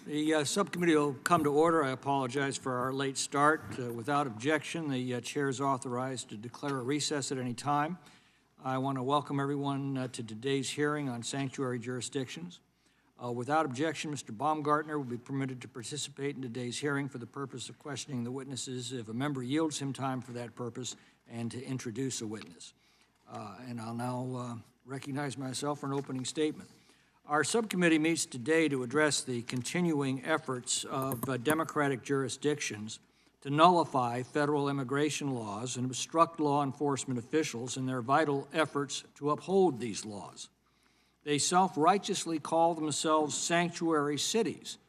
The subcommittee will come to order. I apologize for our late start. Without objection, the chair is authorized to declare a recess at any time. I want to welcome everyone to today's hearing on sanctuary jurisdictions. Without objection, Mr. Baumgartner will be permitted to participate in today's hearing for the purpose of questioning the witnesses if a member yields him time for that purpose and to introduce a witness. And I'll now recognize myself for an opening statement. Our subcommittee meets today to address the continuing efforts of Democratic jurisdictions to nullify federal immigration laws and obstruct law enforcement officials in their vital efforts to uphold these laws. They self-righteously call themselves sanctuary cities,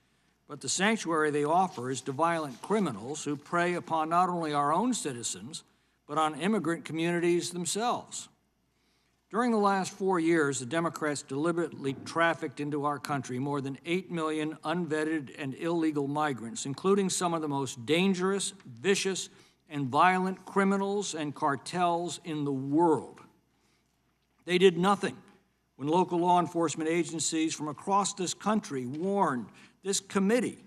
but the sanctuary they offer is to violent criminals who prey upon not only our own citizens, but on immigrant communities themselves. During the last 4 years, the Democrats deliberately trafficked into our country more than 8 million unvetted and illegal migrants, including some of the most dangerous, vicious, and violent criminals and cartels in the world. They did nothing when local law enforcement agencies from across this country warned this committee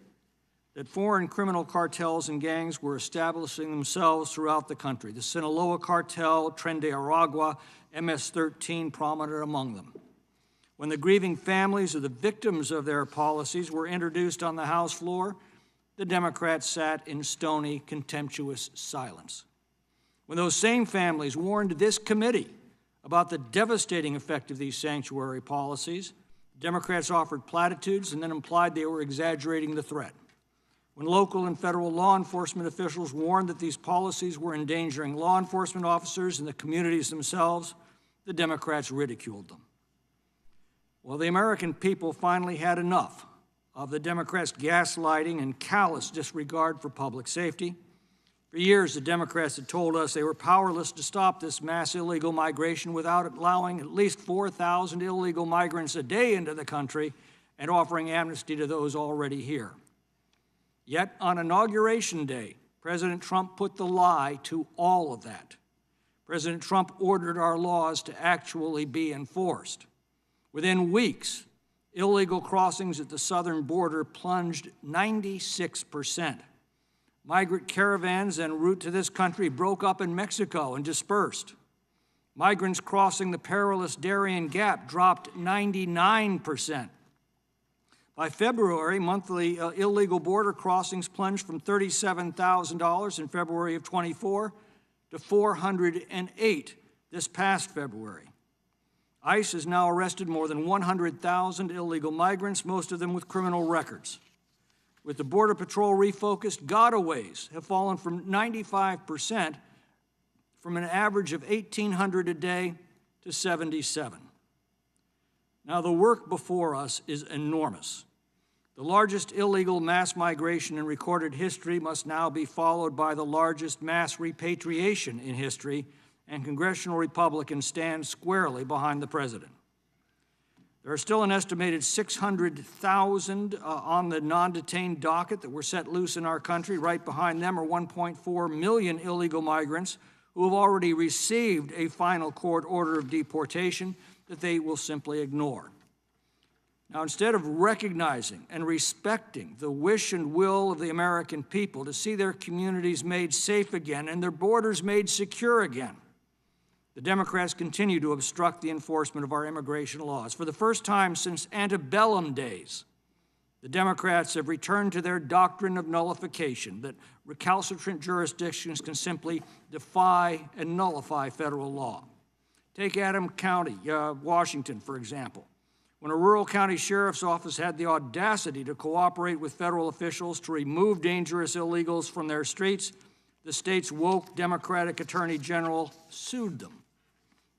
that foreign criminal cartels and gangs were establishing themselves throughout the country. The Sinaloa cartel, Tren de Aragua, MS-13 prominent among them. When the grieving families of the victims of their policies were introduced on the House floor, the Democrats sat in stony, contemptuous silence. When those same families warned this committee about the devastating effect of these sanctuary policies, Democrats offered platitudes and then implied they were exaggerating the threat. When local and federal law enforcement officials warned that these policies were endangering law enforcement officers and the communities themselves, the Democrats ridiculed them. Well, the American people finally had enough of the Democrats' gaslighting and callous disregard for public safety. For years, the Democrats had told us they were powerless to stop this mass illegal migration without allowing at least 4,000 illegal migrants a day into the country and offering amnesty to those already here. Yet, on Inauguration Day, President Trump put the lie to all of that. President Trump ordered our laws to actually be enforced. Within weeks, illegal crossings at the southern border plunged 96%. Migrant caravans en route to this country broke up in Mexico and dispersed. Migrants crossing the perilous Darien Gap dropped 99%. By February, monthly illegal border crossings plunged from $37,000 in February of 24 to $408 this past February. ICE has now arrested more than 100,000 illegal migrants, most of them with criminal records. With the Border Patrol refocused, gotaways have fallen from 95% from an average of 1,800 a day to 77. Now, the work before us is enormous. The largest illegal mass migration in recorded history must now be followed by the largest mass repatriation in history, and congressional Republicans stand squarely behind the president. There are still an estimated 600,000 on the non-detained docket that were set loose in our country. Right behind them are 1.4 million illegal migrants who have already received a final court order of deportation that they will simply ignore. Now, instead of recognizing and respecting the wish and will of the American people to see their communities made safe again and their borders made secure again, the Democrats continue to obstruct the enforcement of our immigration laws. For the first time since antebellum days, the Democrats have returned to their doctrine of nullification, that recalcitrant jurisdictions can simply defy and nullify federal law. Take Adams County, Washington, for example. When a rural county sheriff's office had the audacity to cooperate with federal officials to remove dangerous illegals from their streets, the state's woke Democratic Attorney General sued them.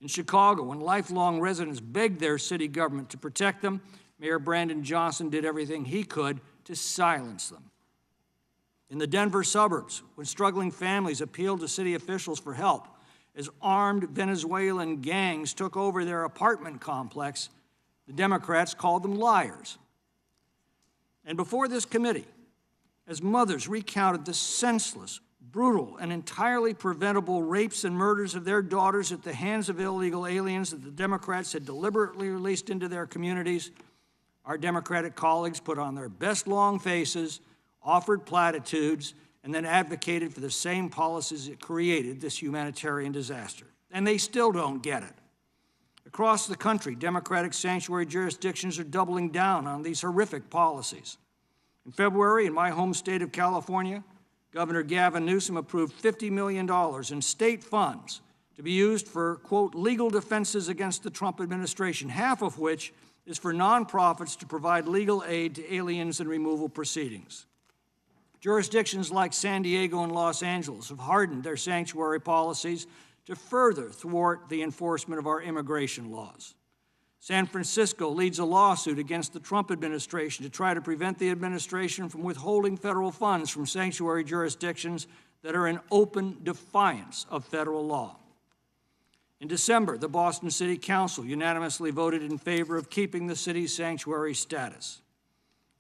In Chicago, when lifelong residents begged their city government to protect them, Mayor Brandon Johnson did everything he could to silence them. In the Denver suburbs, when struggling families appealed to city officials for help, as armed Venezuelan gangs took over their apartment complex, the Democrats called them liars. And before this committee, as mothers recounted the senseless, brutal, and entirely preventable rapes and murders of their daughters at the hands of illegal aliens that the Democrats had deliberately released into their communities, Our Democratic colleagues put on their best long faces, offered platitudes, and then advocated for the same policies that created this humanitarian disaster. And they still don't get it. Across the country, Democratic sanctuary jurisdictions are doubling down on these horrific policies. In February, in my home state of California, Governor Gavin Newsom approved $50 million in state funds to be used for, quote, legal defenses against the Trump administration, half of which is for nonprofits to provide legal aid to aliens in removal proceedings. Jurisdictions like San Diego and Los Angeles have hardened their sanctuary policies to further thwart the enforcement of our immigration laws. San Francisco leads a lawsuit against the Trump administration to try to prevent the administration from withholding federal funds from sanctuary jurisdictions that are in open defiance of federal law. In December, the Boston City Council unanimously voted in favor of keeping the city's sanctuary status.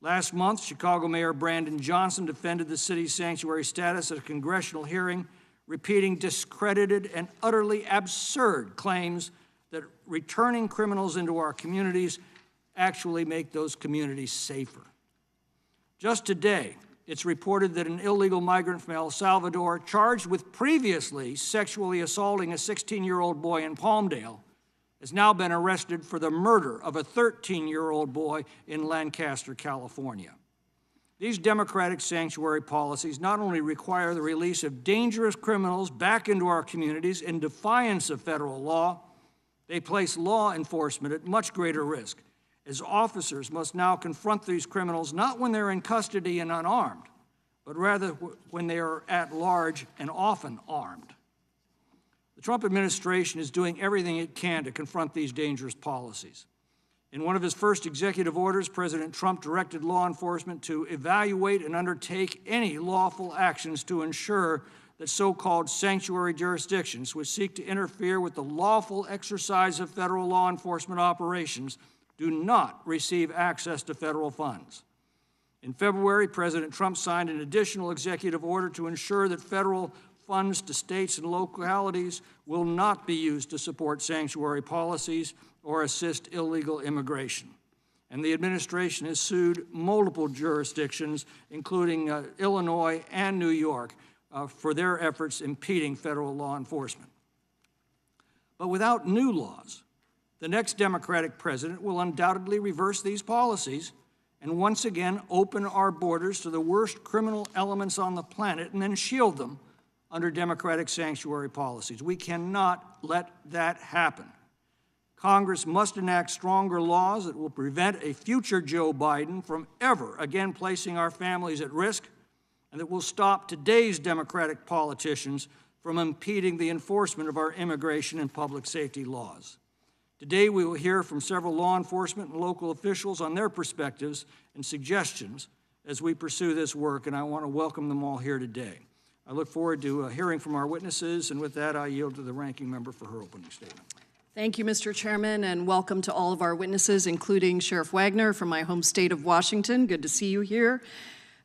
Last month, Chicago Mayor Brandon Johnson defended the city's sanctuary status at a congressional hearing, repeating discredited and utterly absurd claims that returning criminals into our communities actually make those communities safer. Just today, it's reported that an illegal migrant from El Salvador, charged with previously sexually assaulting a 16-year-old boy in Palmdale, has now been arrested for the murder of a 13-year-old boy in Lancaster, California. These democratic sanctuary policies not only require the release of dangerous criminals back into our communities in defiance of federal law, they place law enforcement at much greater risk, as officers must now confront these criminals not when they're in custody and unarmed, but rather when they are at large and often armed. The Trump administration is doing everything it can to confront these dangerous policies. In one of his first executive orders, President Trump directed law enforcement to evaluate and undertake any lawful actions to ensure that so-called sanctuary jurisdictions, which seek to interfere with the lawful exercise of federal law enforcement operations, do not receive access to federal funds. In February, President Trump signed an additional executive order to ensure that federal funds to states and localities will not be used to support sanctuary policies or assist illegal immigration. And the administration has sued multiple jurisdictions, including Illinois and New York, for their efforts impeding federal law enforcement. But without new laws, the next Democratic president will undoubtedly reverse these policies and once again open our borders to the worst criminal elements on the planet and then shield them under democratic sanctuary policies. We cannot let that happen. Congress must enact stronger laws that will prevent a future Joe Biden from ever again placing our families at risk, and that will stop today's Democratic politicians from impeding the enforcement of our immigration and public safety laws. Today, we will hear from several law enforcement and local officials on their perspectives and suggestions as we pursue this work, and I want to welcome them all here today. I look forward to hearing from our witnesses, and with that, I yield to the ranking member for her opening statement. Thank you, Mr. Chairman, and welcome to all of our witnesses, including Sheriff Wagner from my home state of Washington. Good to see you here.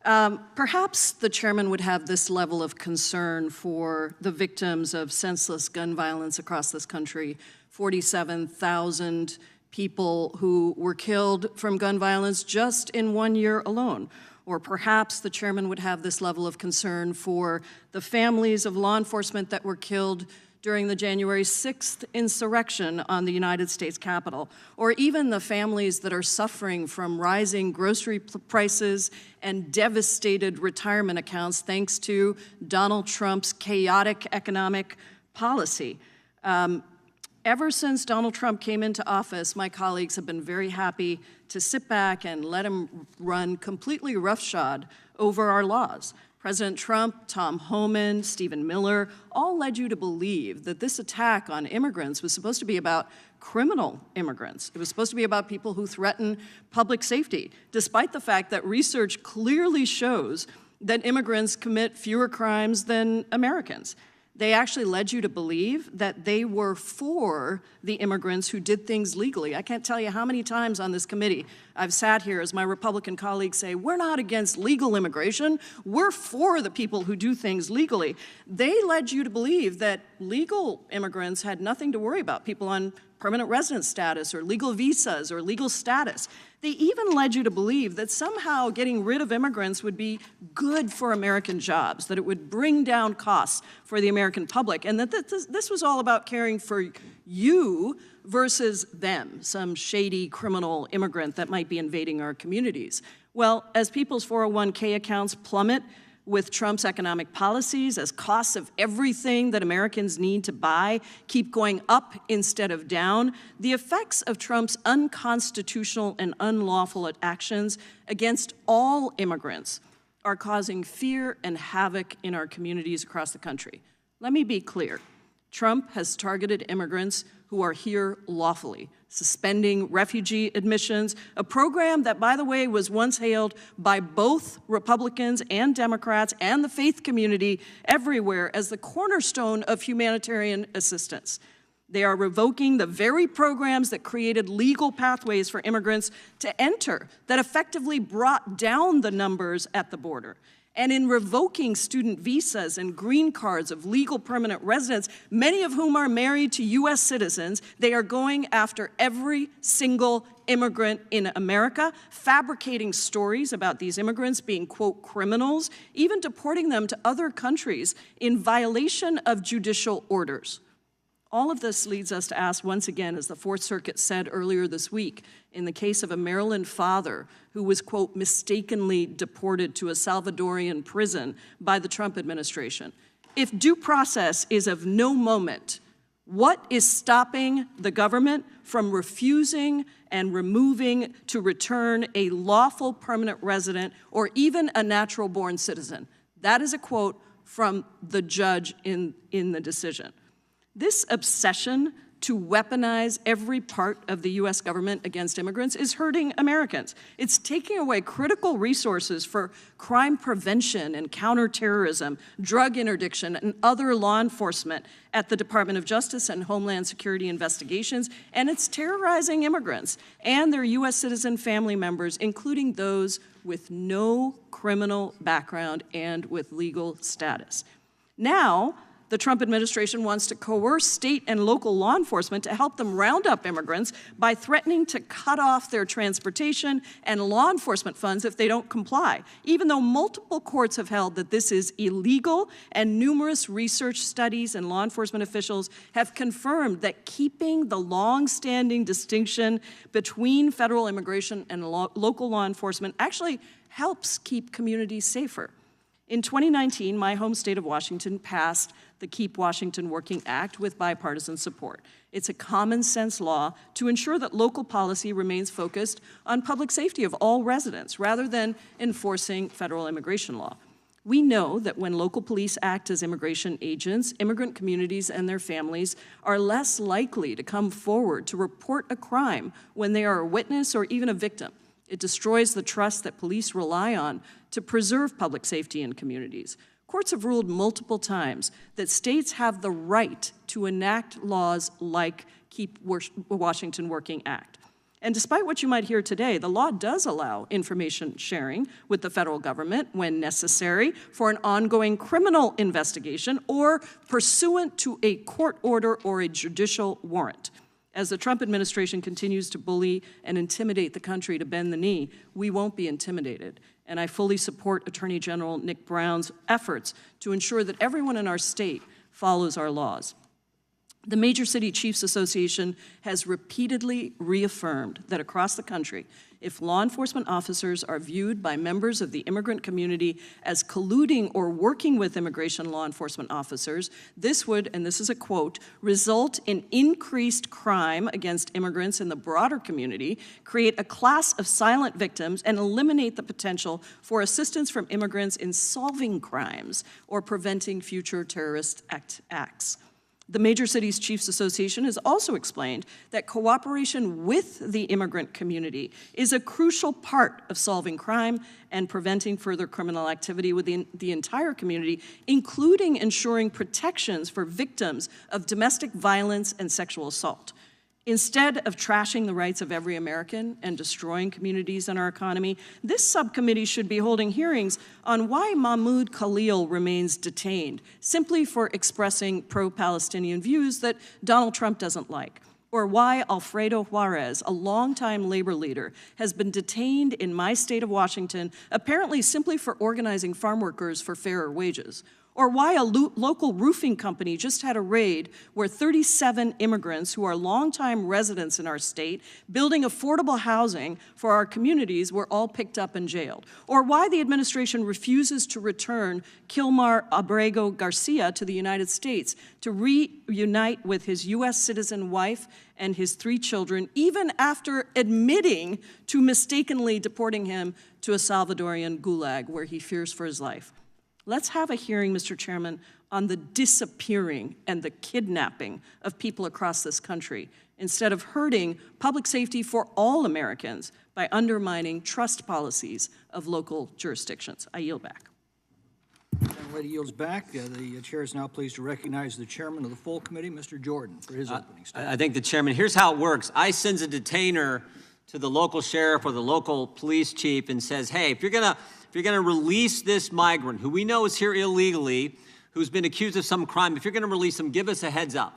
Perhaps the chairman would have this level of concern for the victims of senseless gun violence across this country. 47,000 people who were killed from gun violence just in 1 year alone. Or perhaps the chairman would have this level of concern for the families of law enforcement that were killed during the January 6th insurrection on the United States Capitol, or even the families that are suffering from rising grocery prices and devastated retirement accounts thanks to Donald Trump's chaotic economic policy. Ever since Donald Trump came into office, my colleagues have been very happy to sit back and let him run completely roughshod over our laws. President Trump, Tom Homan, Stephen Miller, all led you to believe that this attack on immigrants was supposed to be about criminal immigrants. It was supposed to be about people who threaten public safety, despite the fact that research clearly shows that immigrants commit fewer crimes than Americans. They actually led you to believe that they were for the immigrants who did things legally. I can't tell you how many times on this committee I've sat here as my Republican colleagues say, we're not against legal immigration, we're for the people who do things legally. They led you to believe that legal immigrants had nothing to worry about, people on permanent resident status or legal visas or legal status. They even led you to believe that somehow getting rid of immigrants would be good for American jobs, that it would bring down costs for the American public, and that this was all about caring for you versus them, some shady criminal immigrant that might be invading our communities. Well, as people's 401k accounts plummet with Trump's economic policies, as costs of everything that Americans need to buy keep going up instead of down, the effects of Trump's unconstitutional and unlawful actions against all immigrants are causing fear and havoc in our communities across the country. Let me be clear. Trump has targeted immigrants who are here lawfully, suspending refugee admissions, a program that, by the way, was once hailed by both Republicans and Democrats and the faith community everywhere as the cornerstone of humanitarian assistance. They are revoking the very programs that created legal pathways for immigrants to enter, that effectively brought down the numbers at the border. And in revoking student visas and green cards of legal permanent residents, many of whom are married to U.S. citizens, they are going after every single immigrant in America, fabricating stories about these immigrants being, quote, criminals, even deporting them to other countries in violation of judicial orders. All of this leads us to ask once again, as the Fourth Circuit said earlier this week, in the case of a Maryland father who was, quote, mistakenly deported to a Salvadorian prison by the Trump administration. If due process is of no moment, what is stopping the government from refusing and removing to return a lawful permanent resident or even a natural-born citizen? That is a quote from the judge in the decision. This obsession to weaponize every part of the U.S. government against immigrants is hurting Americans. It's taking away critical resources for crime prevention and counterterrorism, drug interdiction, and other law enforcement at the Department of Justice and Homeland Security investigations, and it's terrorizing immigrants and their U.S. citizen family members, including those with no criminal background and with legal status. Now, the Trump administration wants to coerce state and local law enforcement to help them round up immigrants by threatening to cut off their transportation and law enforcement funds if they don't comply, even though multiple courts have held that this is illegal, and numerous research studies and law enforcement officials have confirmed that keeping the long-standing distinction between federal immigration and local law enforcement actually helps keep communities safer. In 2019, my home state of Washington passed the Keep Washington Working Act with bipartisan support. It's a common sense law to ensure that local policy remains focused on public safety of all residents rather than enforcing federal immigration law. We know that when local police act as immigration agents, immigrant communities and their families are less likely to come forward to report a crime when they are a witness or even a victim. It destroys the trust that police rely on to preserve public safety in communities. Courts have ruled multiple times that states have the right to enact laws like Keep Washington Working Act. And despite what you might hear today, the law does allow information sharing with the federal government when necessary for an ongoing criminal investigation or pursuant to a court order or a judicial warrant. As the Trump administration continues to bully and intimidate the country to bend the knee, we won't be intimidated. And I fully support Attorney General Nick Brown's efforts to ensure that everyone in our state follows our laws. The Major City Chiefs Association has repeatedly reaffirmed that across the country, if law enforcement officers are viewed by members of the immigrant community as colluding or working with immigration law enforcement officers, this would, and this is a quote, result in increased crime against immigrants in the broader community, create a class of silent victims, and eliminate the potential for assistance from immigrants in solving crimes or preventing future terrorist acts. The Major Cities Chiefs Association has also explained that cooperation with the immigrant community is a crucial part of solving crime and preventing further criminal activity within the entire community, including ensuring protections for victims of domestic violence and sexual assault. Instead of trashing the rights of every American and destroying communities and our economy, this subcommittee should be holding hearings on why Mahmoud Khalil remains detained, simply for expressing pro-Palestinian views that Donald Trump doesn't like. or why Alfredo Juarez, a longtime labor leader, has been detained in my state of Washington, apparently simply for organizing farm workers for fairer wages, or why a local roofing company just had a raid where 37 immigrants who are longtime residents in our state building affordable housing for our communities were all picked up and jailed, or why the administration refuses to return Kilmar Abrego Garcia to the United States to reunite with his U.S. citizen wife and his 3 children, even after admitting to mistakenly deporting him to a Salvadorian gulag where he fears for his life. Let's have a hearing, Mr. Chairman, on the disappearing and the kidnapping of people across this country, instead of hurting public safety for all Americans by undermining trust policies of local jurisdictions. I yield back. The lady yields back. The chair is now pleased to recognize the chairman of the full committee, Mr. Jordan, for his opening statement. I thank the chairman. Here's how it works. I sends a detainer to the local sheriff or the local police chief and says, hey, if you're gonna release this migrant who we know is here illegally, who's been accused of some crime, if you're gonna release him, give us a heads up.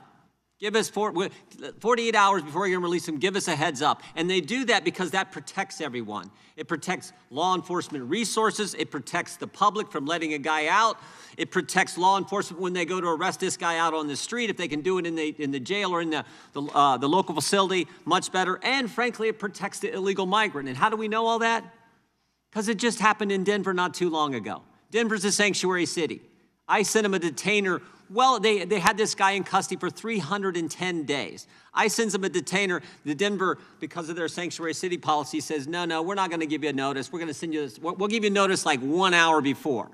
Give us 48 hours before you're gonna release him, give us a heads up. And they do that because that protects everyone. It protects law enforcement resources. It protects the public from letting a guy out. It protects law enforcement when they go to arrest this guy out on the street, if they can do it in the jail or in the local facility, much better. And frankly, it protects the illegal migrant. And how do we know all that? Because it just happened in Denver not too long ago. Denver's a sanctuary city. I sent him a detainer. Well, they had this guy in custody for 310 days. I sends him a detainer. The Denver, because of their sanctuary city policy, says, no, we're not going to give you a notice. We're going to send you this. We'll give you a notice like 1 hour before.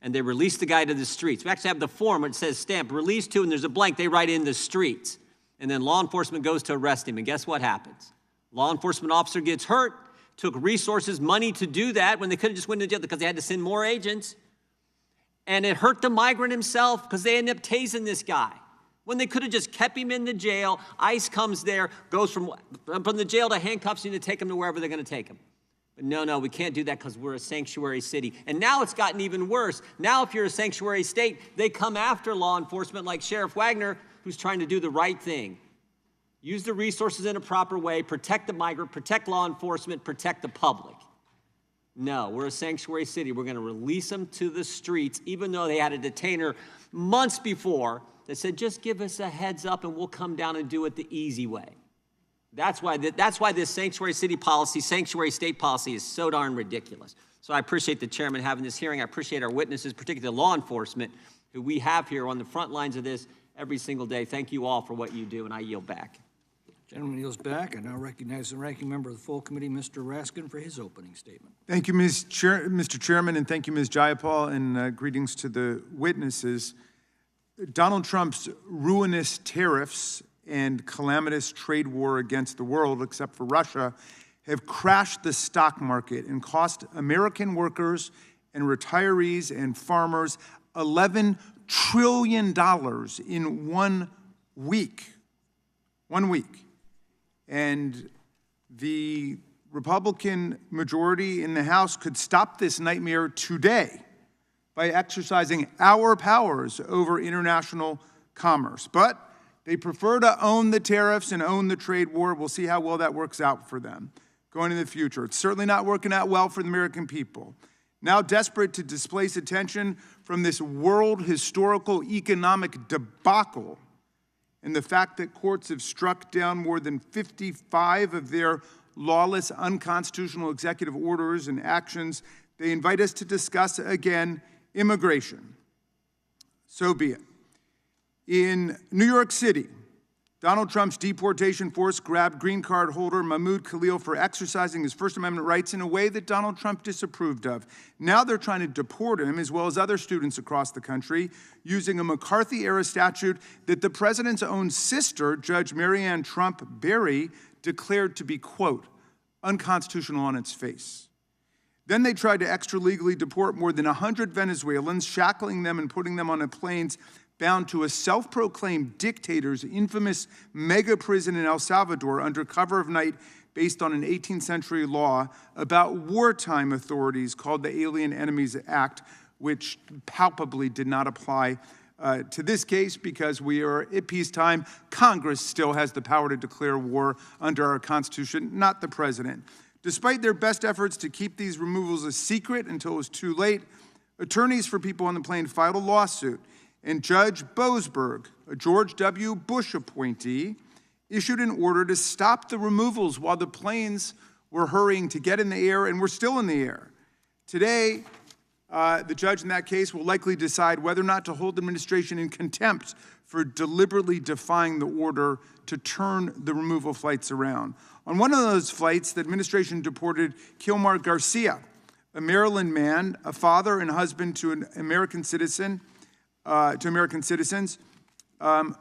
And they release the guy to the streets. We actually have the form where it says stamp, release to, and there's a blank. They write in the streets. And then law enforcement goes to arrest him. And guess what happens? Law enforcement officer gets hurt, took resources, money to do that when they could have just went to jail because they had to send more agents. And it hurt the migrant himself because they ended up tasing this guy. When they could have just kept him in the jail, ICE comes there, goes from the jail to handcuffs you to take him to wherever they're going to take him. But no, we can't do that because we're a sanctuary city. And now it's gotten even worse. Now if you're a sanctuary state, they come after law enforcement like Sheriff Wagner, who's trying to do the right thing. Use the resources in a proper way, protect the migrant, protect law enforcement, protect the public. No, we're a sanctuary city. We're going to release them to the streets, even though they had a detainer months before that said, just give us a heads up and we'll come down and do it the easy way. That's why this sanctuary city policy, sanctuary state policy is so darn ridiculous. So I appreciate the chairman having this hearing. I appreciate our witnesses, particularly law enforcement, who we have here on the front lines of this every single day. Thank you all for what you do, and I yield back. Gentleman yields back. I now recognize the ranking member of the full committee, Mr. Raskin, for his opening statement. Thank you, Mr. Chairman, and thank you, Ms. Jayapal, and greetings to the witnesses. Donald Trump's ruinous tariffs and calamitous trade war against the world, except for Russia, have crashed the stock market and cost American workers and retirees and farmers $11 trillion in 1 week. 1 week. And the Republican majority in the House could stop this nightmare today by exercising our powers over international commerce. But they prefer to own the tariffs and own the trade war. We'll see how well that works out for them going into the future. It's certainly not working out well for the American people. Now desperate to displace attention from this world historical economic debacle and the fact that courts have struck down more than 55 of their lawless, unconstitutional executive orders and actions, they invite us to discuss again immigration. So be it. In New York City, Donald Trump's deportation force grabbed green card holder Mahmoud Khalil for exercising his First Amendment rights in a way that Donald Trump disapproved of. Now they're trying to deport him, as well as other students across the country, using a McCarthy-era statute that the president's own sister, Judge Marianne Trump Berry, declared to be, quote, unconstitutional on its face. Then they tried to extra-legally deport more than 100 Venezuelans, shackling them and putting them on planes bound to a self-proclaimed dictator's infamous mega prison in El Salvador under cover of night based on an 18th century law about wartime authorities called the Alien Enemies Act, which palpably did not apply to this case because we are at peacetime. Congress still has the power to declare war under our Constitution, not the president. Despite their best efforts to keep these removals a secret until it was too late, attorneys for people on the plane filed a lawsuit, and Judge Boasberg, a George W. Bush appointee, issued an order to stop the removals while the planes were hurrying to get in the air and were still in the air. Today, the judge in that case will likely decide whether or not to hold the administration in contempt for deliberately defying the order to turn the removal flights around. On one of those flights, the administration deported Kilmar Garcia, a Maryland man, a father and husband to an American citizen, American citizens,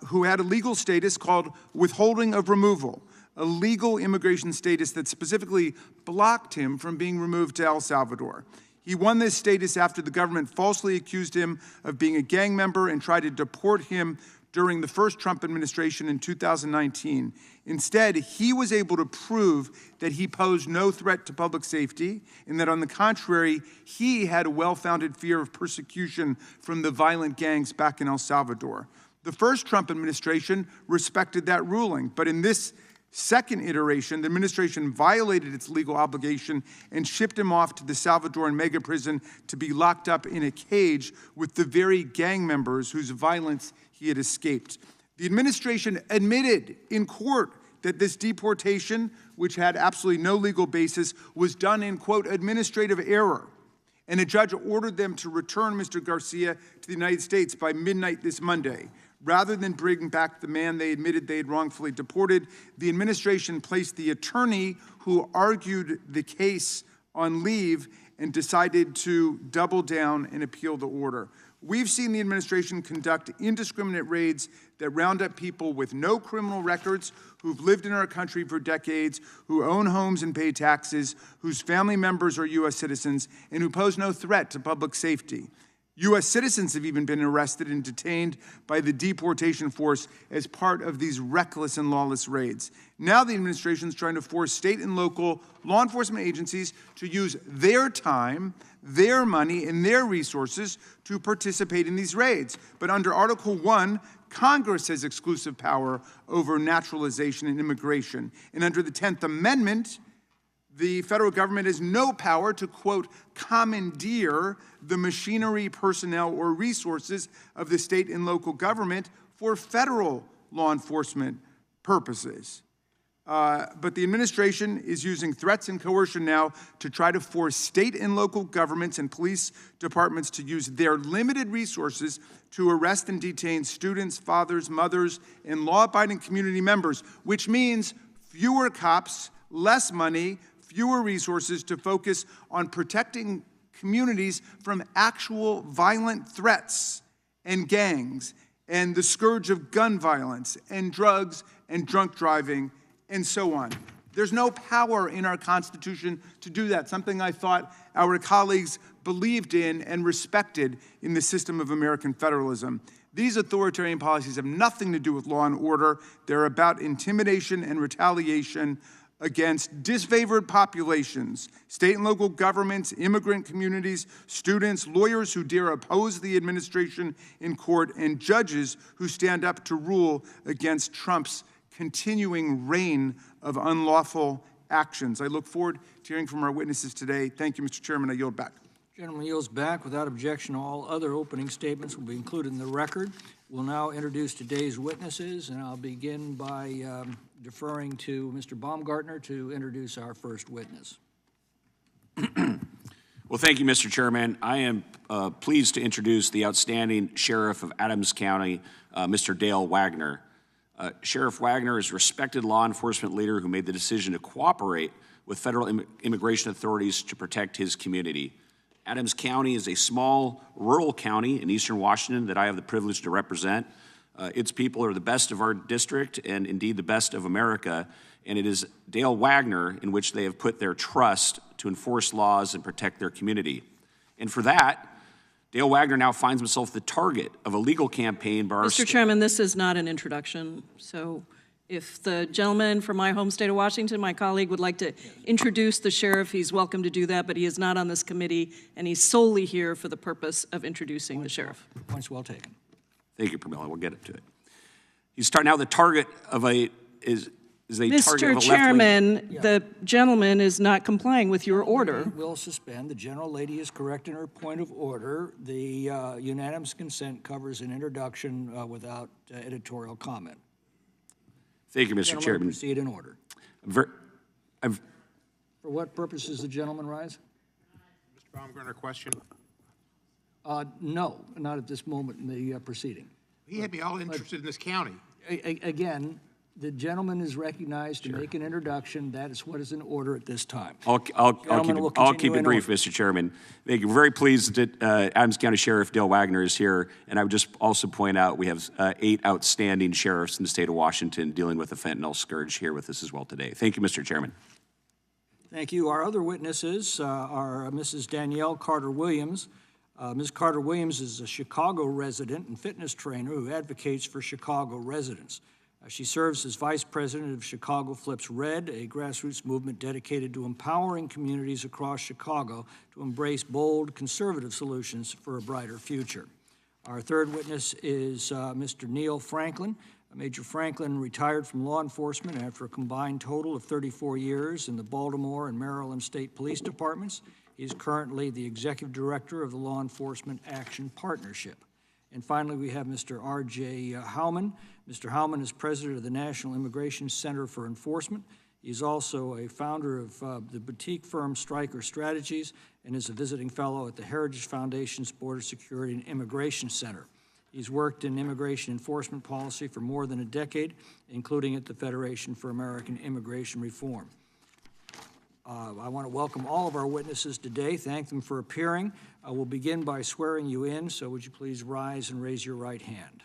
who had a legal status called withholding of removal, a legal immigration status that specifically blocked him from being removed to El Salvador. He won this status after the government falsely accused him of being a gang member and tried to deport him during the first Trump administration in 2019. Instead, he was able to prove that he posed no threat to public safety and that, on the contrary, he had a well-founded fear of persecution from the violent gangs back in El Salvador. The first Trump administration respected that ruling, but in this second iteration, the administration violated its legal obligation and shipped him off to the Salvadoran mega prison to be locked up in a cage with the very gang members whose violence he had escaped. The administration admitted in court that this deportation, which had absolutely no legal basis, was done in, quote, administrative error. And a judge ordered them to return Mr. Garcia to the United States by midnight this Monday. Rather than bring back the man they admitted they had wrongfully deported, the administration placed the attorney who argued the case on leave and decided to double down and appeal the order. We've seen the administration conduct indiscriminate raids that round up people with no criminal records, who've lived in our country for decades, who own homes and pay taxes, whose family members are U.S. citizens, and who pose no threat to public safety. U.S. citizens have even been arrested and detained by the deportation force as part of these reckless and lawless raids. Now the administration is trying to force state and local law enforcement agencies to use their time, their money, and their resources to participate in these raids. But under Article 1, Congress has exclusive power over naturalization and immigration. And under the 10th Amendment, the federal government has no power to, quote, commandeer the machinery, personnel, or resources of the state and local government for federal law enforcement purposes. But the administration is using threats and coercion now to try to force state and local governments and police departments to use their limited resources to arrest and detain students, fathers, mothers, and law-abiding community members, which means fewer cops, less money, fewer resources to focus on protecting communities from actual violent threats and gangs and the scourge of gun violence and drugs and drunk driving and so on. There's no power in our Constitution to do that, something I thought our colleagues believed in and respected in the system of American federalism. These authoritarian policies have nothing to do with law and order. They're about intimidation and retaliation against disfavored populations, state and local governments, immigrant communities, students, lawyers who dare oppose the administration in court, and judges who stand up to rule against Trump's continuing reign of unlawful actions. I look forward to hearing from our witnesses today. Thank you, Mr. Chairman. I yield back. Gentleman yields back. Without objection, all other opening statements will be included in the record. We'll now introduce today's witnesses, and I'll begin by deferring to Mr. Baumgartner to introduce our first witness. Well, thank you, Mr. Chairman. I am pleased to introduce the outstanding Sheriff of Adams County, Mr. Dale Wagner. Sheriff Wagner is a respected law enforcement leader who made the decision to cooperate with federal immigration authorities to protect his community. Adams County is a small rural county in eastern Washington that I have the privilege to represent. Its people are the best of our district and indeed the best of America, and it is Dale Wagner in which they have put their trust to enforce laws and protect their community. And for that, Dale Wagner now finds himself the target of a legal campaign by our Mr. Chairman, this is not an introduction, so if the gentleman from my home state of Washington, my colleague, would like to introduce the sheriff, he's welcome to do that, but he is not on this committee, and he's solely here for the purpose of introducing the sheriff. Points well taken. Thank you, Pramila. We'll get to it. He's now the target of a target of a Mr. left-wing. Chairman, the gentleman is not complying with your order. We'll suspend. The gentle lady is correct in her point of order. The unanimous consent covers an introduction without editorial comment. Thank you, Mr. Gentlemen, Chairman. proceed in order. For what purpose does the gentleman rise? Mr. Baumgartner, question? No, not at this moment in the proceeding. He had me all interested in this county. Again, the gentleman is recognized to make an introduction. That is what is in order at this time. I'll keep it brief, Mr. Chairman. Thank you. We're very pleased that Adams County Sheriff Dale Wagner is here, and I would just also point out we have 8 outstanding sheriffs in the state of Washington dealing with the fentanyl scourge here with us as well today. Thank you, Mr. Chairman. Thank you. Our other witnesses are Mrs. Danielle Carter-Williams. Ms. Carter-Williams is a Chicago resident and fitness trainer who advocates for Chicago residents. She serves as vice president of Chicago Flips Red, a grassroots movement dedicated to empowering communities across Chicago to embrace bold, conservative solutions for a brighter future. Our third witness is Mr. Neil Franklin. Major Franklin retired from law enforcement after a combined total of 34 years in the Baltimore and Maryland State Police Departments. He is currently the executive director of the Law Enforcement Action Partnership. And finally, we have Mr. R.J. Howman. Mr. Howman is president of the National Immigration Center for Enforcement. He's also a founder of the boutique firm Stryker Strategies and is a visiting fellow at the Heritage Foundation's Border Security and Immigration Center. He's worked in immigration enforcement policy for more than a decade, including at the Federation for American Immigration Reform. I want to welcome all of our witnesses today, thank them for appearing. We'll begin by swearing you in, so would you please rise and raise your right hand.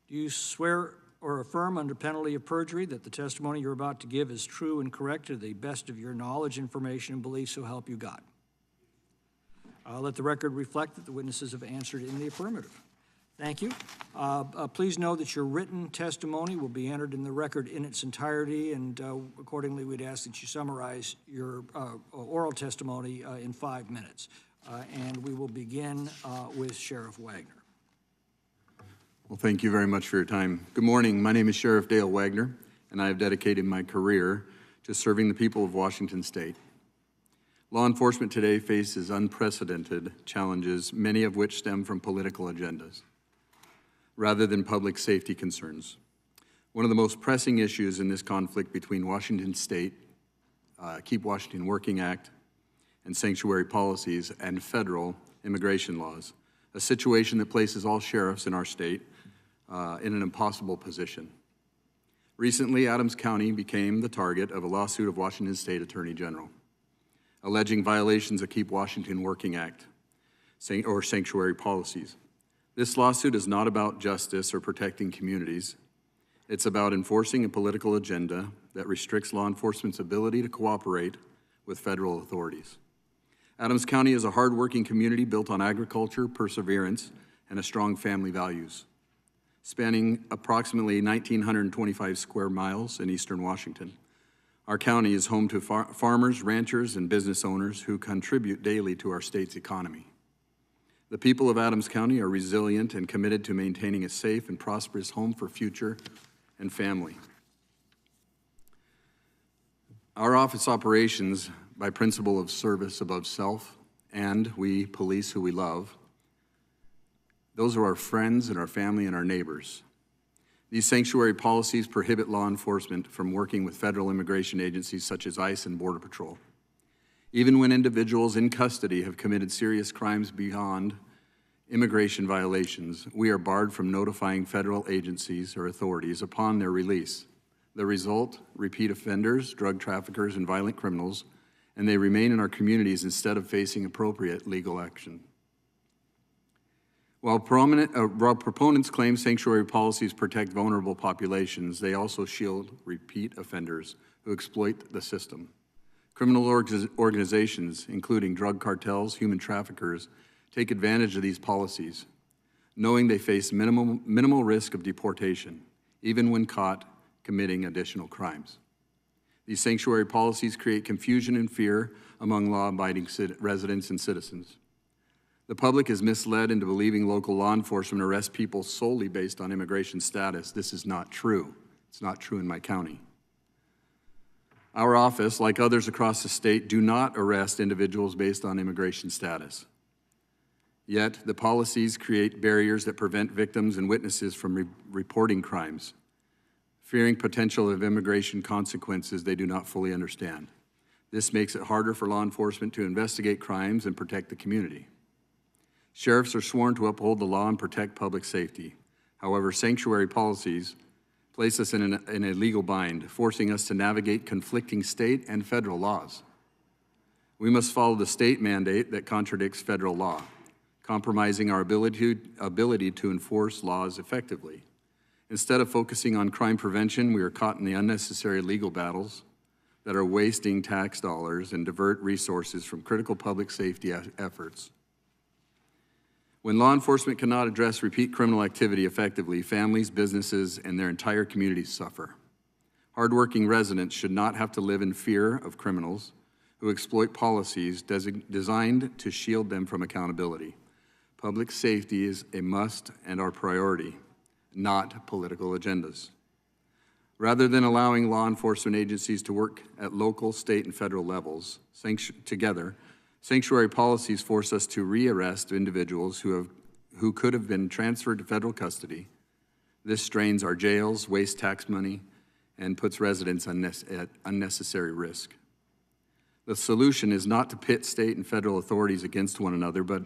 Do you swear or affirm under penalty of perjury that the testimony you're about to give is true and correct to the best of your knowledge, information, and belief, so help you God? Let the record reflect that the witnesses have answered in the affirmative. Thank you. Please know that your written testimony will be entered in the record in its entirety, and accordingly, we'd ask that you summarize your oral testimony in 5 minutes. And we will begin with Sheriff Wagner. Well, thank you very much for your time. Good morning. My name is Sheriff Dale Wagner, and I have dedicated my career to serving the people of Washington State. Law enforcement today faces unprecedented challenges, many of which stem from political agendas, rather than public safety concerns. One of the most pressing issues in this conflict between Washington State, Keep Washington Working Act, and sanctuary policies, and federal immigration laws, a situation that places all sheriffs in our state in an impossible position. Recently, Adams County became the target of a lawsuit of Washington State Attorney General, alleging violations of Keep Washington Working Act or sanctuary policies. This lawsuit is not about justice or protecting communities. It's about enforcing a political agenda that restricts law enforcement's ability to cooperate with federal authorities. Adams County is a hardworking community built on agriculture, perseverance, and a strong family values. Spanning approximately 1,925 square miles in eastern Washington, our county is home to farmers, ranchers, and business owners who contribute daily to our state's economy. The people of Adams County are resilient and committed to maintaining a safe and prosperous home for future and family. Our office operations by principle of service above self, and we police who we love. Those are our friends and our family and our neighbors. These sanctuary policies prohibit law enforcement from working with federal immigration agencies such as ICE and Border Patrol. Even when individuals in custody have committed serious crimes beyond immigration violations, we are barred from notifying federal agencies or authorities upon their release. The result, repeat offenders, drug traffickers, and violent criminals, and they remain in our communities instead of facing appropriate legal action. While proponents claim sanctuary policies protect vulnerable populations, they also shield repeat offenders who exploit the system. Criminal organizations, including drug cartels, human traffickers, take advantage of these policies, knowing they face minimal risk of deportation, even when caught committing additional crimes. These sanctuary policies create confusion and fear among law-abiding residents and citizens. The public is misled into believing local law enforcement arrests people solely based on immigration status. This is not true. It's not true in my county. Our office, like others across the state, do not arrest individuals based on immigration status. Yet, the policies create barriers that prevent victims and witnesses from reporting crimes, fearing potential of immigration consequences they do not fully understand. This makes it harder for law enforcement to investigate crimes and protect the community. Sheriffs are sworn to uphold the law and protect public safety. However, sanctuary policies place us in a legal bind, forcing us to navigate conflicting state and federal laws. We must follow the state mandate that contradicts federal law, compromising our ability to enforce laws effectively. Instead of focusing on crime prevention, we are caught in the unnecessary legal battles that are wasting tax dollars and divert resources from critical public safety efforts. When law enforcement cannot address repeat criminal activity effectively, families, businesses, and their entire communities suffer. Hardworking residents should not have to live in fear of criminals who exploit policies designed to shield them from accountability. Public safety is a must and our priority, not political agendas. Rather than allowing law enforcement agencies to work at local, state, and federal levels together, sanctuary policies force us to rearrest individuals who could have been transferred to federal custody. This strains our jails, wastes tax money, and puts residents at unnecessary risk. The solution is not to pit state and federal authorities against one another, but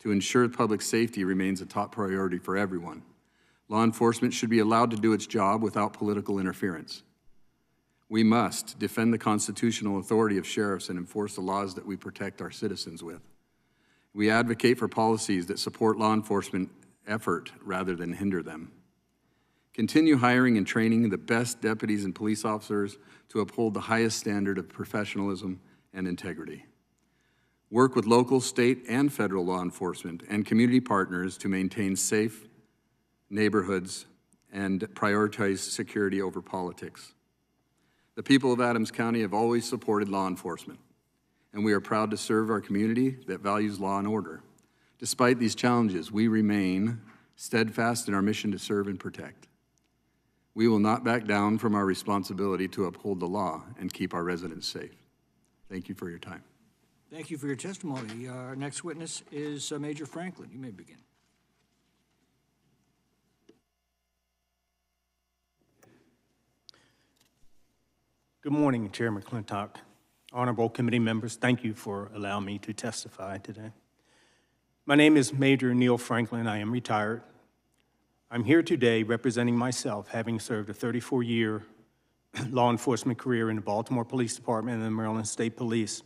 to ensure public safety remains a top priority for everyone. Law enforcement should be allowed to do its job without political interference. We must defend the constitutional authority of sheriffs and enforce the laws that we protect our citizens with. We advocate for policies that support law enforcement effort rather than hinder them. Continue hiring and training the best deputies and police officers to uphold the highest standard of professionalism and integrity. Work with local, state, and federal law enforcement and community partners to maintain safe neighborhoods and prioritize security over politics. The people of Adams County have always supported law enforcement, and we are proud to serve our community that values law and order. Despite these challenges, we remain steadfast in our mission to serve and protect. We will not back down from our responsibility to uphold the law and keep our residents safe. Thank you for your time. Thank you for your testimony. Our next witness is Major Franklin. You may begin. Good morning, Chairman McClintock. Honorable committee members, thank you for allowing me to testify today. My name is Major Neil Franklin. I am retired. I'm here today representing myself, having served a 34-year law enforcement career in the Baltimore Police Department and the Maryland State Police,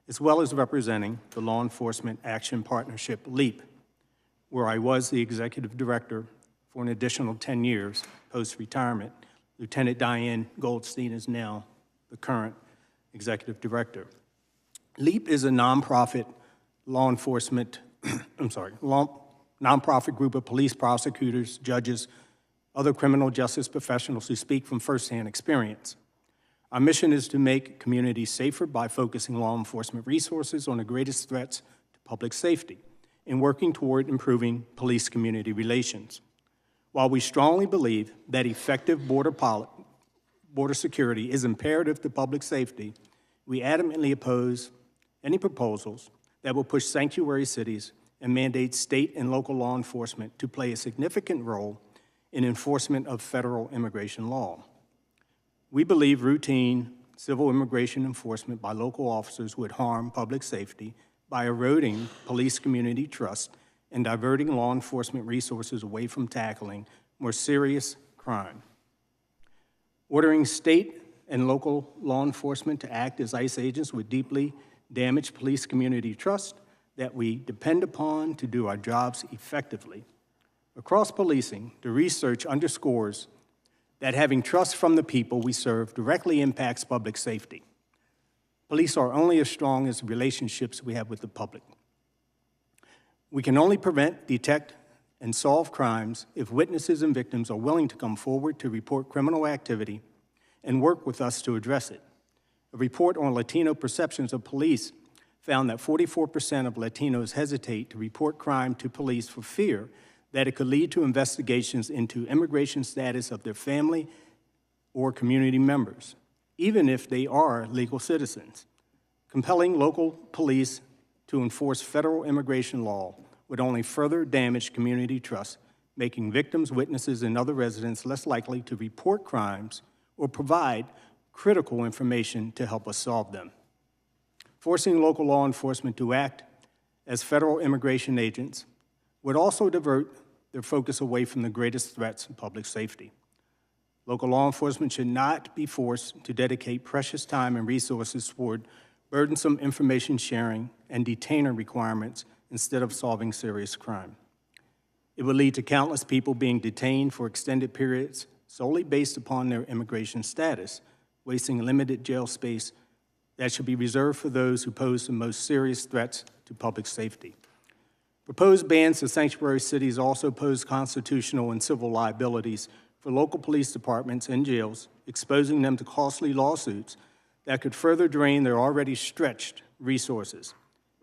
as well as representing the Law Enforcement Action Partnership, LEAP, where I was the executive director for an additional 10 years post-retirement. Lieutenant Diane Goldstein is now the current executive director. LEAP is a nonprofit law enforcement, nonprofit group of police prosecutors, judges, other criminal justice professionals who speak from firsthand experience. Our mission is to make communities safer by focusing law enforcement resources on the greatest threats to public safety and working toward improving police-community relations. While we strongly believe that effective border security is imperative to public safety, we adamantly oppose any proposals that will push sanctuary cities and mandate state and local law enforcement to play a significant role in enforcement of federal immigration law. We believe routine civil immigration enforcement by local officers would harm public safety by eroding police community trust and diverting law enforcement resources away from tackling more serious crime. Ordering state and local law enforcement to act as ICE agents would deeply damage police community trust that we depend upon to do our jobs effectively. Across policing, the research underscores that having trust from the people we serve directly impacts public safety. Police are only as strong as the relationships we have with the public. We can only prevent, detect, and solve crimes if witnesses and victims are willing to come forward to report criminal activity and work with us to address it. A report on Latino perceptions of police found that 44% of Latinos hesitate to report crime to police for fear that it could lead to investigations into immigration status of their family or community members, even if they are legal citizens. Compelling local police to enforce federal immigration law would only further damage community trust, making victims, witnesses, and other residents less likely to report crimes or provide critical information to help us solve them. Forcing local law enforcement to act as federal immigration agents would also divert their focus away from the greatest threats to public safety. Local law enforcement should not be forced to dedicate precious time and resources toward burdensome information sharing and detainer requirements instead of solving serious crime. It would lead to countless people being detained for extended periods solely based upon their immigration status, wasting limited jail space that should be reserved for those who pose the most serious threats to public safety. Proposed bans to sanctuary cities also pose constitutional and civil liabilities for local police departments and jails, exposing them to costly lawsuits that could further drain their already stretched resources.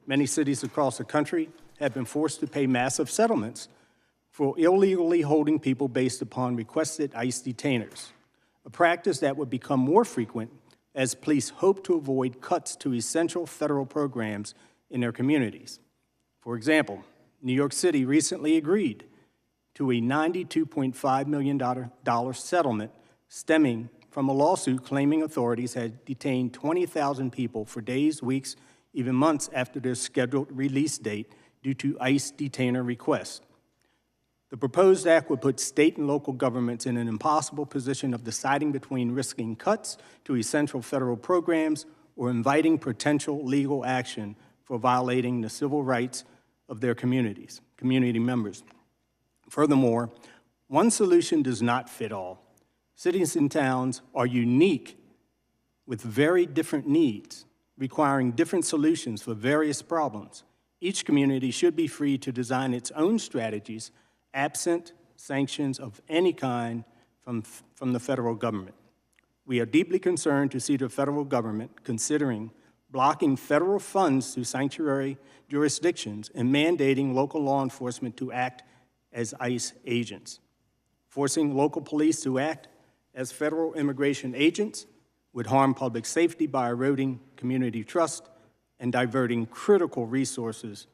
Many cities across the country have been forced to pay massive settlements for illegally holding people based upon requested ICE detainers, a practice that would become more frequent as police hope to avoid cuts to essential federal programs in their communities. For example, New York City recently agreed to a $92.5 million settlement stemming from a lawsuit claiming authorities had detained 20,000 people for days, weeks, even months after their scheduled release date due to ICE detainer requests. The proposed act would put state and local governments in an impossible position of deciding between risking cuts to essential federal programs or inviting potential legal action for violating the civil rights of their community members. Furthermore, one solution does not fit all. Cities and towns are unique with very different needs, requiring different solutions for various problems. Each community should be free to design its own strategies absent sanctions of any kind from the federal government. We are deeply concerned to see the federal government considering blocking federal funds to sanctuary jurisdictions and mandating local law enforcement to act as ICE agents. Forcing local police to act as federal immigration agents would harm public safety by eroding community trust and diverting critical resources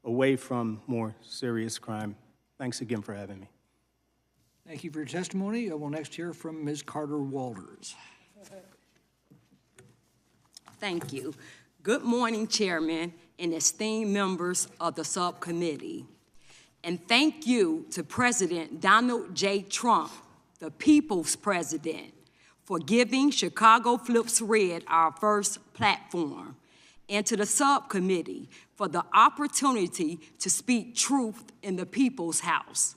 away from more serious crime. Thanks again for having me. Thank you for your testimony. We'll next hear from Ms. Carter Walters. Thank you. Good morning, Chairman and esteemed members of the subcommittee. And thank you to President Donald J. Trump, the people's president, for giving Chicago Flips Red our first platform, and to the subcommittee for the opportunity to speak truth in the people's house.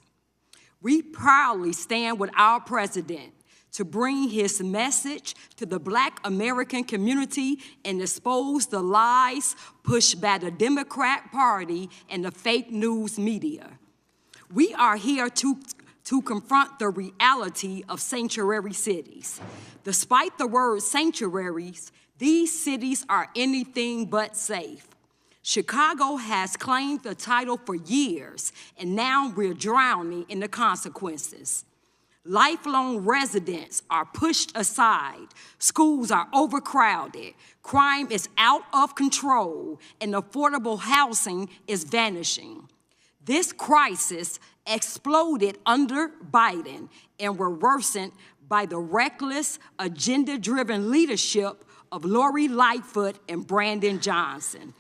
We proudly stand with our president to bring his message to the Black American community and expose the lies pushed by the Democrat Party and the fake news media. We are here to confront the reality of sanctuary cities. Despite the word sanctuaries, these cities are anything but safe. Chicago has claimed the title for years, and now we're drowning in the consequences. Lifelong residents are pushed aside, schools are overcrowded, crime is out of control, and affordable housing is vanishing. This crisis exploded under Biden and were worsened by the reckless, agenda-driven leadership of Lori Lightfoot and Brandon Johnson.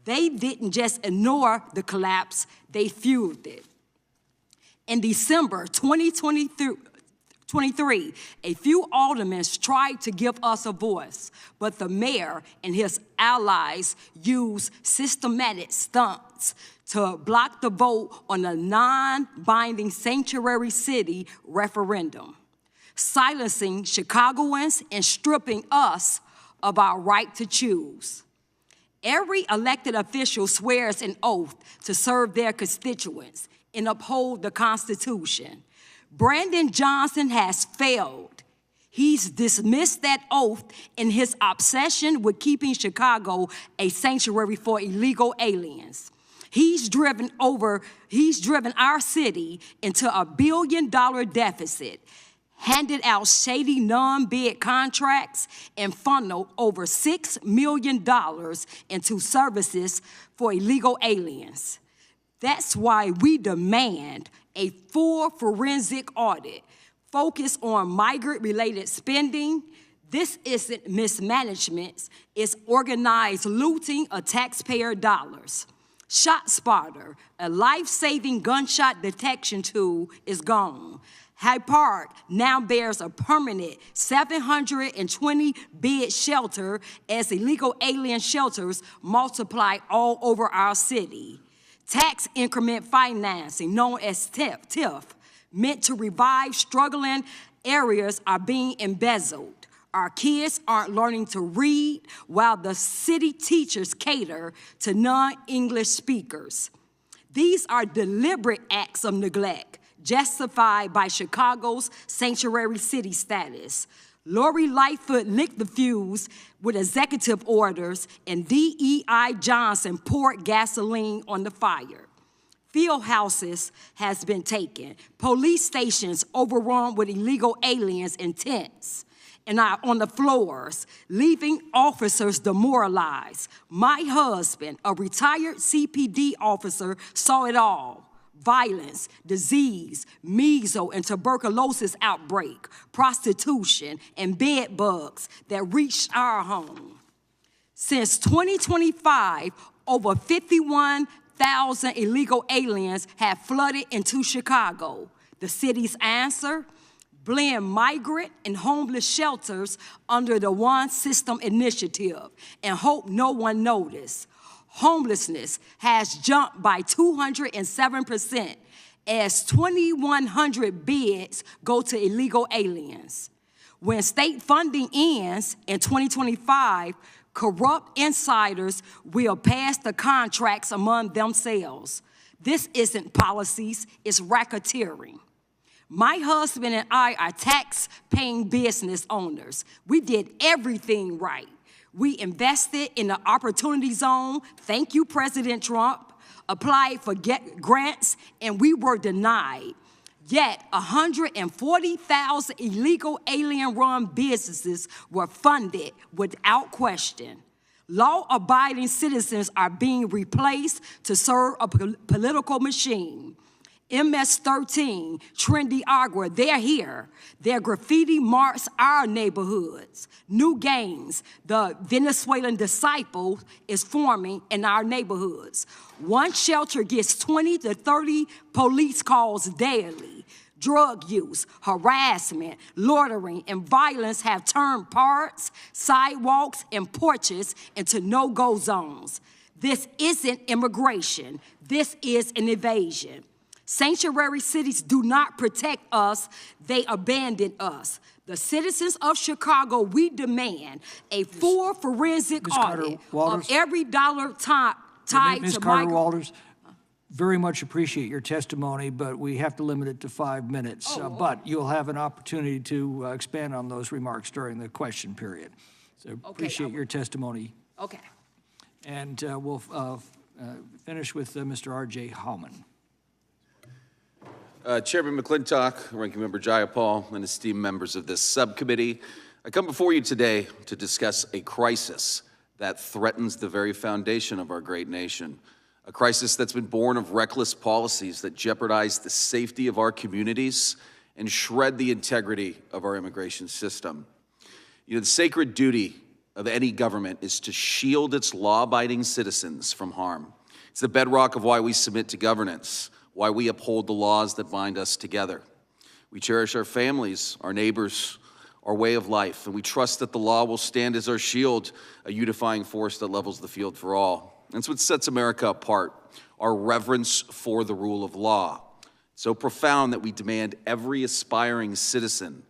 They didn't just ignore the collapse, they fueled it. In December 2023, a few aldermen tried to give us a voice, but the mayor and his allies used systematic stunts to block the vote on a non-binding sanctuary city referendum, silencing Chicagoans and stripping us of our right to choose. Every elected official swears an oath to serve their constituents and uphold the Constitution. Brandon Johnson has failed. He's dismissed that oath in his obsession with keeping Chicago a sanctuary for illegal aliens. He's driven our city into a $1 billion deficit, handed out shady non-bid contracts, and funneled over $6 million into services for illegal aliens. That's why we demand a full forensic audit focused on migrant-related spending. This isn't mismanagement, it's organized looting of taxpayer dollars. ShotSpotter, a life-saving gunshot detection tool, is gone. Hyde Park now bears a permanent 720-bed shelter as illegal alien shelters multiply all over our city. Tax increment financing, known as TIF, meant to revive struggling areas, are being embezzled. Our kids aren't learning to read while the city teachers cater to non-English speakers. These are deliberate acts of neglect, justified by Chicago's sanctuary city status. Lori Lightfoot licked the fuse with executive orders, and D.E.I. Johnson poured gasoline on the fire. Field houses has been taken, police stations overrun with illegal aliens in tents and are on the floors, leaving officers demoralized. My husband, a retired CPD officer, saw it all. Violence, disease, measles and tuberculosis outbreak, prostitution, and bed bugs that reached our home. Since 2025, over 51,000 illegal aliens have flooded into Chicago. The city's answer? Blend migrant and homeless shelters under the One System initiative and hope no one noticed. Homelessness has jumped by 207% as 2,100 beds go to illegal aliens. When state funding ends in 2025, corrupt insiders will pass the contracts among themselves. This isn't policies, it's racketeering. My husband and I are tax-paying business owners. We did everything right. We invested in the Opportunity Zone, thank you, President Trump, applied for grants, and we were denied. Yet 140,000 illegal alien-run businesses were funded without question. Law-abiding citizens are being replaced to serve a political machine. MS-13, Trendy Agua, they're here. Their graffiti marks our neighborhoods. New gangs, the Venezuelan Disciple, is forming in our neighborhoods. One shelter gets 20 to 30 police calls daily. Drug use, harassment, loitering, and violence have turned parks, sidewalks, and porches into no-go zones. This isn't immigration. This is an invasion. Sanctuary cities do not protect us, they abandon us. The citizens of Chicago, we demand a full forensic audit of every dollar tied to Ms. Carter-Walters, very much appreciate your testimony, but we have to limit it to 5 minutes. But you'll have an opportunity to expand on those remarks during the question period. So appreciate your testimony. Okay. And we'll finish with Mr. R.J. Hallman. Chairman McClintock, Ranking Member Jayapal, and esteemed members of this subcommittee, I come before you today to discuss a crisis that threatens the very foundation of our great nation, a crisis that's been born of reckless policies that jeopardize the safety of our communities and shred the integrity of our immigration system. You know, the sacred duty of any government is to shield its law-abiding citizens from harm. It's the bedrock of why we submit to governance, why we uphold the laws that bind us together. We cherish our families, our neighbors, our way of life, and we trust that the law will stand as our shield, a unifying force that levels the field for all. That's what sets America apart, our reverence for the rule of law. So profound that we demand every aspiring citizen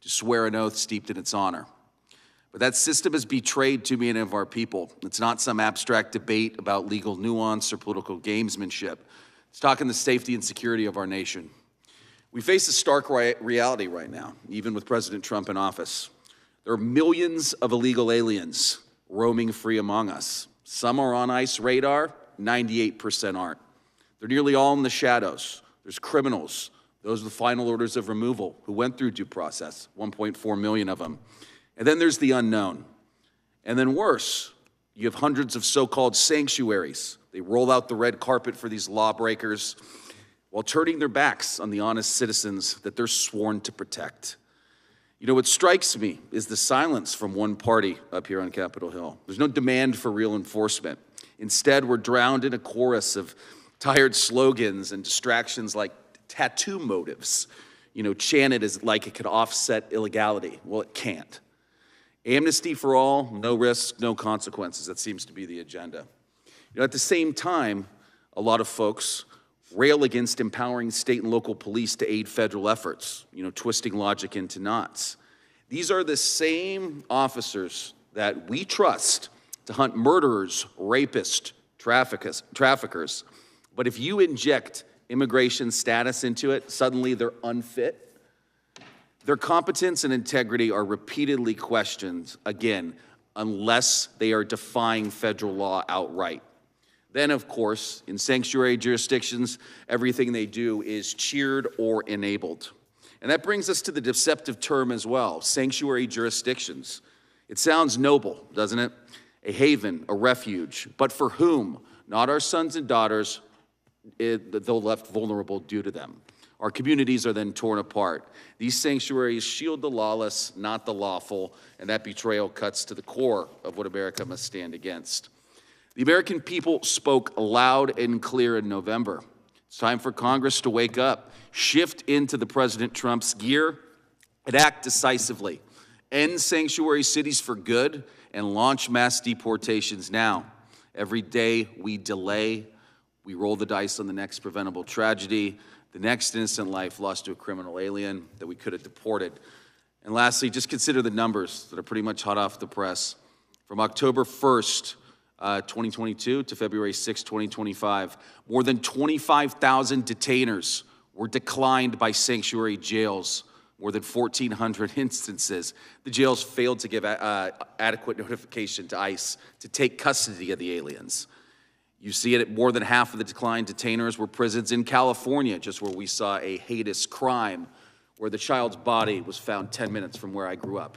to swear an oath steeped in its honor. But that system has betrayed too many of our people. It's not some abstract debate about legal nuance or political gamesmanship. It's talking the safety and security of our nation. We face a stark reality right now, even with President Trump in office. There are millions of illegal aliens roaming free among us. Some are on ICE radar, 98% aren't. They're nearly all in the shadows. There's criminals, those with final orders of removal who went through due process, 1.4 million of them. And then there's the unknown. And then worse, you have hundreds of so-called sanctuaries. They roll out the red carpet for these lawbreakers while turning their backs on the honest citizens that they're sworn to protect. You know, what strikes me is the silence from one party up here on Capitol Hill. There's no demand for real enforcement. Instead, we're drowned in a chorus of tired slogans and distractions like tattoo motives, chanted as like it could offset illegality. Well, it can't. Amnesty for all, no risk, no consequences. That seems to be the agenda. At the same time, a lot of folks rail against empowering state and local police to aid federal efforts, twisting logic into knots. These are the same officers that we trust to hunt murderers, rapists, traffickers. But if you inject immigration status into it, suddenly they're unfit. Their competence and integrity are repeatedly questioned, again, unless they are defying federal law outright. Then, of course, in sanctuary jurisdictions, everything they do is cheered or enabled. And that brings us to the deceptive term as well, sanctuary jurisdictions. It sounds noble, doesn't it? A haven, a refuge. But for whom? Not our sons and daughters, though left vulnerable due to them. Our communities are then torn apart. These sanctuaries shield the lawless, not the lawful, and that betrayal cuts to the core of what America must stand against. The American people spoke loud and clear in November. It's time for Congress to wake up, shift into the President Trump's gear, and act decisively. End sanctuary cities for good and launch mass deportations now. Every day we delay, we roll the dice on the next preventable tragedy, the next innocent life lost to a criminal alien that we could have deported. And lastly, just consider the numbers that are pretty much hot off the press. From October 1st, 2022 to February 6, 2025, more than 25,000 detainers were declined by sanctuary jails, more than 1,400 instances. The jails failed to give adequate notification to ICE to take custody of the aliens. You see it at more than half of the declined detainers were prisons in California, just where we saw a heinous crime where the child's body was found 10 minutes from where I grew up.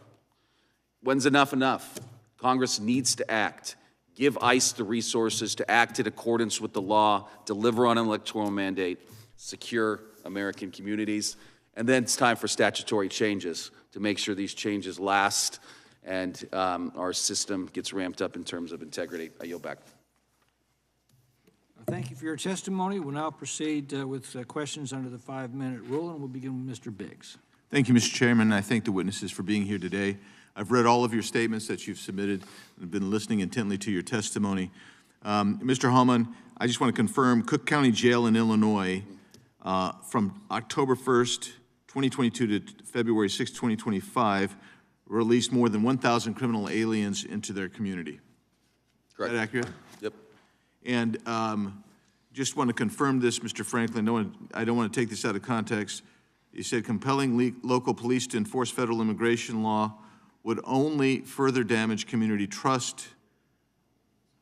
When's enough enough? Congress needs to act. Give ICE the resources to act in accordance with the law, deliver on an electoral mandate, secure American communities, and then it's time for statutory changes to make sure these changes last and our system gets ramped up in terms of integrity. I yield back. Thank you for your testimony. We'll now proceed with questions under the 5-minute rule, and we'll begin with Mr. Biggs. Thank you, Mr. Chairman. I thank the witnesses for being here today. I've read all of your statements that you've submitted and have been listening intently to your testimony. Mr. Hallman, I just want to confirm Cook County Jail in Illinois from October 1st, 2022 to February 6, 2025, released more than 1,000 criminal aliens into their community. Correct. Is that accurate? Yep. And just want to confirm this, Mr. Franklin. I don't want to take this out of context. You said compelling local police to enforce federal immigration law would only further damage community trust.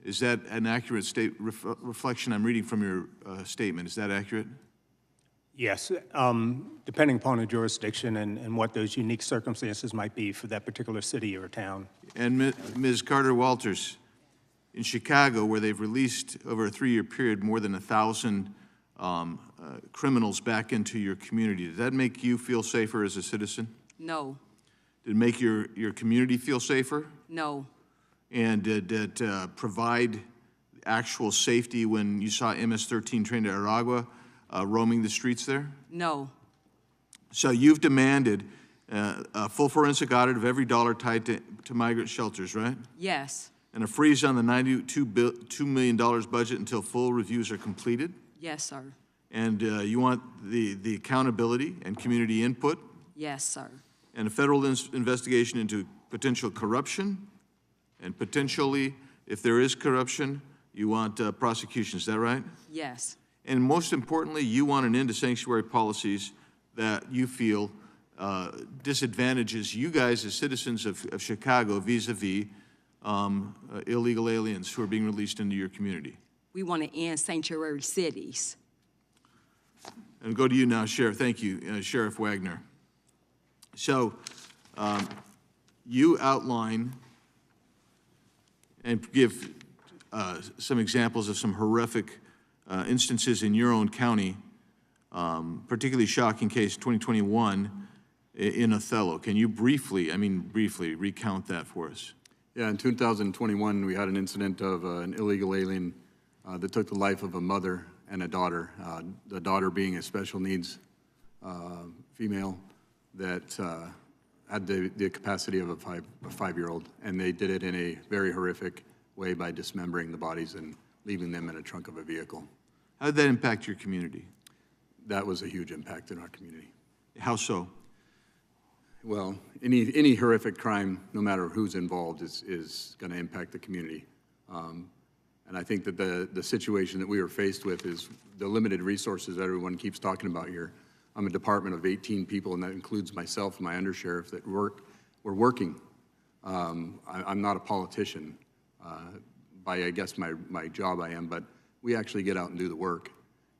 Is that an accurate reflection? I'm reading from your statement. Is that accurate? Yes, depending upon the jurisdiction and what those unique circumstances might be for that particular city or town. And Ms. Carter-Walters, in Chicago, where they've released over a 3-year period more than 1,000 criminals back into your community, does that make you feel safer as a citizen? No. Did it make your community feel safer? No. And did it provide actual safety when you saw MS-13 trained at Aragua roaming the streets there? No. So you've demanded a full forensic audit of every dollar tied to migrant shelters, right? Yes. And a freeze on the $92 million budget until full reviews are completed? Yes, sir. And you want the accountability and community input? Yes, sir. And a federal investigation into potential corruption, and potentially, if there is corruption, you want prosecution. Is that right? Yes. And most importantly, you want an end to sanctuary policies that you feel disadvantages you guys as citizens of Chicago vis-a-vis illegal aliens who are being released into your community? We want to end sanctuary cities. And go to you now, Sheriff. Thank you, Sheriff Wagner. So you outline and give some examples of some horrific instances in your own county, particularly shocking case 2021 in Othello. Can you briefly recount that for us? Yeah, in 2021, we had an incident of an illegal alien that took the life of a mother and a daughter, the daughter being a special needs female that had the capacity of a five-year-old, and they did it in a very horrific way by dismembering the bodies and leaving them in a trunk of a vehicle. How did that impact your community? That was a huge impact in our community. How so? Well, any horrific crime, no matter who's involved, is going to impact the community. And I think that the situation that we were faced with is the limited resources that everyone keeps talking about here. I'm a department of 18 people, and that includes myself and my undersheriff that we're working. I'm not a politician. By, I guess, my job I am, but we actually get out and do the work.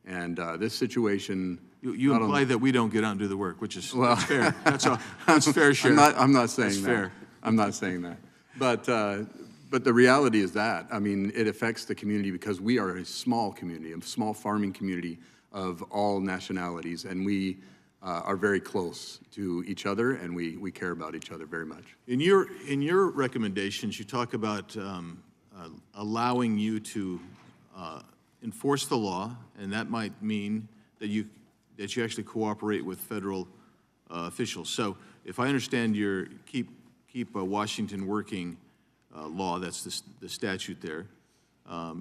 And this situation... You imply that we don't get out and do the work, which is that's fair. That's fair, Sheriff. I'm not saying that's that. Fair. I'm not saying that. But the reality is that, I mean, it affects the community because we are a small community, a small farming community of all nationalities, and we are very close to each other, and we care about each other very much. In your recommendations, you talk about allowing you to enforce the law, and that might mean that you actually cooperate with federal officials. So if I understand your Keep Washington Working law, that's the statute there, are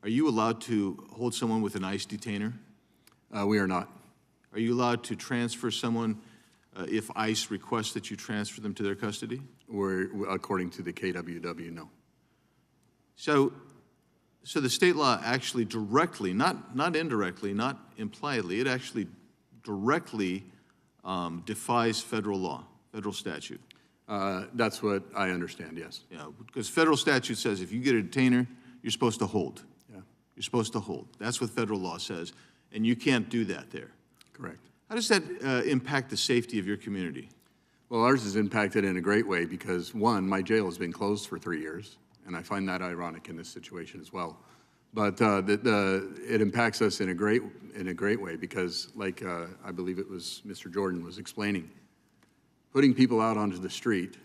you allowed to hold someone with an ICE detainer? We are not. Are you allowed to transfer someone if ICE requests that you transfer them to their custody? According to the KWW, no. So the state law actually directly, not indirectly, not impliedly, it actually directly defies federal law, federal statute. That's what I understand, yes. Yeah, because federal statute says if you get a detainer, you're supposed to hold. Yeah. You're supposed to hold. That's what federal law says, and you can't do that there. Correct. How does that impact the safety of your community? Well, ours is impacted in a great way because, one, my jail has been closed for 3 years, and I find that ironic in this situation as well. But it impacts us in a great way because, like I believe it was Mr. Jordan was explaining, putting people out onto the street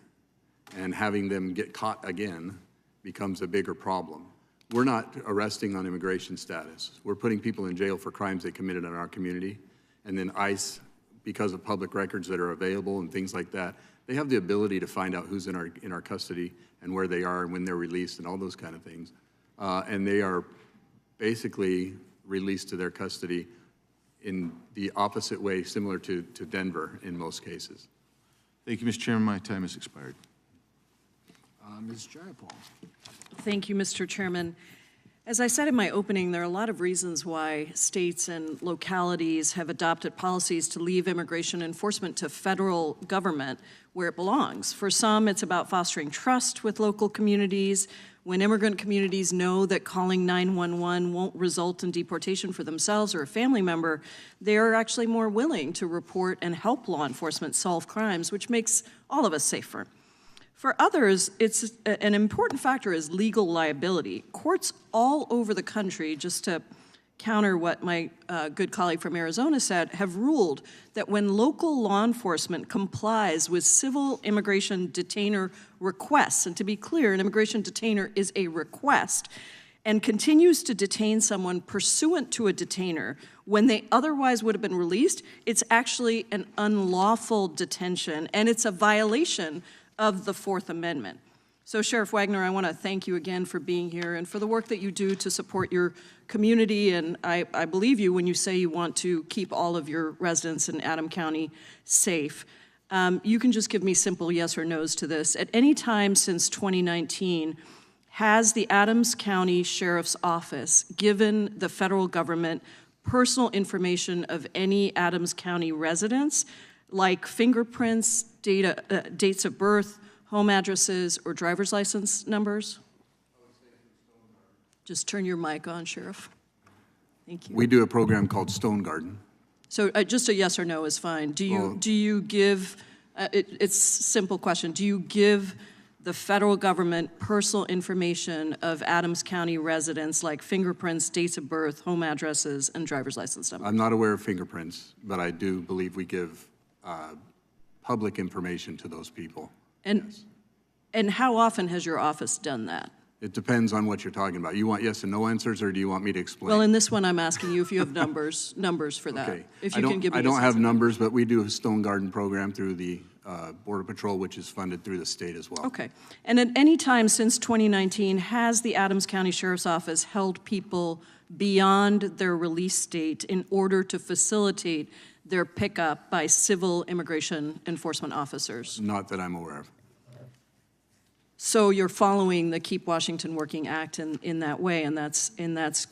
and having them get caught again becomes a bigger problem. We're not arresting on immigration status. We're putting people in jail for crimes they committed in our community, and then ICE, because of public records that are available and things like that, they have the ability to find out who's in our custody and where they are and when they're released and all those kind of things. And they are basically released to their custody in the opposite way, similar to Denver in most cases. Thank you, Mr. Chairman. My time has expired. Ms. Jayapal. Thank you, Mr. Chairman. As I said in my opening, there are a lot of reasons why states and localities have adopted policies to leave immigration enforcement to federal government where it belongs. For some, it's about fostering trust with local communities. When immigrant communities know that calling 911 won't result in deportation for themselves or a family member, they are actually more willing to report and help law enforcement solve crimes, which makes all of us safer. For others, it's an important factor is legal liability. Courts all over the country, just to counter what my good colleague from Arizona said, have ruled that when local law enforcement complies with civil immigration detainer requests, and to be clear, an immigration detainer is a request, and continues to detain someone pursuant to a detainer when they otherwise would have been released, it's actually an unlawful detention, and it's a violation of the Fourth Amendment. So Sheriff Wagner, I want to thank you again for being here and for the work that you do to support your community, and I believe you when you say you want to keep all of your residents in Adams County safe. You can just give me simple yes or no's to this. At any time since 2019, has the Adams County Sheriff's Office given the federal government personal information of any Adams County residents, like fingerprints, dates of birth, home addresses, or driver's license numbers? Just turn your mic on, Sheriff. Thank you. We do a program called Stone Garden. So just a yes or no is fine. Do you give, it's a simple question, do you give the federal government personal information of Adams County residents like fingerprints, dates of birth, home addresses, and driver's license numbers? I'm not aware of fingerprints, but I do believe we give public information to those people. And how often has your office done that? It depends on what you're talking about. You want yes and no answers, or do you want me to explain? Well, in this one, I'm asking you if you have numbers for that. Okay. If you can give me I don't a have sense of numbers, but we do a Stone Garden program through the Border Patrol, which is funded through the state as well. Okay. And at any time since 2019, has the Adams County Sheriff's Office held people beyond their release date in order to facilitate their pickup by civil immigration enforcement officers? Not that I'm aware of. So you're following the Keep Washington Working Act in that way, and that's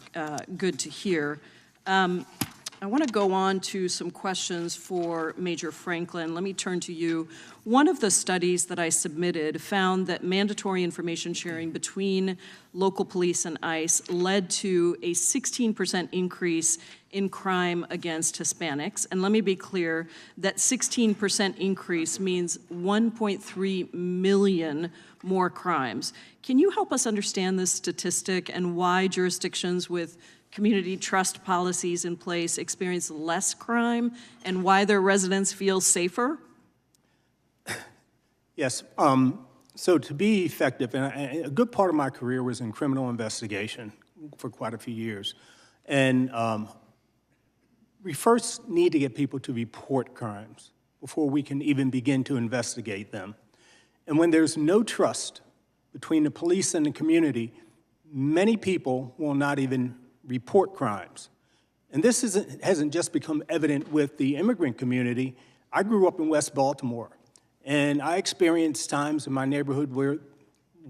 good to hear. I want to go on to some questions for Major Franklin. Let me turn to you. One of the studies that I submitted found that mandatory information sharing between local police and ICE led to a 16% increase in crime against Hispanics. And let me be clear, that 16% increase means 1.3 million more crimes. Can you help us understand this statistic and why jurisdictions with community trust policies in place experience less crime and why their residents feel safer? Yes. So to be effective, and a good part of my career was in criminal investigation for quite a few years. And we first need to get people to report crimes before we can even begin to investigate them. And when there's no trust between the police and the community, many people will not even report crimes. And this hasn't just become evident with the immigrant community. I grew up in West Baltimore, and I experienced times in my neighborhood where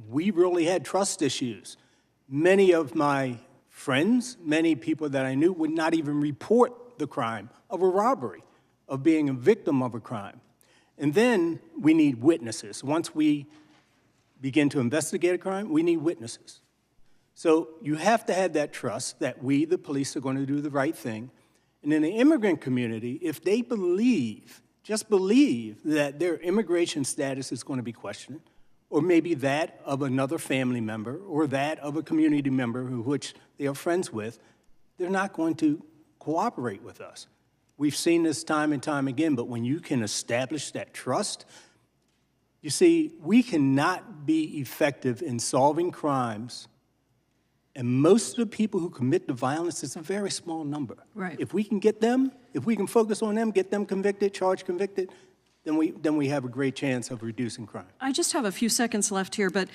we really had trust issues. Many of my friends, many people that I knew would not even report the crime of a robbery, of being a victim of a crime. And then we need witnesses. Once we begin to investigate a crime, we need witnesses. So you have to have that trust that we, the police, are going to do the right thing. And in the immigrant community, if they believe, just believe that their immigration status is going to be questioned, or maybe that of another family member, or that of a community member which they are friends with, they're not going to cooperate with us. We've seen this time and time again, but when you can establish that trust, you see, we cannot be effective in solving crimes, and most of the people who commit the violence is a very small number. Right. If we can get them, if we can focus on them, get them convicted, charged convicted, then we have a great chance of reducing crime. I just have a few seconds left here, but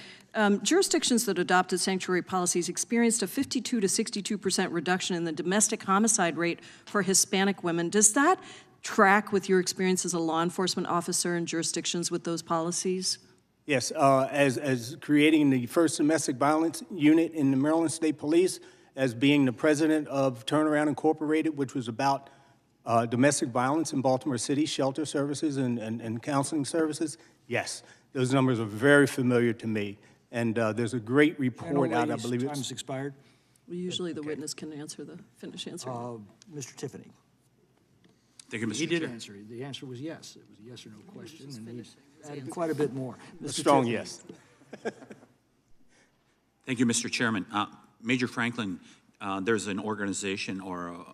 jurisdictions that adopted sanctuary policies experienced a 52 to 62% reduction in the domestic homicide rate for Hispanic women. Does that track with your experience as a law enforcement officer in jurisdictions with those policies? Yes, as creating the first domestic violence unit in the Maryland State Police, as being the president of Turnaround Incorporated, which was about domestic violence in Baltimore City, shelter services and counseling services, yes, those numbers are very familiar to me. And there's a great report out, I believe it's... Time's expired. Well, usually the witness can finish answering. Mr. Tiffany. Thank you, Mr. He did Chair. answer. The answer was yes. It was a yes or no question, and he added quite a bit more. Mr. Strong Tiffany. yes. Thank you, Mr. Chairman. Major Franklin, there's an organization or a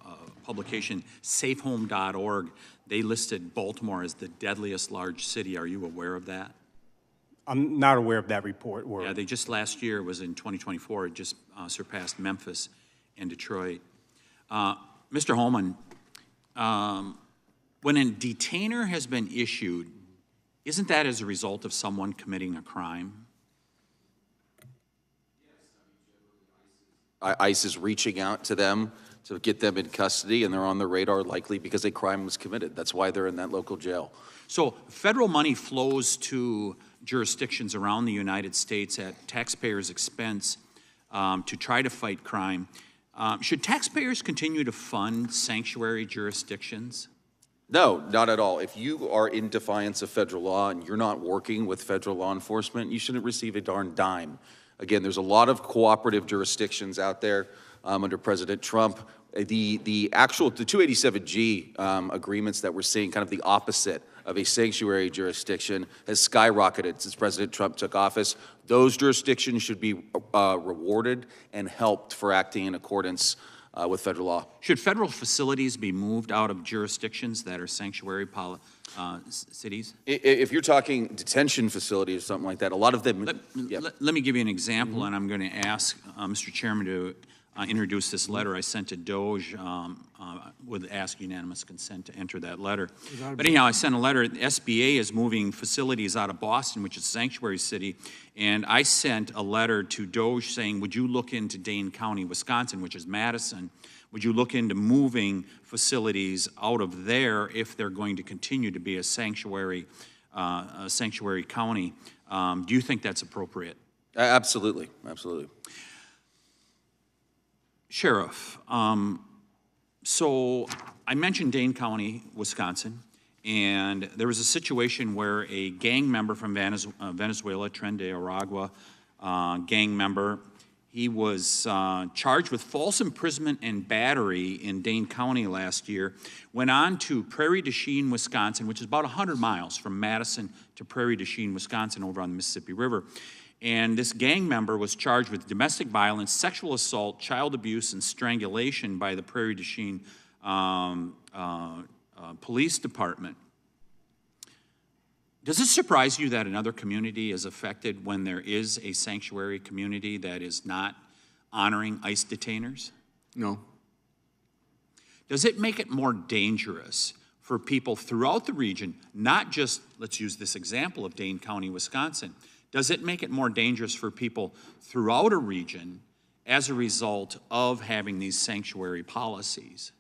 publication, safehome.org. They listed Baltimore as the deadliest large city. Are you aware of that? I'm not aware of that report. Yeah, they just last year, was in 2024, it just surpassed Memphis and Detroit. Mr. Holman, when a detainer has been issued, isn't that as a result of someone committing a crime? ICE is reaching out to them to get them in custody, and they're on the radar likely because a crime was committed. That's why they're in that local jail. So federal money flows to jurisdictions around the United States at taxpayers' expense to try to fight crime. Should taxpayers continue to fund sanctuary jurisdictions? No, not at all. If you are in defiance of federal law and you're not working with federal law enforcement, you shouldn't receive a darn dime. Again, there's a lot of cooperative jurisdictions out there under President Trump. The 287G agreements that we're seeing, kind of the opposite of a sanctuary jurisdiction, has skyrocketed since President Trump took office. Those jurisdictions should be rewarded and helped for acting in accordance with federal law. Should federal facilities be moved out of jurisdictions that are sanctuary cities? If you're talking detention facilities or something like that, a lot of them... Let me give you an example, and I'm going to ask Mr. Chairman to introduce this letter I sent to Doge with ask unanimous consent to enter that letter. But anyhow, I sent a letter. The SBA is moving facilities out of Boston, which is a sanctuary city, and I sent a letter to Doge saying, would you look into Dane County, Wisconsin, which is Madison? Would you look into moving facilities out of there if they're going to continue to be a sanctuary county? Do you think that's appropriate? Absolutely, absolutely. Sheriff, so I mentioned Dane County, Wisconsin, and there was a situation where a gang member from Venezuela, Tren de Aragua, gang member, he was charged with false imprisonment and battery in Dane County last year, went on to Prairie du Chien, Wisconsin, which is about 100 miles from Madison to Prairie du Chien, Wisconsin, over on the Mississippi River. And this gang member was charged with domestic violence, sexual assault, child abuse, and strangulation by the Prairie du Chien Police Department. Does it surprise you that another community is affected when there is a sanctuary community that is not honoring ICE detainers? No. Does it make it more dangerous for people throughout the region, not just, let's use this example of Dane County, Wisconsin, does it make it more dangerous for people throughout a region as a result of having these sanctuary policies?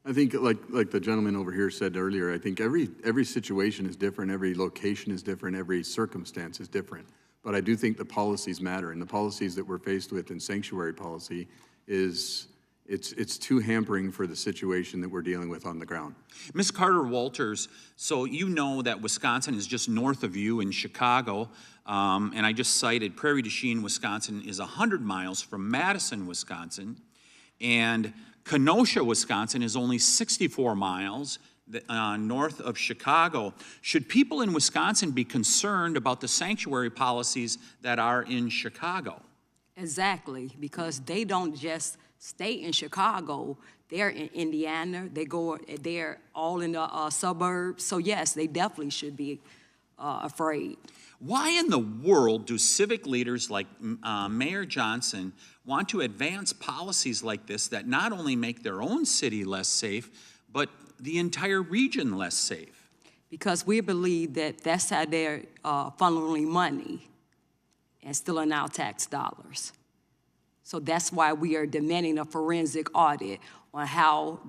I think, like the gentleman over here said earlier, I think every situation is different, every location is different, every circumstance is different. But I do think the policies matter, and the policies that we're faced with in sanctuary policy is it's too hampering for the situation that we're dealing with on the ground. Ms. Carter Walters, so you know that Wisconsin is just north of you in Chicago, and I just cited Prairie du Chien, Wisconsin is 100 miles from Madison, Wisconsin, and Kenosha, Wisconsin is only 64 miles north of Chicago. Should people in Wisconsin be concerned about the sanctuary policies that are in Chicago? Exactly, because they don't just stay in Chicago. They're in Indiana. They're all in the suburbs. So yes, they definitely should be afraid. Why in the world do civic leaders like Mayor Johnson want to advance policies like this that not only make their own city less safe, but the entire region less safe? Because we believe that that's how they're funneling money and stealing our tax dollars. So that's why we are demanding a forensic audit on how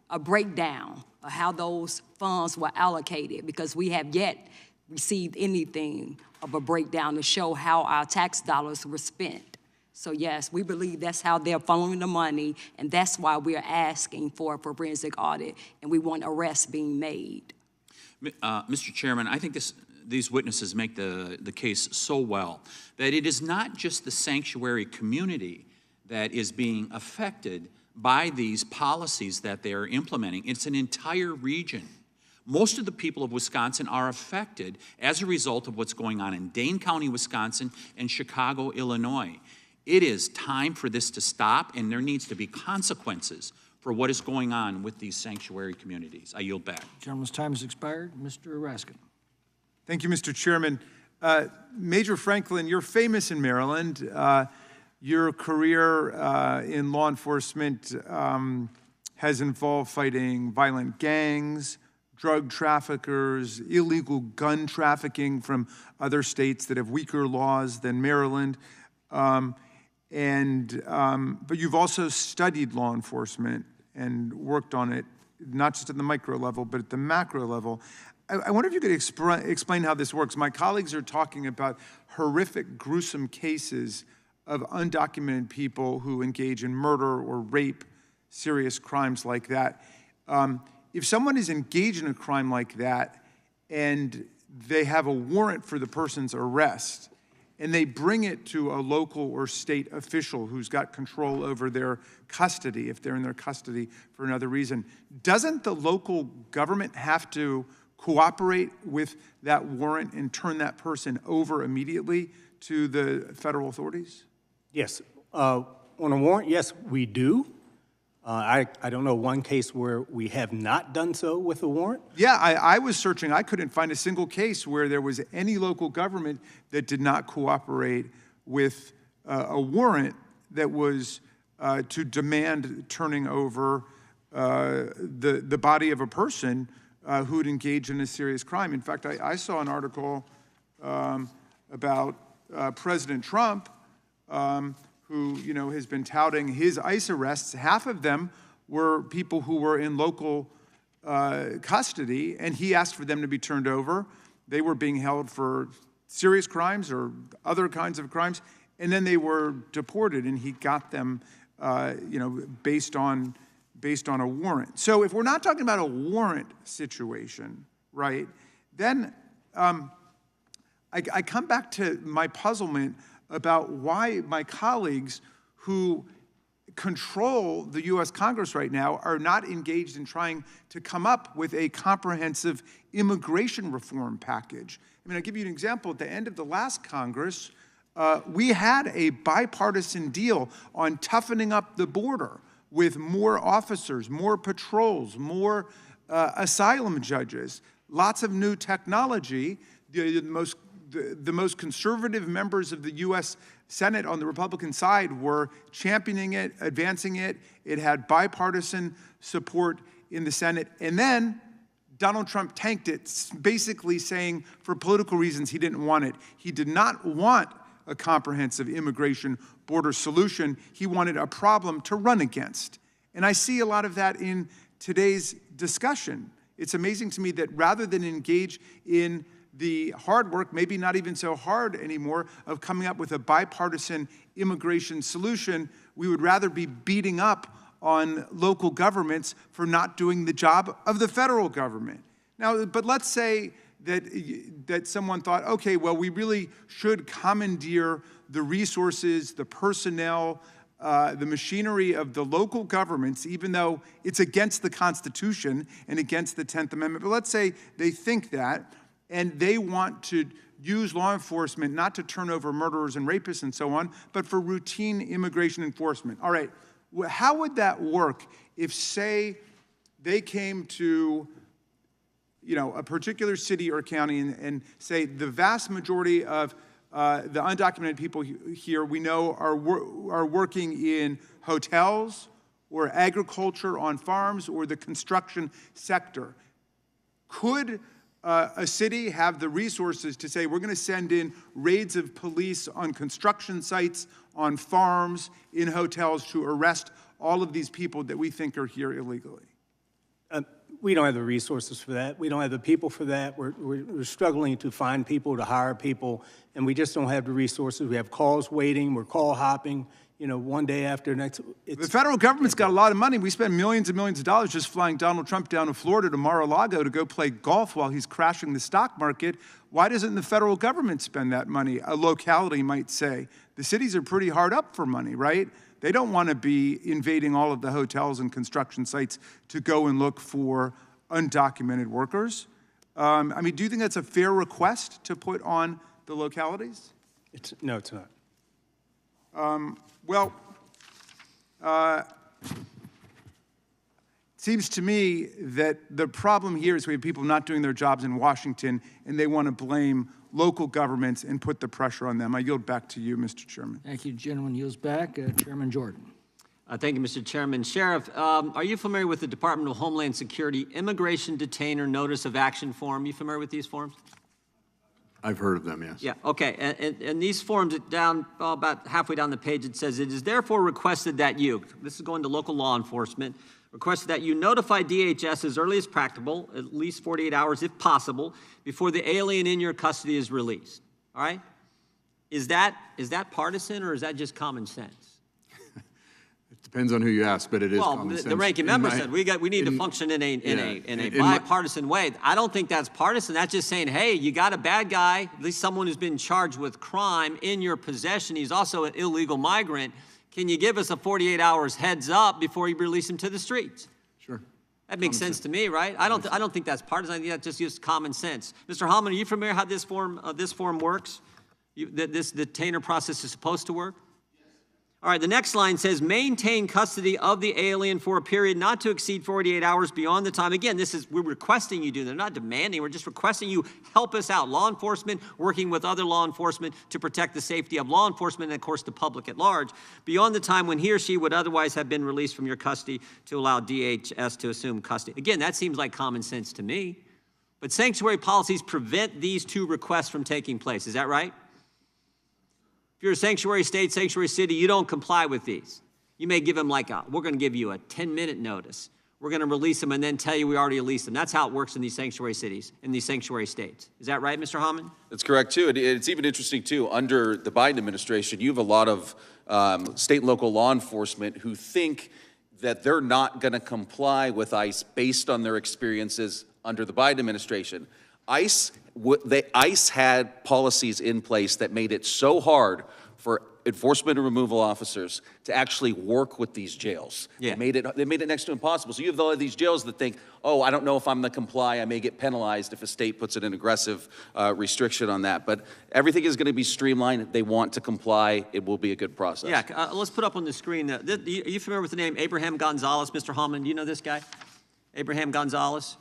a breakdown of how those funds were allocated, because we have yet received anything of a breakdown to show how our tax dollars were spent. So yes, we believe that's how they're funneling the money, and that's why we're asking for a forensic audit, and we want arrests being made. Mr. Chairman, I think these witnesses make the case so well that it is not just the sanctuary community that is being affected by these policies that they are implementing. It's an entire region. Most of the people of Wisconsin are affected as a result of what's going on in Dane County, Wisconsin, and Chicago, Illinois. It is time for this to stop, and there needs to be consequences for what is going on with these sanctuary communities. I yield back. Gentleman's time has expired. Mr. Raskin. Thank you, Mr. Chairman. Major Franklin, you're famous in Maryland. Your career in law enforcement has involved fighting violent gangs, drug traffickers, illegal gun trafficking from other states that have weaker laws than Maryland. But you've also studied law enforcement and worked on it, not just at the micro level, but at the macro level. I wonder if you could explain how this works. My colleagues are talking about horrific, gruesome cases of undocumented people who engage in murder or rape, serious crimes like that. If someone is engaged in a crime like that and they have a warrant for the person's arrest, and they bring it to a local or state official who's got control over their custody, if they're in their custody for another reason, doesn't the local government have to cooperate with that warrant and turn that person over immediately to the federal authorities? Yes. On a warrant, yes, we do. I don't know one case where we have not done so with a warrant. Yeah, I was searching. I couldn't find a single case where there was any local government that did not cooperate with a warrant that was to demand turning over the body of a person who'd engaged in a serious crime. In fact, I saw an article about President Trump, who has been touting his ICE arrests. Half of them were people who were in local custody, and he asked for them to be turned over. They were being held for serious crimes or other kinds of crimes, and then they were deported, and he got them, based on a warrant. So if we're not talking about a warrant situation, right, then I come back to my puzzlement about why my colleagues who control the U.S. Congress right now are not engaged in trying to come up with a comprehensive immigration reform package. I mean, I'll give you an example. At the end of the last Congress, we had a bipartisan deal on toughening up the border with more officers, more patrols, more asylum judges, lots of new technology. The most conservative members of the U.S. Senate on the Republican side were championing it, advancing it. It had bipartisan support in the Senate. And then Donald Trump tanked it, basically saying for political reasons he didn't want it. He did not want a comprehensive immigration border solution. He wanted a problem to run against. And I see a lot of that in today's discussion. It's amazing to me that rather than engage in the hard work, maybe not even so hard anymore, of coming up with a bipartisan immigration solution, we would rather be beating up on local governments for not doing the job of the federal government. Now, but let's say that someone thought, okay, well, we really should commandeer the resources, the personnel, the machinery of the local governments, even though it's against the Constitution and against the 10th Amendment. But let's say they think that, and they want to use law enforcement not to turn over murderers and rapists and so on, but for routine immigration enforcement. All right, how would that work if, say, they came to a particular city or county and say the vast majority of the undocumented people here we know are working in hotels or agriculture on farms or the construction sector? Could a city have the resources to say, we're going to send in raids of police on construction sites, on farms, in hotels to arrest all of these people that we think are here illegally? We don't have the resources for that. We don't have the people for that. We're struggling to find people, to hire people, and we just don't have the resources. We have calls waiting. We're call hopping, one day after next. The federal government's got a lot of money. We spend millions and millions of dollars just flying Donald Trump down to Florida to Mar-a-Lago to go play golf while he's crashing the stock market. Why doesn't the federal government spend that money? A locality might say. The cities are pretty hard up for money, right? They don't want to be invading all of the hotels and construction sites to go and look for undocumented workers. Do you think that's a fair request to put on the localities? No, it's not. It seems to me that the problem here is we have people not doing their jobs in Washington, and they want to blame local governments and put the pressure on them. I yield back to you, Mr. Chairman. Thank you. Gentleman yields back. Chairman Jordan. Thank you, Mr. Chairman. Sheriff, are you familiar with the Department of Homeland Security Immigration Detainer Notice of Action form? You familiar with these forms? I've heard of them, yes. Yeah, okay. And these forms, about halfway down the page, it says, it is therefore requested that you, this is going to local law enforcement, requested that you notify DHS as early as practicable, at least 48 hours if possible, before the alien in your custody is released. All right? Is that partisan, or is that just common sense? Depends on who you ask, but it is common sense. The ranking member said we need to function in a bipartisan way. I don't think that's partisan. That's just saying, hey, you got a bad guy, at least someone who's been charged with crime in your possession. He's also an illegal migrant. Can you give us a 48 hours heads up before you release him to the streets? Sure. That makes sense to me, right? I don't think that's partisan. I think that's just common sense. Mr. Hallman, are you familiar how this form works? This detainer process is supposed to work? All right, the next line says, maintain custody of the alien for a period not to exceed 48 hours beyond the time. Again, we're requesting you do. They're not demanding. We're just requesting you help us out. Law enforcement working with other law enforcement to protect the safety of law enforcement and, of course, the public at large, beyond the time when he or she would otherwise have been released from your custody to allow DHS to assume custody. Again, that seems like common sense to me. But sanctuary policies prevent these two requests from taking place. Is that right? If you're a sanctuary state, sanctuary city, you don't comply with these. You may give them we're going to give you a 10-minute notice. We're going to release them and then tell you we already released them. That's how it works in these sanctuary cities, in these sanctuary states. Is that right, Mr. Hammond? That's correct, too. It's even interesting, too, under the Biden administration, you have a lot of state and local law enforcement who think that they're not going to comply with ICE based on their experiences under the Biden administration. ICE had policies in place that made it so hard for enforcement and removal officers to actually work with these jails. Yeah. They made it next to impossible. So you have all of these jails that think, oh, I don't know if I'm going to comply. I may get penalized if a state puts an aggressive restriction on that. But everything is going to be streamlined. They want to comply. It will be a good process. Yeah, let's put up on the screen. Are you familiar with the name Abraham Gonzalez, Mr. Hammond? Do you know this guy? Abraham Gonzalez?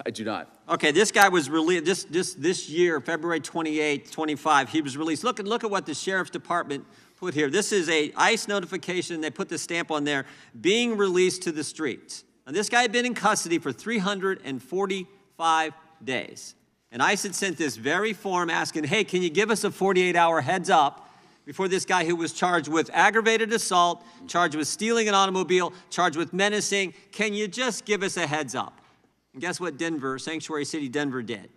I do not. Okay, this guy was released this year, February 28, 25. He was released. Look at what the sheriff's department put here. This is a ICE notification. They put the stamp on there, being released to the streets. Now, this guy had been in custody for 345 days. And ICE had sent this very form asking, hey, can you give us a 48-hour heads up before this guy who was charged with aggravated assault, charged with stealing an automobile, charged with menacing, can you just give us a heads up? And guess what Sanctuary City, Denver did?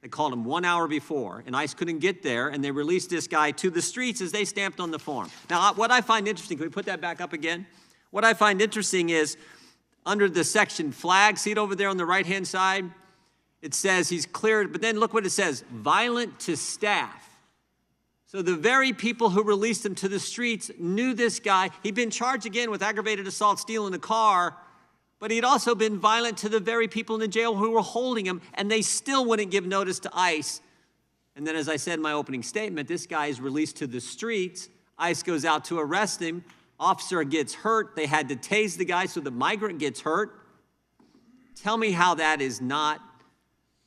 They called him 1 hour before, and ICE couldn't get there, and they released this guy to the streets as they stamped on the form. Now, what I find interesting, can we put that back up again? What I find interesting is under the section flag, see it over there on the right-hand side? It says he's cleared, but then look what it says, violent to staff. So the very people who released him to the streets knew this guy. He'd been charged again with aggravated assault, stealing a car, but he'd also been violent to the very people in the jail who were holding him, and they still wouldn't give notice to ICE. And then, as I said in my opening statement, this guy is released to the streets. ICE goes out to arrest him. Officer gets hurt. They had to tase the guy, so the migrant gets hurt. Tell me how that is not,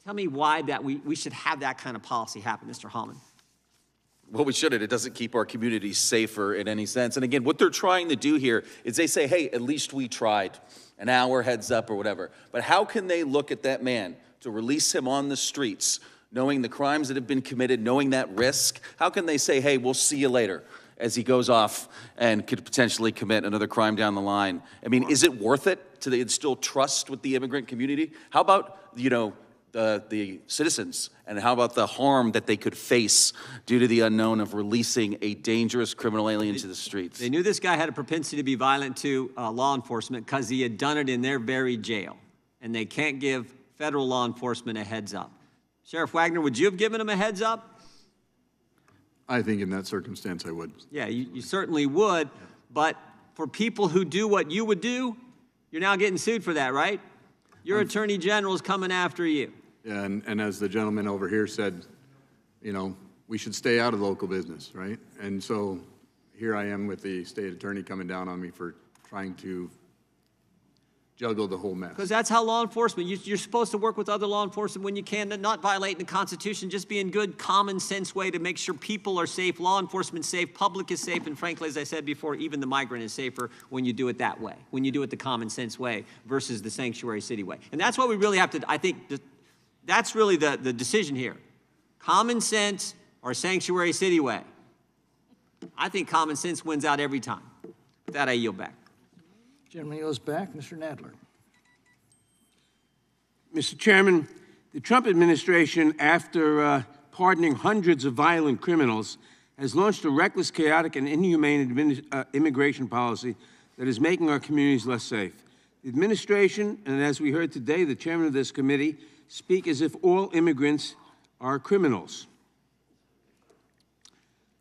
tell me why that we should have that kind of policy happen, Mr. Hammond. Well, we shouldn't. It doesn't keep our communities safer in any sense. And again, what they're trying to do here is they say, hey, at least we tried. An hour heads up or whatever. But how can they look at that man to release him on the streets, knowing the crimes that have been committed, knowing that risk? How can they say, hey, we'll see you later, as he goes off and could potentially commit another crime down the line? I mean, is it worth it to instill trust with the immigrant community? How about, the citizens, and how about the harm that they could face due to the unknown of releasing a dangerous criminal alien to the streets? They knew this guy had a propensity to be violent to law enforcement because he had done it in their very jail, and they can't give federal law enforcement a heads up. Sheriff Wagner, would you have given him a heads up? I think in that circumstance I would. Yeah, you certainly would, but for people who do what you would do, you're now getting sued for that, right? Your attorney general is coming after you. Yeah, and as the gentleman over here said, we should stay out of local business, right? And so here I am with the state attorney coming down on me for trying to juggle the whole mess. Because that's how law enforcement, you're supposed to work with other law enforcement when you can, not violating the Constitution, just be in good common sense way to make sure people are safe, law enforcement safe, public is safe, and frankly, as I said before, even the migrant is safer when you do it that way, when you do it the common sense way versus the sanctuary city way. And that's what we really have to, I think, that's really the decision here. Common sense or sanctuary city way. I think common sense wins out every time. With that, I yield back. Gentleman yields back. Mr. Nadler. Mr. Chairman, the Trump administration, after pardoning hundreds of violent criminals, has launched a reckless, chaotic, and inhumane immigration policy that is making our communities less safe. The administration, and as we heard today, the chairman of this committee, speak as if all immigrants are criminals.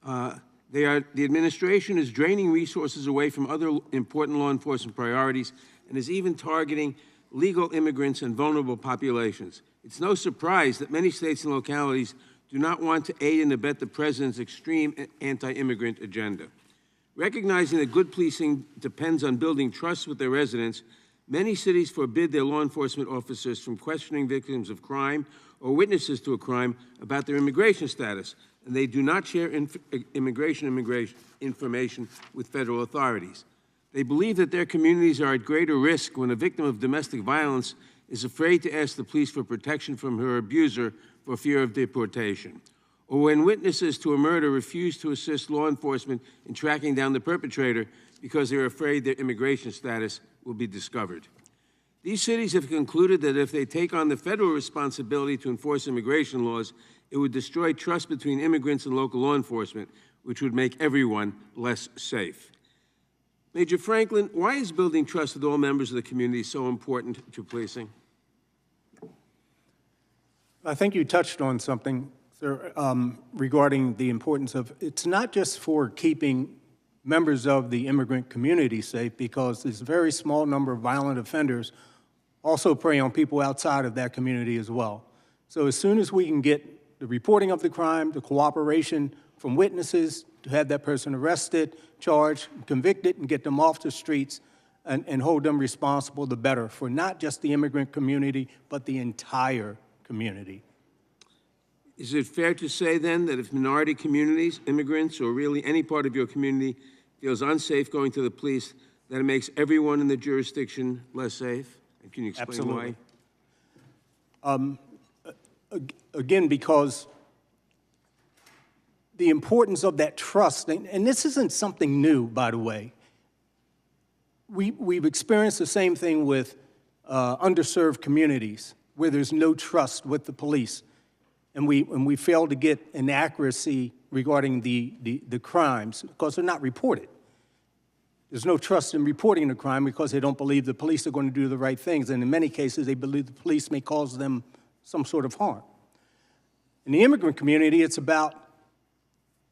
The administration is draining resources away from other important law enforcement priorities and is even targeting legal immigrants and vulnerable populations. It's no surprise that many states and localities do not want to aid and abet the president's extreme anti-immigrant agenda. Recognizing that good policing depends on building trust with their residents, many cities forbid their law enforcement officers from questioning victims of crime or witnesses to a crime about their immigration status, and they do not share immigration information with federal authorities. They believe that their communities are at greater risk when a victim of domestic violence is afraid to ask the police for protection from her abuser for fear of deportation, or when witnesses to a murder refuse to assist law enforcement in tracking down the perpetrator because they're afraid their immigration status will be discovered. These cities have concluded that if they take on the federal responsibility to enforce immigration laws, it would destroy trust between immigrants and local law enforcement, which would make everyone less safe. Major Franklin, why is building trust with all members of the community so important to policing? I think you touched on something, sir, regarding the importance of, it's not just for keeping members of the immigrant community safe, because there's a very small number of violent offenders also prey on people outside of that community as well. So as soon as we can get the reporting of the crime, the cooperation from witnesses to have that person arrested, charged, convicted, and get them off the streets and hold them responsible, the better for not just the immigrant community, but the entire community. Is it fair to say then that if minority communities, immigrants, or really any part of your community feels unsafe going to the police, that it makes everyone in the jurisdiction less safe? And can you explain Absolutely. why? Again, because the importance of that trust, and this isn't something new, by the way. We've experienced the same thing with underserved communities where there's no trust with the police, and we fail to get an accuracy regarding the crimes because they're not reported. There's no trust in reporting the crime because they don't believe the police are going to do the right things, and in many cases, they believe the police may cause them some sort of harm. In the immigrant community, it's about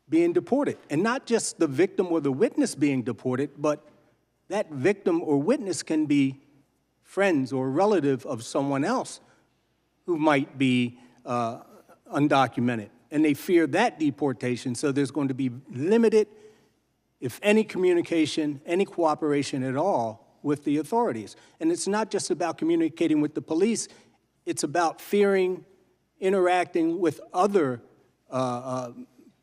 being deported, and not just the victim or the witness being deported, but that victim or witness can be friends or relative of someone else who might be undocumented, and they fear that deportation, so there's going to be limited, if any communication, any cooperation at all with the authorities. And it's not just about communicating with the police, it's about fearing interacting with other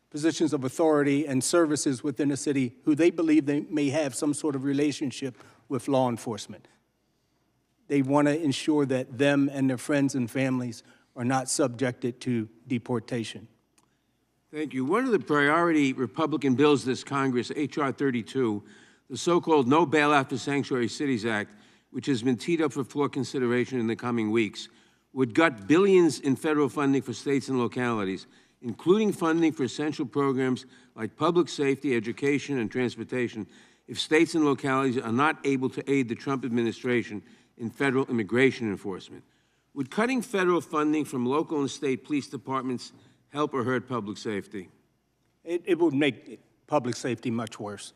positions of authority and services within the city who they believe they may have some sort of relationship with law enforcement. They want to ensure that them and their friends and families are not subjected to deportation. Thank you. One of the priority Republican bills this Congress, H.R. 32, the so-called No Bailout for Sanctuary Cities Act, which has been teed up for floor consideration in the coming weeks, would gut billions in federal funding for states and localities, including funding for essential programs like public safety, education, and transportation, if states and localities are not able to aid the Trump administration in federal immigration enforcement. Would cutting federal funding from local and state police departments help or hurt public safety? It would make public safety much worse.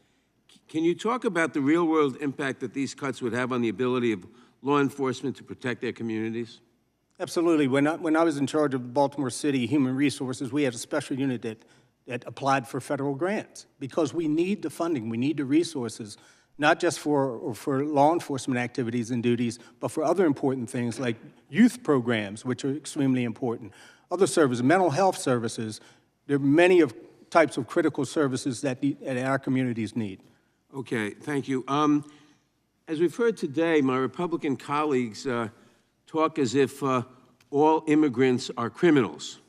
Can you talk about the real-world impact that these cuts would have on the ability of law enforcement to protect their communities? Absolutely. When I was in charge of Baltimore City Human Resources, we had a special unit that applied for federal grants because we need the funding, we need the resources, not just for law enforcement activities and duties, but for other important things like youth programs, which are extremely important, other services, mental health services. There are many types of critical services that our communities need. Okay, thank you. As we've heard today, my Republican colleagues talk as if all immigrants are criminals.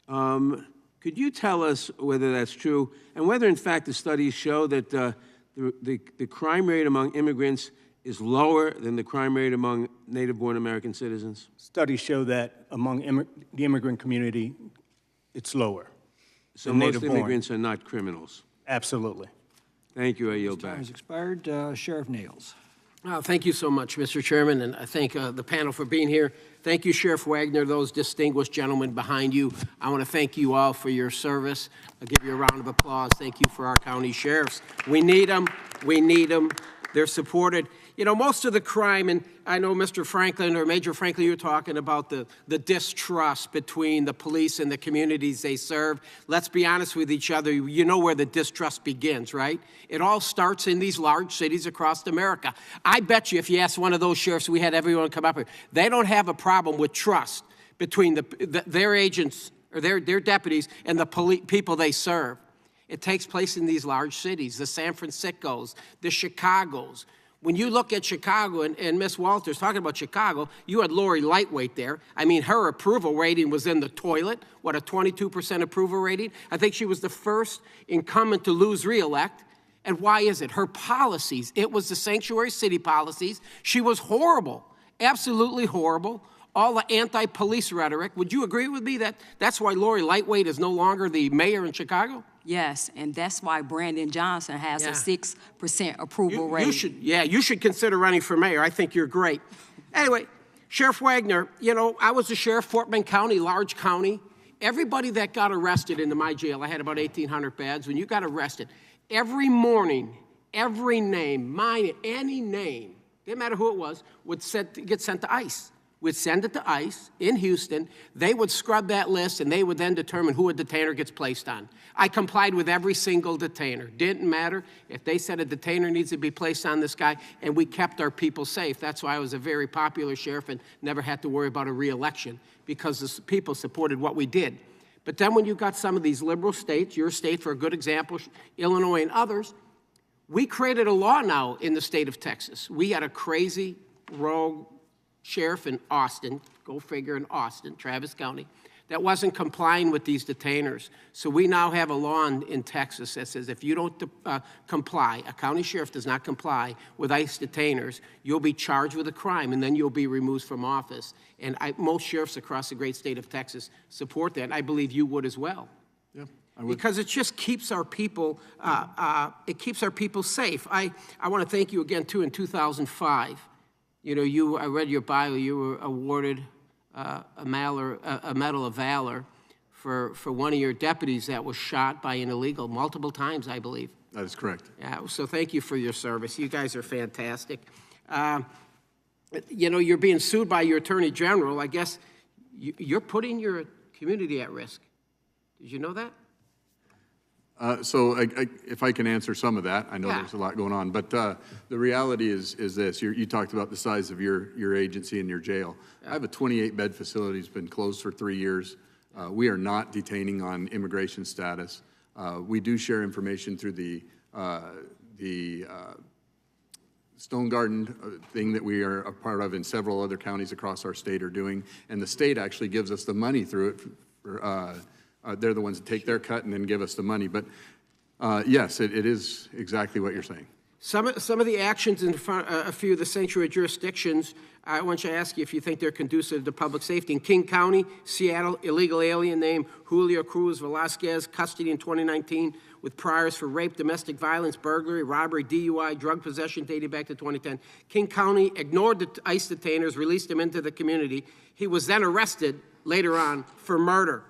Could you tell us whether that's true and whether, in fact, the studies show that the crime rate among immigrants is lower than the crime rate among native-born American citizens? Studies show that among the immigrant community, it's lower. So than most native-born. immigrants are not criminals. Absolutely. Thank you. I yield Time back. has expired. Sheriff Nails. Thank you so much, Mr. Chairman, and I thank the panel for being here. Thank you, Sheriff Wagner, those distinguished gentlemen behind you. I want to thank you all for your service. I'll give you a round of applause. Thank you for our county sheriffs. We need them. We need them. They're supported. You know, most of the crime, and I know Mr. Franklin or Major Franklin, you were talking about the distrust between the police and the communities they serve. Let's be honest with each other. You know where the distrust begins, right? It all starts in these large cities across America. I bet you if you ask one of those sheriffs, we had everyone come up here, they don't have a problem with trust between their agents or their deputies and the people they serve. It takes place in these large cities, the San Franciscos, the Chicagos. When you look at Chicago, and Ms. Walters talking about Chicago, you had Lori Lightweight there. I mean, her approval rating was in the toilet. What, a 22% approval rating? I think she was the first incumbent to lose re-elect. And why is it? Her policies, it was the sanctuary city policies. She was horrible, absolutely horrible. All the anti-police rhetoric. Would you agree with me that that's why Lori Lightweight is no longer the mayor in Chicago? Yes, and that's why Brandon Johnson has a 6% approval rating. You should consider running for mayor. I think you're great. Anyway, Sheriff Wagner, you know, I was the sheriff, Fort Bend County, large county. Everybody that got arrested into my jail, I had about 1,800 beds. When you got arrested, every morning, every name, mine, any name, didn't matter who it was, would get sent to ICE. We'd send it to ICE in Houston. They would scrub that list, and they would then determine who a detainer gets placed on. I complied with every single detainer. Didn't matter if they said a detainer needs to be placed on this guy, and we kept our people safe. That's why I was a very popular sheriff and never had to worry about a re-election, because the people supported what we did. But then when you got some of these liberal states, your state for a good example, Illinois and others, we created a law now in the state of Texas. We had a crazy rogue sheriff in Austin, go figure, in Austin, Travis County, that wasn't complying with these detainers. So we now have a law in Texas that says if you don't comply, a county sheriff does not comply with ICE detainers, you'll be charged with a crime and then you'll be removed from office. And most sheriffs across the great state of Texas support that. I believe you would as well. Yeah, I would. Because it just keeps our people, safe. I want to thank you again, too, in 2005. You know, I read your bio, you were awarded a Medal of Valor for one of your deputies that was shot by an illegal multiple times, I believe. That is correct. Yeah, so thank you for your service. You guys are fantastic. You know, you're being sued by your attorney general. I guess you're putting your community at risk. Did you know that? So if I can answer some of that, I know there's a lot going on, but the reality is this. You talked about the size of your agency and your jail. I have a 28-bed facility that's been closed for 3 years. We are not detaining on immigration status. We do share information through the Stone Garden thing that we are a part of, and several other counties across our state are doing, and the state actually gives us the money through it for, they're the ones that take their cut and then give us the money. But yes, it is exactly what you're saying. Some of the actions in a few of the sanctuary jurisdictions, I want you to ask you if you think they're conducive to public safety. In King County, Seattle, illegal alien named Julio Cruz Velasquez, custody in 2019 with priors for rape, domestic violence, burglary, robbery, DUI, drug possession dating back to 2010. King County ignored the ICE detainers, released him into the community. He was then arrested later on for murder.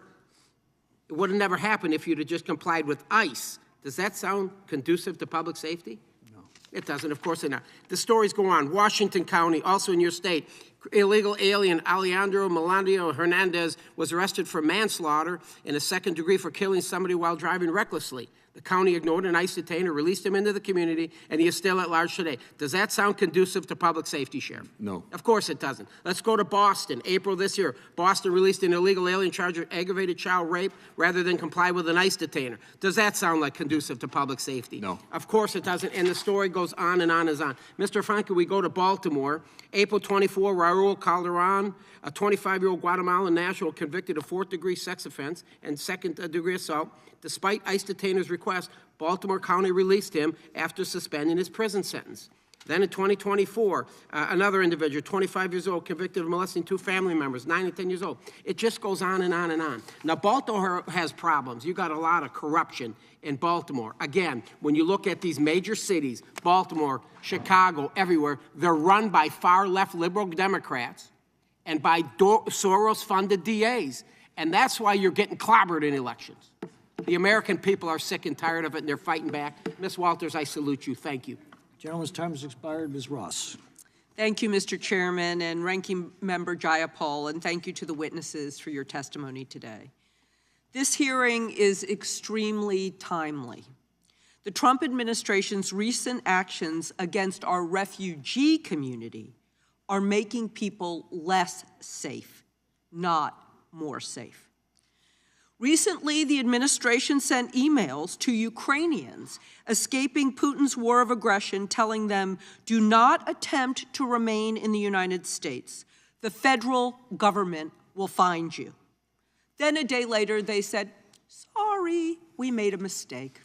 It would have never happened if you'd have just complied with ICE. Does that sound conducive to public safety? No. It doesn't, of course not. The stories go on. Washington County, also in your state, illegal alien Alejandro Melandio Hernandez was arrested for manslaughter and a second degree for killing somebody while driving recklessly. The county ignored an ICE detainer, released him into the community, and he is still at large today. Does that sound conducive to public safety, Sheriff? No. Of course it doesn't. Let's go to Boston. April this year, Boston released an illegal alien charged with aggravated child rape rather than comply with an ICE detainer. Does that sound like conducive to public safety? No. Of course it doesn't, and the story goes on and on and on. Mr. Franco, we go to Baltimore. April 24, Raul Calderon, a 25-year-old Guatemalan national convicted of fourth-degree sex offense and second-degree assault. Despite ICE detainer's request, Baltimore County released him after suspending his prison sentence. Then in 2024, another individual, 25 years old, convicted of molesting 2 family members, 9 and 10 years old. It just goes on and on and on. Now, Baltimore has problems. You got a lot of corruption in Baltimore. Again, when you look at these major cities, Baltimore, Chicago, everywhere, they're run by far-left liberal Democrats and by Soros-funded DAs. And that's why you're getting clobbered in elections. The American people are sick and tired of it, and they're fighting back. Ms. Walters, I salute you. Thank you. Gentleman's time has expired. Ms. Ross. Thank you, Mr. Chairman and Ranking Member Jayapal, and thank you to the witnesses for your testimony today. This hearing is extremely timely. The Trump administration's recent actions against our refugee community are making people less safe, not more safe. Recently, the administration sent emails to Ukrainians escaping Putin's war of aggression, telling them, do not attempt to remain in the United States. The federal government will find you. Then a day later, they said, sorry, we made a mistake.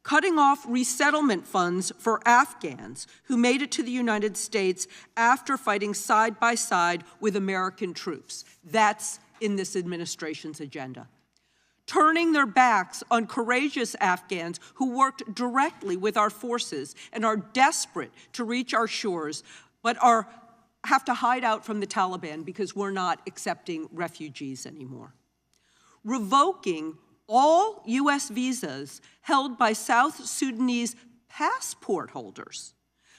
Cutting off resettlement funds for Afghans who made it to the United States after fighting side by side with American troops. That's in this administration's agenda. Turning their backs on courageous Afghans who worked directly with our forces and are desperate to reach our shores, but have to hide out from the Taliban because we're not accepting refugees anymore. Revoking all U.S. visas held by South Sudanese passport holders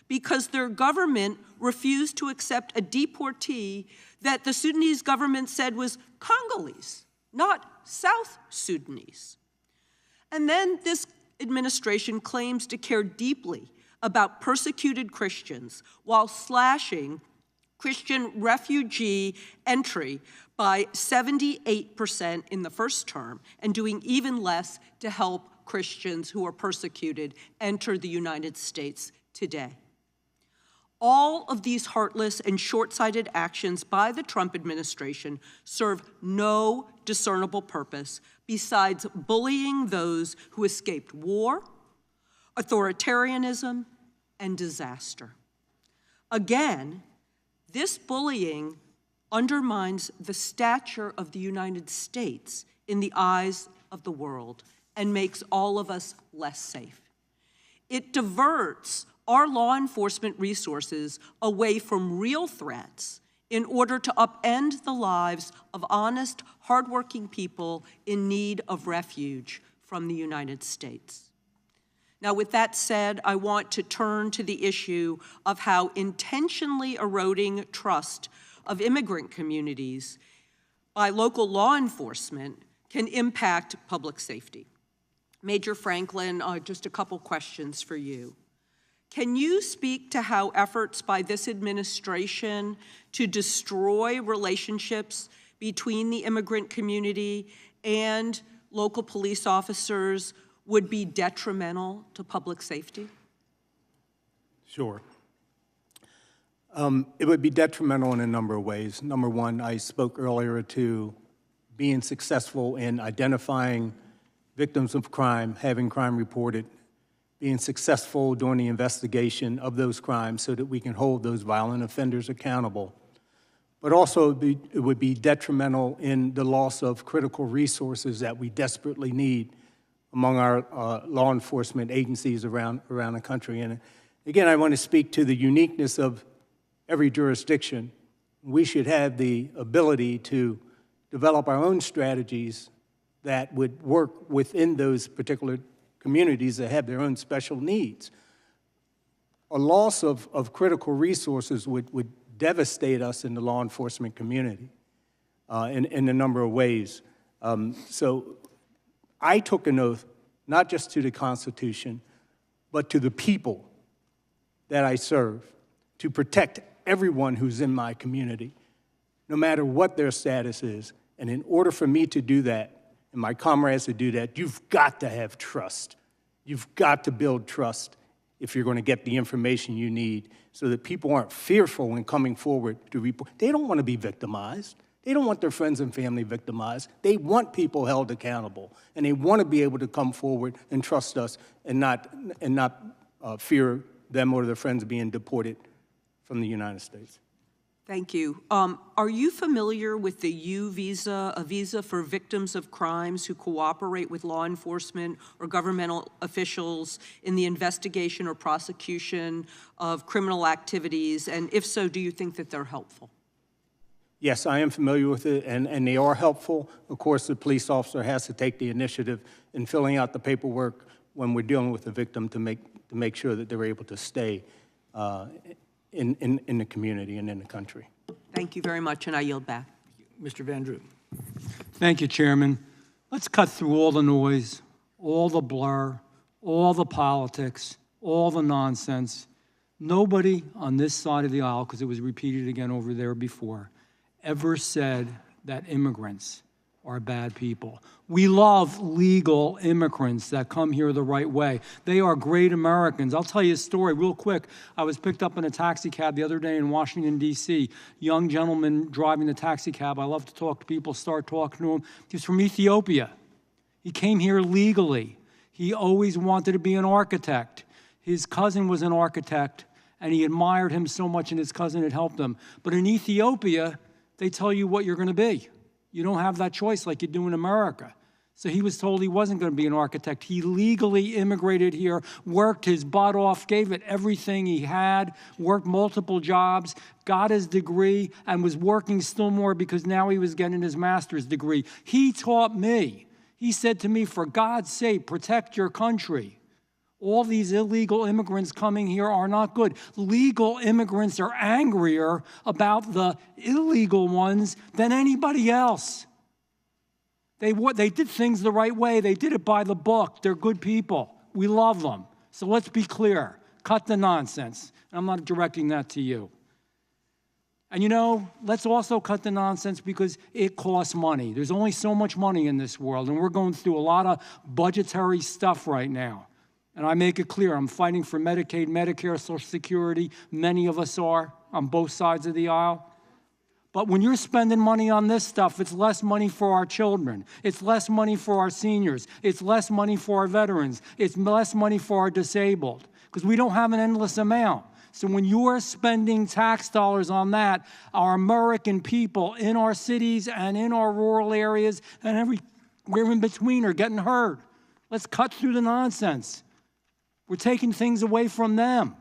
because their government refused to accept a deportee that the Sudanese government said was Congolese, not South Sudanese. And then this administration claims to care deeply about persecuted Christians while slashing Christian refugee entry by 78% in the first term and doing even less to help Christians who are persecuted enter the United States today. All of these heartless and short-sighted actions by the Trump administration serve no discernible purpose besides bullying those who escaped war, authoritarianism, and disaster. Again, this bullying undermines the stature of the United States in the eyes of the world and makes all of us less safe. It diverts our law enforcement resources away from real threats in order to upend the lives of honest, hardworking people in need of refuge from the United States. Now, with that said, I want to turn to the issue of how intentionally eroding trust of immigrant communities by local law enforcement can impact public safety. Major Franklin, just a couple questions for you. Can you speak to how efforts by this administration to destroy relationships between the immigrant community and local police officers would be detrimental to public safety? Sure. It would be detrimental in a number of ways. Number one, I spoke earlier to being successful in identifying victims of crime, having crime reported, being successful during the investigation of those crimes so that we can hold those violent offenders accountable. But also it would be detrimental in the loss of critical resources that we desperately need among our law enforcement agencies around the country. And again, I want to speak to the uniqueness of every jurisdiction. We should have the ability to develop our own strategies that would work within those particular communities that have their own special needs. A loss of critical resources would devastate us in the law enforcement community in a number of ways. So I took an oath, not just to the Constitution, but to the people that I serve, to protect everyone who's in my community, no matter what their status is. And in order for me to do that, and my comrades to do that, you've got to have trust. You've got to build trust if you're going to get the information you need so that people aren't fearful when coming forward to report. They don't want to be victimized. They don't want their friends and family victimized. They want people held accountable, and they want to be able to come forward and trust us and not fear them or their friends being deported from the United States. Thank you. Are you familiar with the U visa, a visa for victims of crimes who cooperate with law enforcement or governmental officials in the investigation or prosecution of criminal activities? And if so, do you think that they're helpful? Yes, I am familiar with it, and they are helpful. Of course, the police officer has to take the initiative in filling out the paperwork when we're dealing with the victim to make sure that they're able to stay in the community and in the country. Thank you very much, and I yield back. Mr. Van Drew. Thank you, Chairman. Let's cut through all the noise, all the blur, all the politics, all the nonsense. Nobody on this side of the aisle, because it was repeated again over there before, ever said that immigrants are bad people. We love legal immigrants that come here the right way. They are great Americans. I'll tell you a story real quick. I was picked up in a taxi cab the other day in Washington, D.C. Young gentleman driving the taxi cab. I love to talk to people, start talking to him. He's from Ethiopia. He came here legally. He always wanted to be an architect. His cousin was an architect, and he admired him so much, and his cousin had helped him. But in Ethiopia, they tell you what you're going to be. You don't have that choice like you do in America. So he was told he wasn't going to be an architect. He legally immigrated here, worked his butt off, gave it everything he had, worked multiple jobs, got his degree, and was working still more because now he was getting his master's degree. He taught me. He said to me, for God's sake, protect your country. All these illegal immigrants coming here are not good. Legal immigrants are angrier about the illegal ones than anybody else. They did things the right way. They did it by the book. They're good people. We love them. So let's be clear. Cut the nonsense. I'm not directing that to you. And you know, let's also cut the nonsense because it costs money. There's only so much money in this world, and we're going through a lot of budgetary stuff right now. And I make it clear, I'm fighting for Medicaid, Medicare, Social Security. Many of us are on both sides of the aisle. But when you're spending money on this stuff, it's less money for our children. It's less money for our seniors. It's less money for our veterans. It's less money for our disabled, because we don't have an endless amount. So when you're spending tax dollars on that, our American people in our cities and in our rural areas and everywhere in between are getting hurt. Let's cut through the nonsense. We're taking things away from them,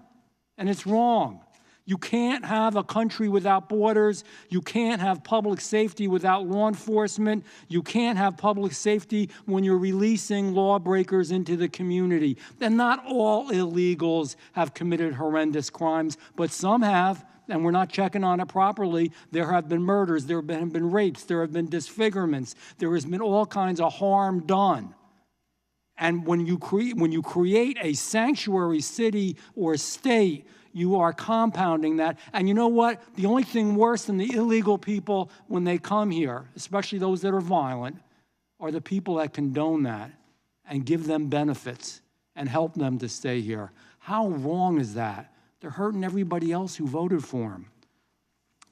and it's wrong. You can't have a country without borders. You can't have public safety without law enforcement. You can't have public safety when you're releasing lawbreakers into the community. And not all illegals have committed horrendous crimes, but some have, and we're not checking on it properly. There have been murders, there have been rapes, there have been disfigurements, there has been all kinds of harm done. And when you create a sanctuary city or state, you are compounding that. And you know what? The only thing worse than the illegal people when they come here, especially those that are violent, are the people that condone that and give them benefits and help them to stay here. How wrong is that? They're hurting everybody else who voted for them.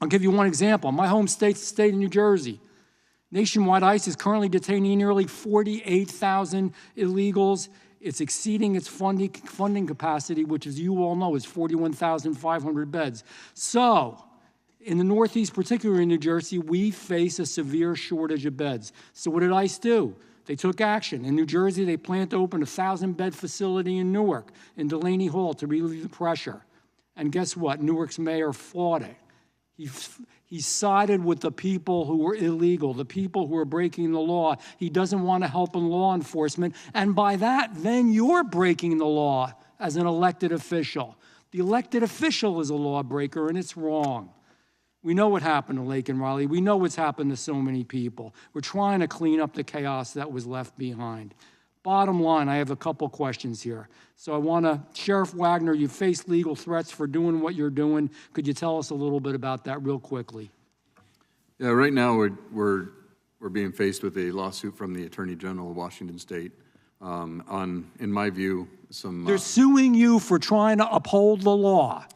I'll give you one example. My home state, the state of New Jersey. Nationwide ICE is currently detaining nearly 48,000 illegals. It's exceeding its funding capacity, which, as you all know, is 41,500 beds. So, in the Northeast, particularly in New Jersey, we face a severe shortage of beds. So what did ICE do? They took action. In New Jersey, they plan to open a 1,000-bed facility in Newark, in Delaney Hall, to relieve the pressure. And guess what? Newark's mayor fought it. He sided with the people who were illegal, the people who are breaking the law. He doesn't want to help in law enforcement. And by that, then you're breaking the law as an elected official. The elected official is a lawbreaker, and it's wrong. We know what happened to Lake and Raleigh. We know what's happened to so many people. We're trying to clean up the chaos that was left behind. Bottom line, I have a couple questions here. So I want to, Sheriff Wagner, you face legal threats for doing what you're doing. Could you tell us a little bit about that real quickly? Yeah, right now we're being faced with a lawsuit from the Attorney General of Washington State on, in my view, some... They're suing you for trying to uphold the law.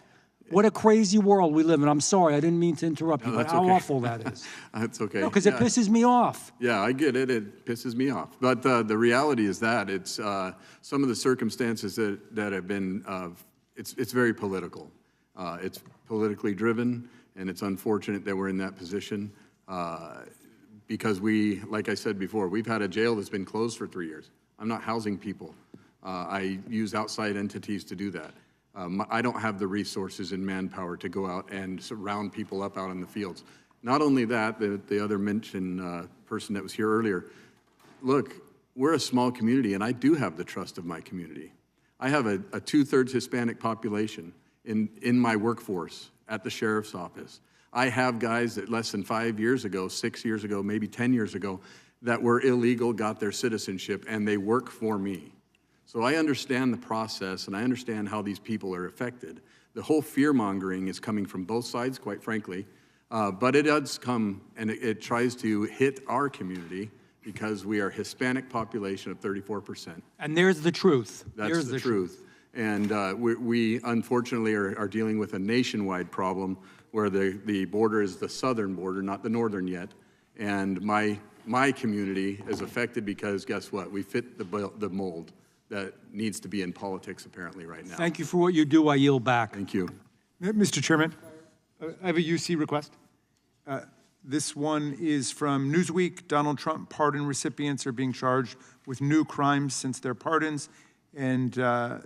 What a crazy world we live in. I'm sorry, I didn't mean to interrupt you, but how awful that is. That's okay. No, because it pisses me off. Yeah, I get it. It pisses me off. But the reality is that it's some of the circumstances that have been it's very political. It's politically driven, and it's unfortunate that we're in that position because we, like I said before, we've had a jail that's been closed for 3 years. I'm not housing people. I use outside entities to do that. I don't have the resources and manpower to go out and round people up out in the fields. Not only that, the other mentioned person that was here earlier, look, we're a small community, and I do have the trust of my community. I have a 2/3 Hispanic population in my workforce at the sheriff's office. I have guys that less than 5 years ago, 6 years ago, maybe 10 years ago, that were illegal, got their citizenship, and they work for me. So I understand the process, and I understand how these people are affected. The whole fear-mongering is coming from both sides, quite frankly, but it does come, and it tries to hit our community because we are a Hispanic population of 34%. And there's the truth. That's the truth. And we unfortunately are dealing with a nationwide problem where the border is the southern border, not the northern yet. And my community is affected because guess what? We fit the mold that needs to be in politics apparently right now. Thank you for what you do. I yield back. Thank you. Mr. Chairman, I have a UC request. This one is from Newsweek. Donald Trump pardon recipients are being charged with new crimes since their pardons. And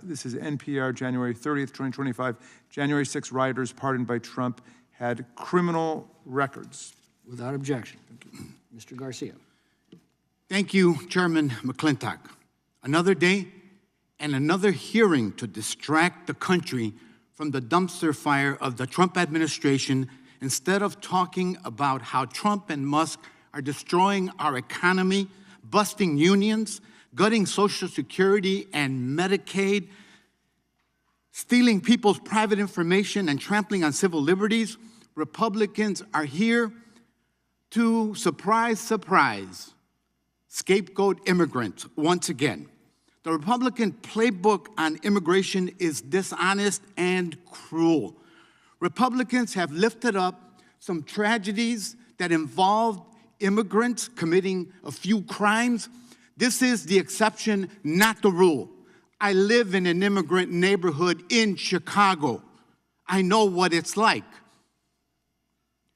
this is NPR, January 30th, 2025. January 6 rioters pardoned by Trump had criminal records. Without objection. Thank you. Mr. Garcia. Thank you, Chairman McClintock. Another day and another hearing to distract the country from the dumpster fire of the Trump administration instead of talking about how Trump and Musk are destroying our economy, busting unions, gutting Social Security and Medicaid, stealing people's private information and trampling on civil liberties. Republicans are here to, surprise, surprise, scapegoat immigrants once again. The Republican playbook on immigration is dishonest and cruel. Republicans have lifted up some tragedies that involved immigrants committing a few crimes. This is the exception, not the rule. I live in an immigrant neighborhood in Chicago. I know what it's like.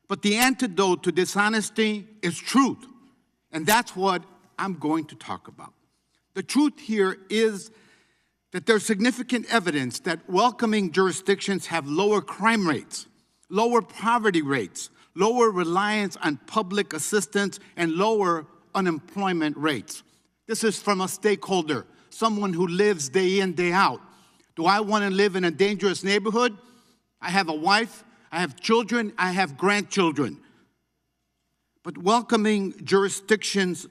But the antidote to dishonesty is truth, and that's what I'm going to talk about. The truth here is that there's significant evidence that welcoming jurisdictions have lower crime rates, lower poverty rates, lower reliance on public assistance, and lower unemployment rates. This is from a stakeholder, someone who lives day in, day out. Do I want to live in a dangerous neighborhood? I have a wife, I have children, I have grandchildren. But welcoming jurisdictions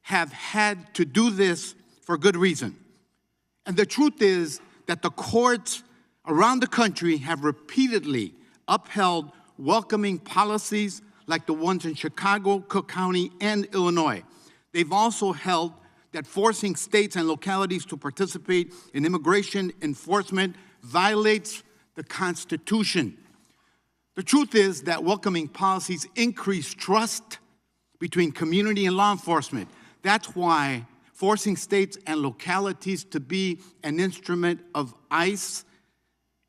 have had to do this for good reason. And the truth is that the courts around the country have repeatedly upheld welcoming policies like the ones in Chicago, Cook County, and Illinois. They've also held that forcing states and localities to participate in immigration enforcement violates the Constitution. The truth is that welcoming policies increase trust between community and law enforcement. That's why forcing states and localities to be an instrument of ICE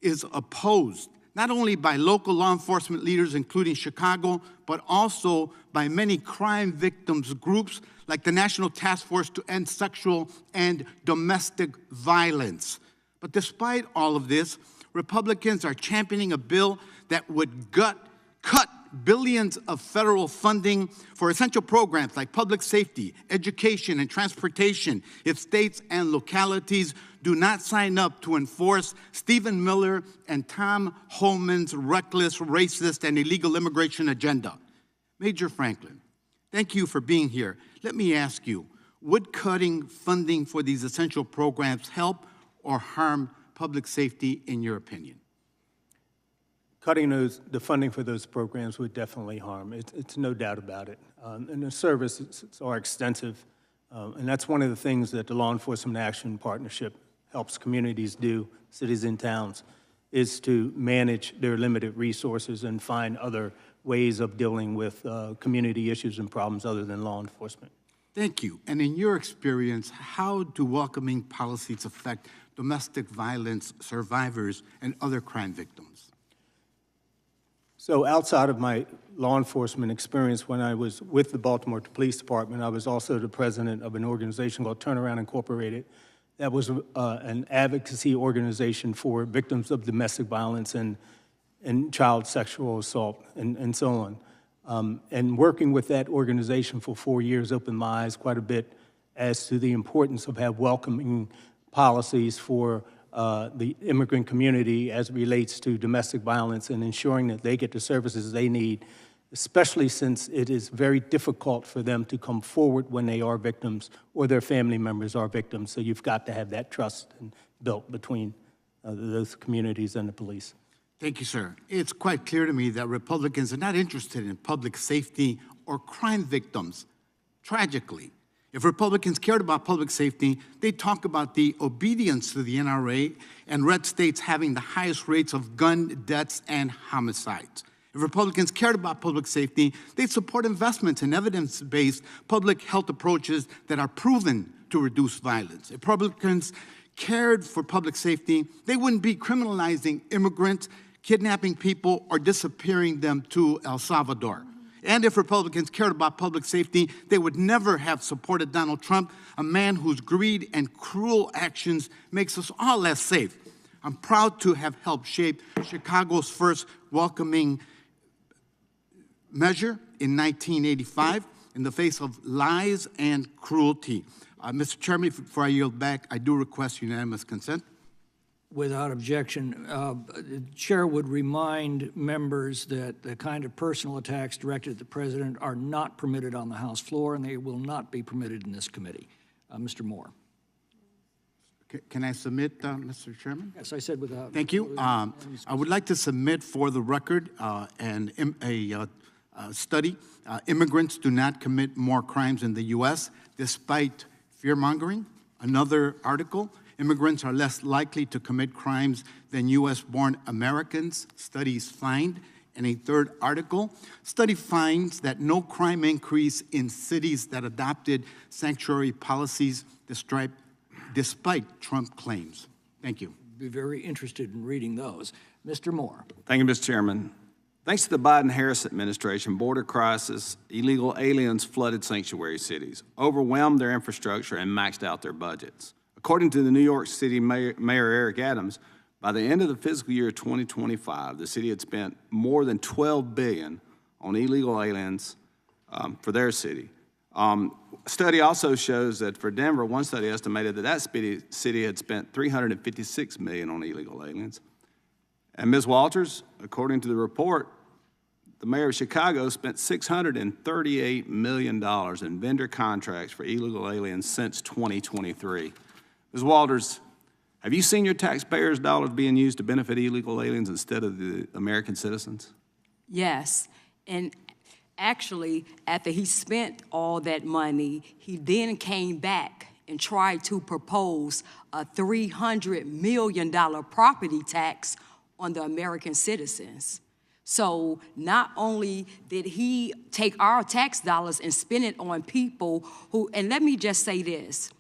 is opposed, not only by local law enforcement leaders, including Chicago, but also by many crime victims groups like the National Task Force to End Sexual and Domestic Violence. But despite all of this, Republicans are championing a bill that would cut billions of federal funding for essential programs like public safety, education, and transportation if states and localities do not sign up to enforce Stephen Miller and Tom Homan's reckless, racist, and illegal immigration agenda. Major Franklin, thank you for being here. Let me ask you, would cutting funding for these essential programs help or harm public safety in your opinion? Cutting the funding for those programs would definitely harm. It's no doubt about it. And the services are extensive, and that's one of the things that the Law Enforcement Action Partnership helps communities do, cities and towns, is to manage their limited resources and find other ways of dealing with community issues and problems other than law enforcement. Thank you. And in your experience, how do welcoming policies affect domestic violence survivors and other crime victims? So outside of my law enforcement experience, when I was with the Baltimore Police Department, I was also the president of an organization called Turnaround Incorporated. That was an advocacy organization for victims of domestic violence and child sexual assault and so on. And working with that organization for 4 years opened my eyes quite a bit as to the importance of have welcoming policies for the immigrant community as it relates to domestic violence and ensuring that they get the services they need, especially since it is very difficult for them to come forward when they are victims or their family members are victims. So you've got to have that trust built between those communities and the police. Thank you, sir. It's quite clear to me that Republicans are not interested in public safety or crime victims. Tragically, if Republicans cared about public safety, they'd talk about the obedience to the NRA and red states having the highest rates of gun deaths and homicides. If Republicans cared about public safety, they'd support investments in evidence-based public health approaches that are proven to reduce violence. If Republicans cared for public safety, they wouldn't be criminalizing immigrants, kidnapping people, or disappearing them to El Salvador. And if Republicans cared about public safety, they would never have supported Donald Trump, a man whose greed and cruel actions makes us all less safe. I'm proud to have helped shape Chicago's first welcoming measure in 1985 in the face of lies and cruelty. Mr. Chairman, before I yield back, I do request unanimous consent. Without objection, the chair would remind members that the kind of personal attacks directed at the president are not permitted on the House floor, and they will not be permitted in this committee. Mr. Moore. Can I submit, Mr. Chairman? Yes, I said without. Thank you. I would like to submit for the record a study. Immigrants do not commit more crimes in the U.S. despite fear-mongering. Another article. Immigrants are less likely to commit crimes than U.S.-born Americans, studies find. And a third article, study finds that no crime increase in cities that adopted sanctuary policies despite Trump claims. Thank you. Be very interested in reading those. Mr. Moore. Thank you, Mr. Chairman. Thanks to the Biden-Harris administration, border crisis, illegal aliens flooded sanctuary cities, overwhelmed their infrastructure, and maxed out their budgets. According to the New York City Mayor Eric Adams, by the end of the fiscal year 2025, the city had spent more than $12 billion on illegal aliens for their city. A study also shows that for Denver, one study estimated that city had spent $356 million on illegal aliens. And Ms. Walters, according to the report, the mayor of Chicago spent $638 million in vendor contracts for illegal aliens since 2023. Ms. Walters, have you seen your taxpayers' dollars being used to benefit illegal aliens instead of the American citizens? Yes, and actually, after he spent all that money, he then came back and tried to propose a $300 million property tax on the American citizens. So not only did he take our tax dollars and spend it on people who, and let me just say this,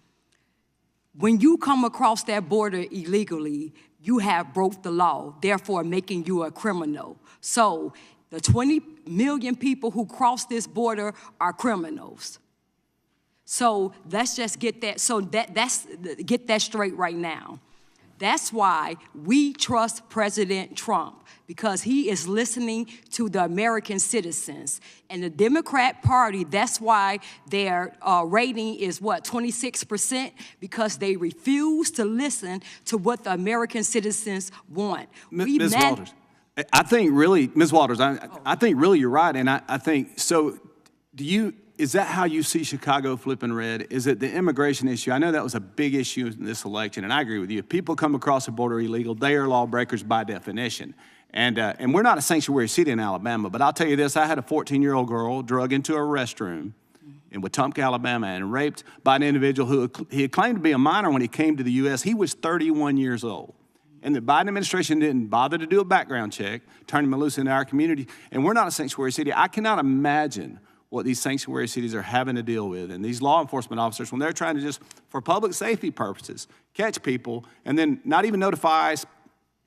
when you come across that border illegally, you have broke the law, therefore making you a criminal. So the 20 million people who cross this border are criminals. So let's just get that, get that straight right now. That's why we trust President Trump, because he is listening to the American citizens. And the Democrat Party, that's why their rating is, 26%? Because they refuse to listen to what the American citizens want. Ms. Walters, I think really, Ms. Walters, I think really you're right. And I think, so is that how you see Chicago flipping red? Is it the immigration issue? I know that was a big issue in this election, and I agree with you. If people come across the border illegal, they are lawbreakers by definition. And we're not a sanctuary city in Alabama, but I'll tell you this, I had a 14-year-old girl drug into a restroom in Wetumpka, Alabama, and raped by an individual who he had claimed to be a minor when he came to the U.S. He was 31 years old. And the Biden administration didn't bother to do a background check, turn him loose into our community. And we're not a sanctuary city. I cannot imagine what these sanctuary cities are having to deal with. And these law enforcement officers, when they're trying to just, for public safety purposes, catch people and then not even notify us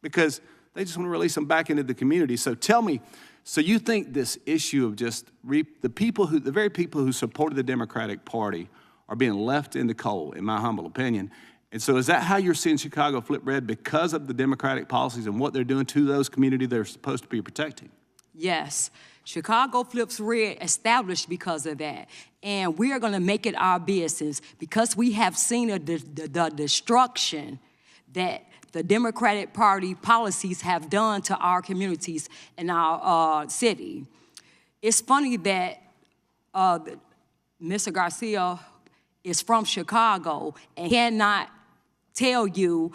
because they just want to release them back into the community. So tell me, so you think this issue of just the very people who supported the Democratic Party are being left in the cold, in my humble opinion. And so is that how you're seeing Chicago flip red because of the Democratic policies and what they're doing to those communities they're supposed to be protecting? Yes. Chicago flips red established because of that. And we are going to make it our business because we have seen the destruction that the Democratic Party policies have done to our communities in our city. It's funny that Mr. Garcia is from Chicago and cannot tell you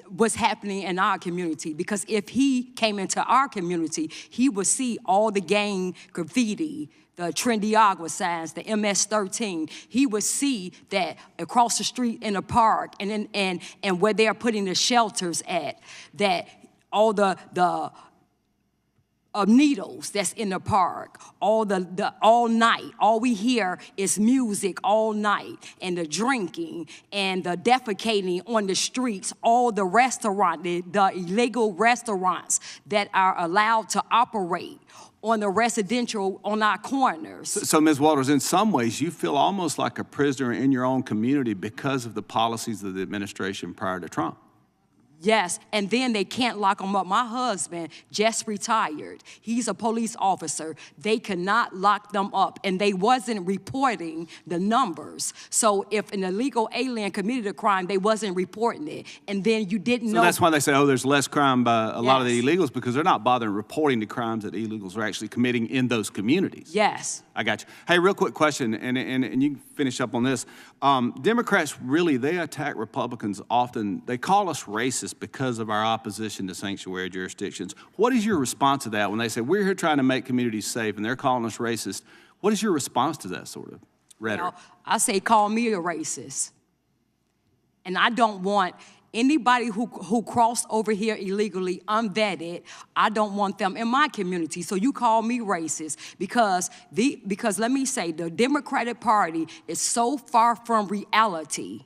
what's happening in our community, because if he came into our community, he would see all the gang graffiti, the Trendy Agua signs, the MS-13. He would see that across the street in the park and where they're putting the shelters at, that all the needles that's in the park, all night. All we hear is music all night, and the drinking and the defecating on the streets, all the the illegal restaurants that are allowed to operate on the residential, on our corners. So Ms. Walters, in some ways, you feel almost like a prisoner in your own community because of the policies of the administration prior to Trump. Yes, and then they can't lock him up. My husband just retired. He's a police officer. They cannot lock them up, and they wasn't reporting the numbers. So if an illegal alien committed a crime, they wasn't reporting it, and then you didn't know. So that's why they say, oh, there's less crime by a lot of the illegals, because they're not bothering reporting the crimes that illegals are actually committing in those communities. Yes. I got you. Hey, real quick question, and you can finish up on this. Democrats really, they attack Republicans often. They call us racist because of our opposition to sanctuary jurisdictions. What is your response to that when they say, we're here trying to make communities safe and they're calling us racist? What is your response to that sort of rhetoric? Well, I say, call me a racist. And I don't want anybody who crossed over here illegally, unvetted, I don't want them in my community. So you call me racist because let me say, the Democratic Party is so far from reality.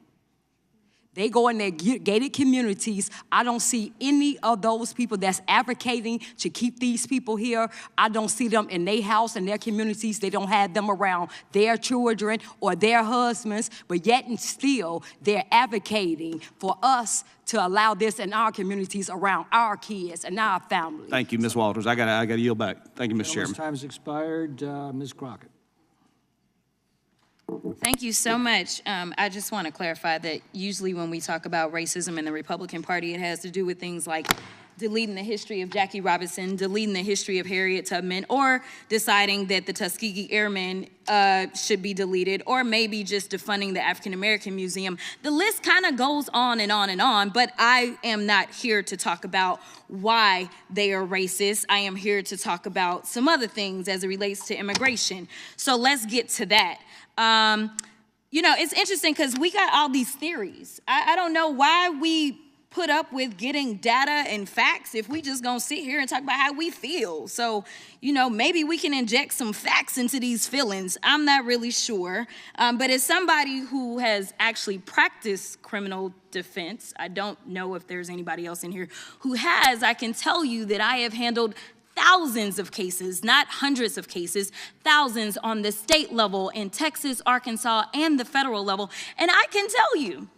They go in their gated communities. I don't see any of those people that's advocating to keep these people here. I don't see them in their house and their communities. They don't have them around their children or their husbands, but yet and still they're advocating for us to allow this in our communities around our kids and our families. Thank you, Ms. Walters. I got to yield back. Thank you, Mr. Chairman. Time's expired. Ms. Crockett. Thank you so much. I just want to clarify that usually when we talk about racism in the Republican Party, it has to do with things like deleting the history of Jackie Robinson, deleting the history of Harriet Tubman, or deciding that the Tuskegee Airmen should be deleted, or maybe just defunding the African American Museum. The list kind of goes on and on and on, but I am not here to talk about why they are racist. I am here to talk about some other things as it relates to immigration. So let's get to that. You know, it's interesting because we got all these theories. I don't know why we put up with getting data and facts if we just gonna sit here and talk about how we feel. So, you know, maybe we can inject some facts into these feelings. I'm not really sure. But as somebody who has actually practiced criminal defense, I don't know if there's anybody else in here who has, I can tell you that I have handled thousands of cases, not hundreds of cases, thousands on the state level in Texas, Arkansas, and the federal level. And I can tell you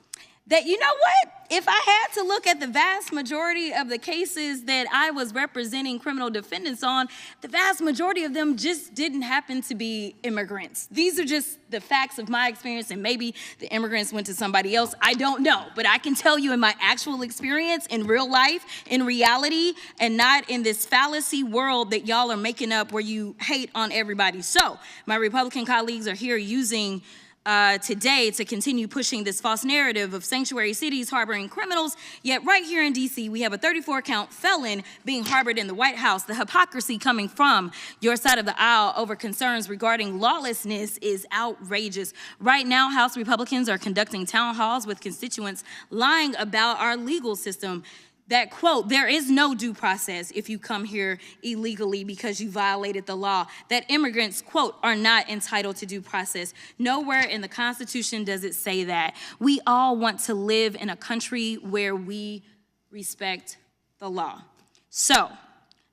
that, you know what? If I had to look at the vast majority of the cases that I was representing criminal defendants on, the vast majority of them just didn't happen to be immigrants. These are just the facts of my experience, and maybe the immigrants went to somebody else. I don't know, but I can tell you in my actual experience, in real life, in reality, and not in this fallacy world that y'all are making up where you hate on everybody. So my Republican colleagues are here using today to continue pushing this false narrative of sanctuary cities harboring criminals, yet right here in D.C. we have a 34-count felon being harbored in the White House. The hypocrisy coming from your side of the aisle over concerns regarding lawlessness is outrageous. Right now, House Republicans are conducting town halls with constituents lying about our legal system. that, quote, there is no due process if you come here illegally because you violated the law, that immigrants, quote, are not entitled to due process. Nowhere in the Constitution does it say that. We all want to live in a country where we respect the law. So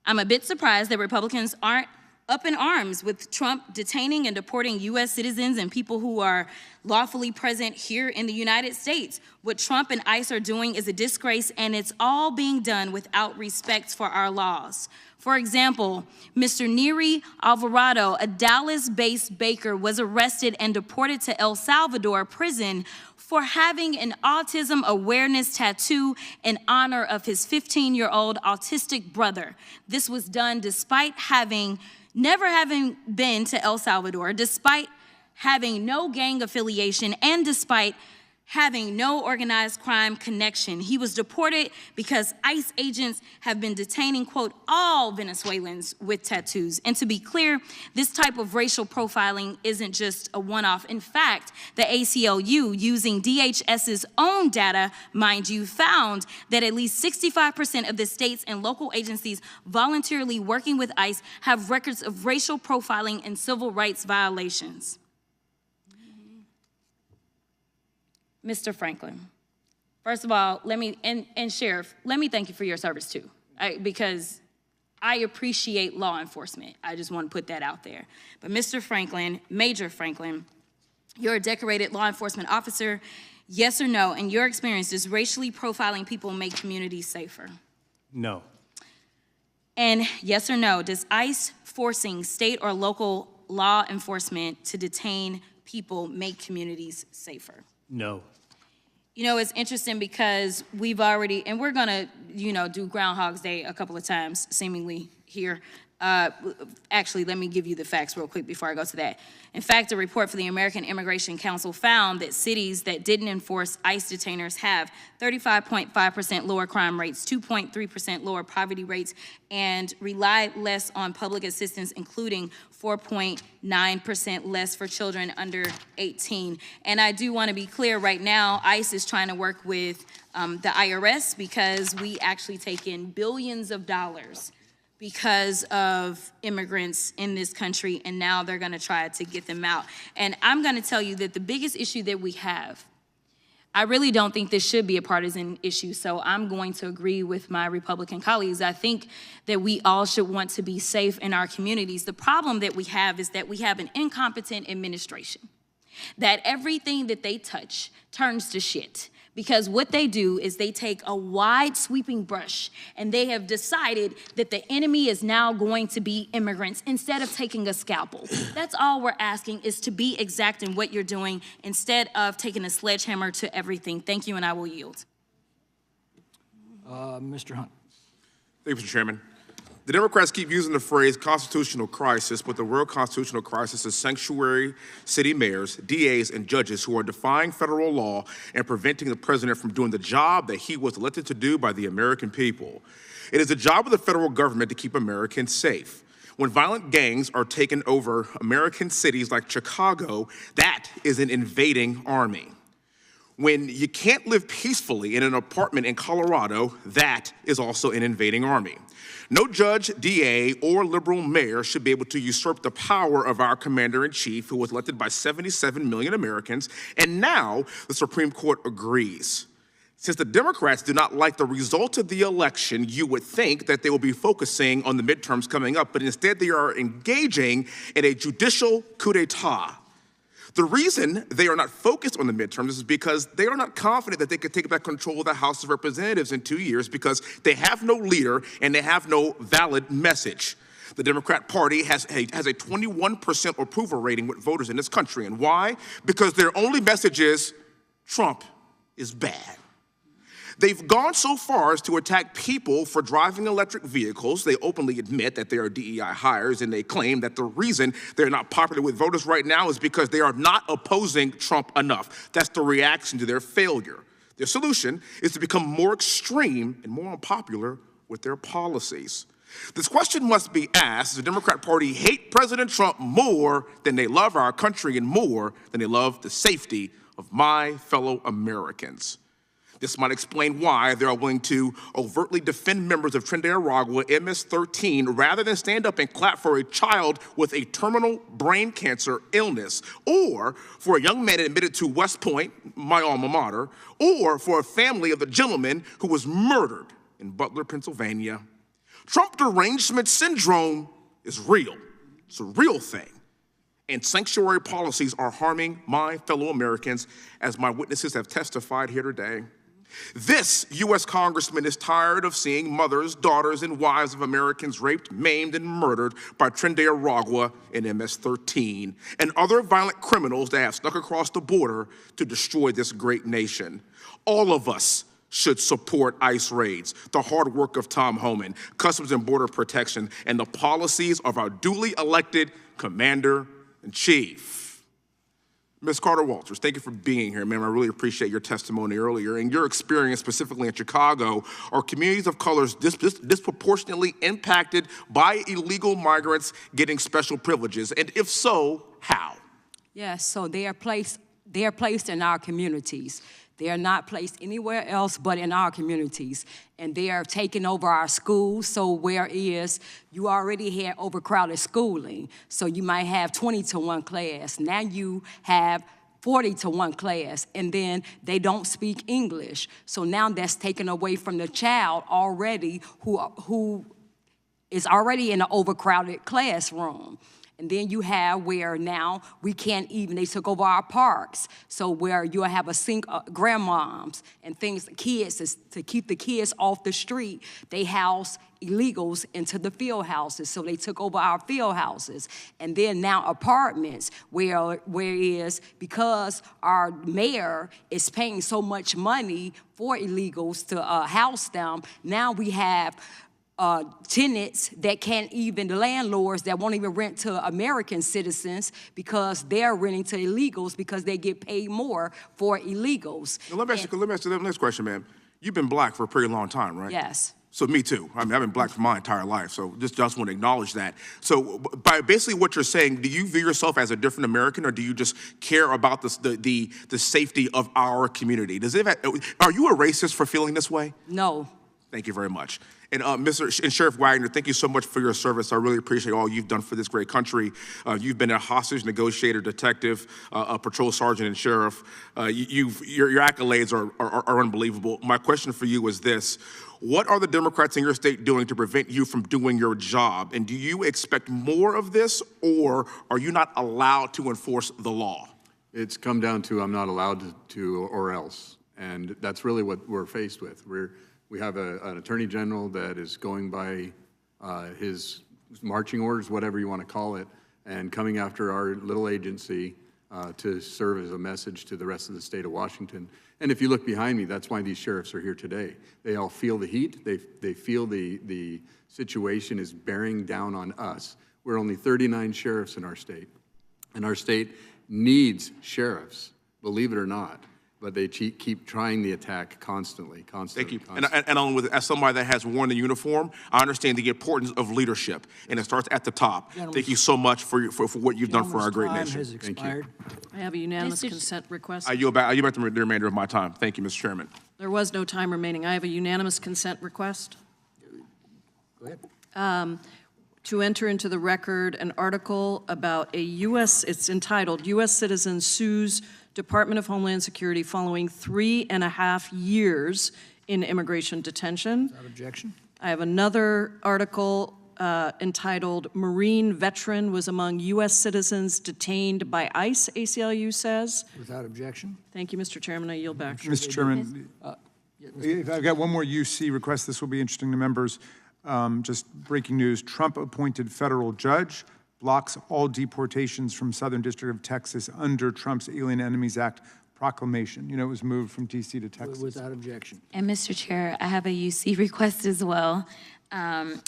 I'm a bit surprised that Republicans aren't up in arms with Trump detaining and deporting U.S. citizens and people who are lawfully present here in the United States. What Trump and ICE are doing is a disgrace, and it's all being done without respect for our laws. For example, Mr. Neri Alvarado, a Dallas-based baker, was arrested and deported to El Salvador prison for having an autism awareness tattoo in honor of his 15-year-old autistic brother. This was done despite never having been to El Salvador, despite having no gang affiliation, and despite having no organized crime connection. He was deported because ICE agents have been detaining, quote, all Venezuelans with tattoos. And to be clear, this type of racial profiling isn't just a one-off. In fact, the ACLU, using DHS's own data, mind you, found that at least 65% of the states and local agencies voluntarily working with ICE have records of racial profiling and civil rights violations. Mr. Franklin, first of all, and Sheriff, let me thank you for your service too, because I appreciate law enforcement. I just want to put that out there. But Mr. Franklin, Major Franklin, you're a decorated law enforcement officer. Yes or no, in your experience, does racially profiling people make communities safer? No. And yes or no, does ICE forcing state or local law enforcement to detain people make communities safer? No. You know, it's interesting because we've already, and we're gonna, do Groundhog's Day a couple of times, seemingly here. Actually, let me give you the facts real quick before I go to that. In fact, a report for the American Immigration Council found that cities that didn't enforce ICE detainers have 35.5% lower crime rates, 2.3% lower poverty rates, and rely less on public assistance, including 4.9% less for children under 18. And I do want to be clear right now, ICE is trying to work with the IRS because we actually take in billions of dollars because of immigrants in this country, and now they're gonna try to get them out. And I'm gonna tell you that the biggest issue that we have, I really don't think this should be a partisan issue, so I'm going to agree with my Republican colleagues. I think that we all should want to be safe in our communities. The problem that we have is that we have an incompetent administration, that everything that they touch turns to shit. Because what they do is they take a wide sweeping brush and they have decided that the enemy is now going to be immigrants instead of taking a scalpel. That's all we're asking, is to be exact in what you're doing instead of taking a sledgehammer to everything. Thank you, and I will yield. Mr. Hunt. Thank you, Mr. Chairman. The Democrats keep using the phrase constitutional crisis, but the real constitutional crisis is sanctuary city mayors, DAs, and judges who are defying federal law and preventing the president from doing the job that he was elected to do by the American people. It is the job of the federal government to keep Americans safe. When violent gangs are taking over American cities like Chicago, that is an invading army. When you can't live peacefully in an apartment in Colorado, that is also an invading army. No judge, DA, or liberal mayor should be able to usurp the power of our commander-in-chief, who was elected by 77 million Americans, and now the Supreme Court agrees. Since the Democrats do not like the result of the election, you would think that they will be focusing on the midterms coming up, but instead they are engaging in a judicial coup d'etat. The reason they are not focused on the midterms is because they are not confident that they could take back control of the House of Representatives in 2 years, because they have no leader and they have no valid message. The Democrat Party has a 21% approval rating with voters in this country. And why? Because their only message is Trump is bad. They've gone so far as to attack people for driving electric vehicles. They openly admit that they are DEI hires, and they claim that the reason they're not popular with voters right now is because they are not opposing Trump enough. That's the reaction to their failure. Their solution is to become more extreme and more unpopular with their policies. This question must be asked: does the Democrat Party hate President Trump more than they love our country and more than they love the safety of my fellow Americans? This might explain why they are willing to overtly defend members of Trinidad-Aragua MS-13 rather than stand up and clap for a child with a terminal brain cancer illness, or for a young man admitted to West Point, my alma mater, or for a family of the gentleman who was murdered in Butler, Pennsylvania. Trump derangement syndrome is real. It's a real thing. And sanctuary policies are harming my fellow Americans, as my witnesses have testified here today. This U.S. Congressman is tired of seeing mothers, daughters, and wives of Americans raped, maimed, and murdered by Trinidad-Aragua and MS-13 and other violent criminals that have snuck across the border to destroy this great nation. All of us should support ICE raids, the hard work of Tom Homan, Customs and Border Protection, and the policies of our duly elected Commander-in-Chief. Ms. Carter-Walters, thank you for being here, ma'am. I really appreciate your testimony earlier. And your experience, specifically in Chicago, are communities of colors disproportionately impacted by illegal migrants getting special privileges? And if so, how? Yes, so they are placed in our communities. They are not placed anywhere else but in our communities. And they are taking over our schools. So whereas you already had overcrowded schooling, so you might have 20 to 1 class. Now you have 40 to 1 class, and then they don't speak English. So now that's taken away from the child already who is already in an overcrowded classroom. And then you have where now we can't even, they took over our parks. So where you'll have a grandmoms and things, kids, to keep the kids off the street, they house illegals into the field houses. So they took over our field houses. And then now apartments, whereas because our mayor is paying so much money for illegals to house them, now we have tenants that can't even, the landlords that won't even rent to American citizens because they're renting to illegals because they get paid more for illegals. Now, let me ask you the next question, ma'am. You've been black for a pretty long time, right? Yes. So me too. I mean, I've been black for my entire life, so just want to acknowledge that. So by basically what you're saying, do you view yourself as a different American, or do you just care about the safety of our community? Are you a racist for feeling this way? No. Thank you very much. And Sheriff Wagner, thank you so much for your service. I really appreciate all you've done for this great country. You've been a hostage negotiator, detective, a patrol sergeant, and sheriff. Your accolades are unbelievable. My question for you is this: what are the Democrats in your state doing to prevent you from doing your job? And do you expect more of this, or are you not allowed to enforce the law? It's come down to I'm not allowed to or else. And that's really what we're faced with. We have an attorney general that is going by his marching orders, whatever you want to call it, and coming after our little agency to serve as a message to the rest of the state of Washington. And if you look behind me, that's why these sheriffs are here today. They all feel the heat. They feel the situation is bearing down on us. We're only 39 sheriffs in our state, and our state needs sheriffs, believe it or not. But they keep trying the attack constantly. Thank you. And as somebody that has worn the uniform, I understand the importance of leadership, and it starts at the top. Thank you so much for what you've done for our great nation. Has expired. I have a unanimous consent request. I yield back the remainder of my time. Thank you, Mr. Chairman. There was no time remaining. I have a unanimous consent request. Go ahead. To enter into the record an article about it's entitled, U.S. Citizen Sues Department of Homeland Security Following 3.5 years in Immigration Detention. Without objection. I have another article entitled, Marine Veteran Was Among U.S. Citizens Detained by ICE, ACLU says. Without objection. Thank you, Mr. Chairman. I yield back. Mr. Chairman, I've got one more UC request. This will be interesting to members. Just breaking news, Trump appointed federal judge, blocks all deportations from Southern District of Texas under Trump's Alien Enemies Act proclamation. You know, it was moved from D.C. to Texas. Without objection. And Mr. Chair, I have a UC request as well.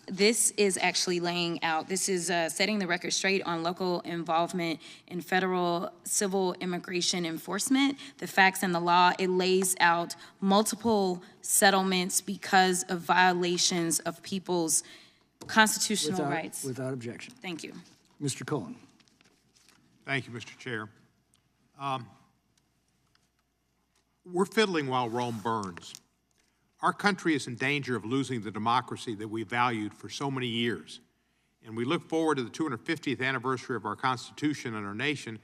This is actually laying out, this is setting the record straight on local involvement in federal civil immigration enforcement, the facts and the law. It lays out multiple settlements because of violations of people's constitutional rights. Without objection. Thank you. Mr. Cohen. Thank you, Mr. Chair. We're fiddling while Rome burns. Our country is in danger of losing the democracy that we valued for so many years. And we look forward to the 250th anniversary of our Constitution and our nation,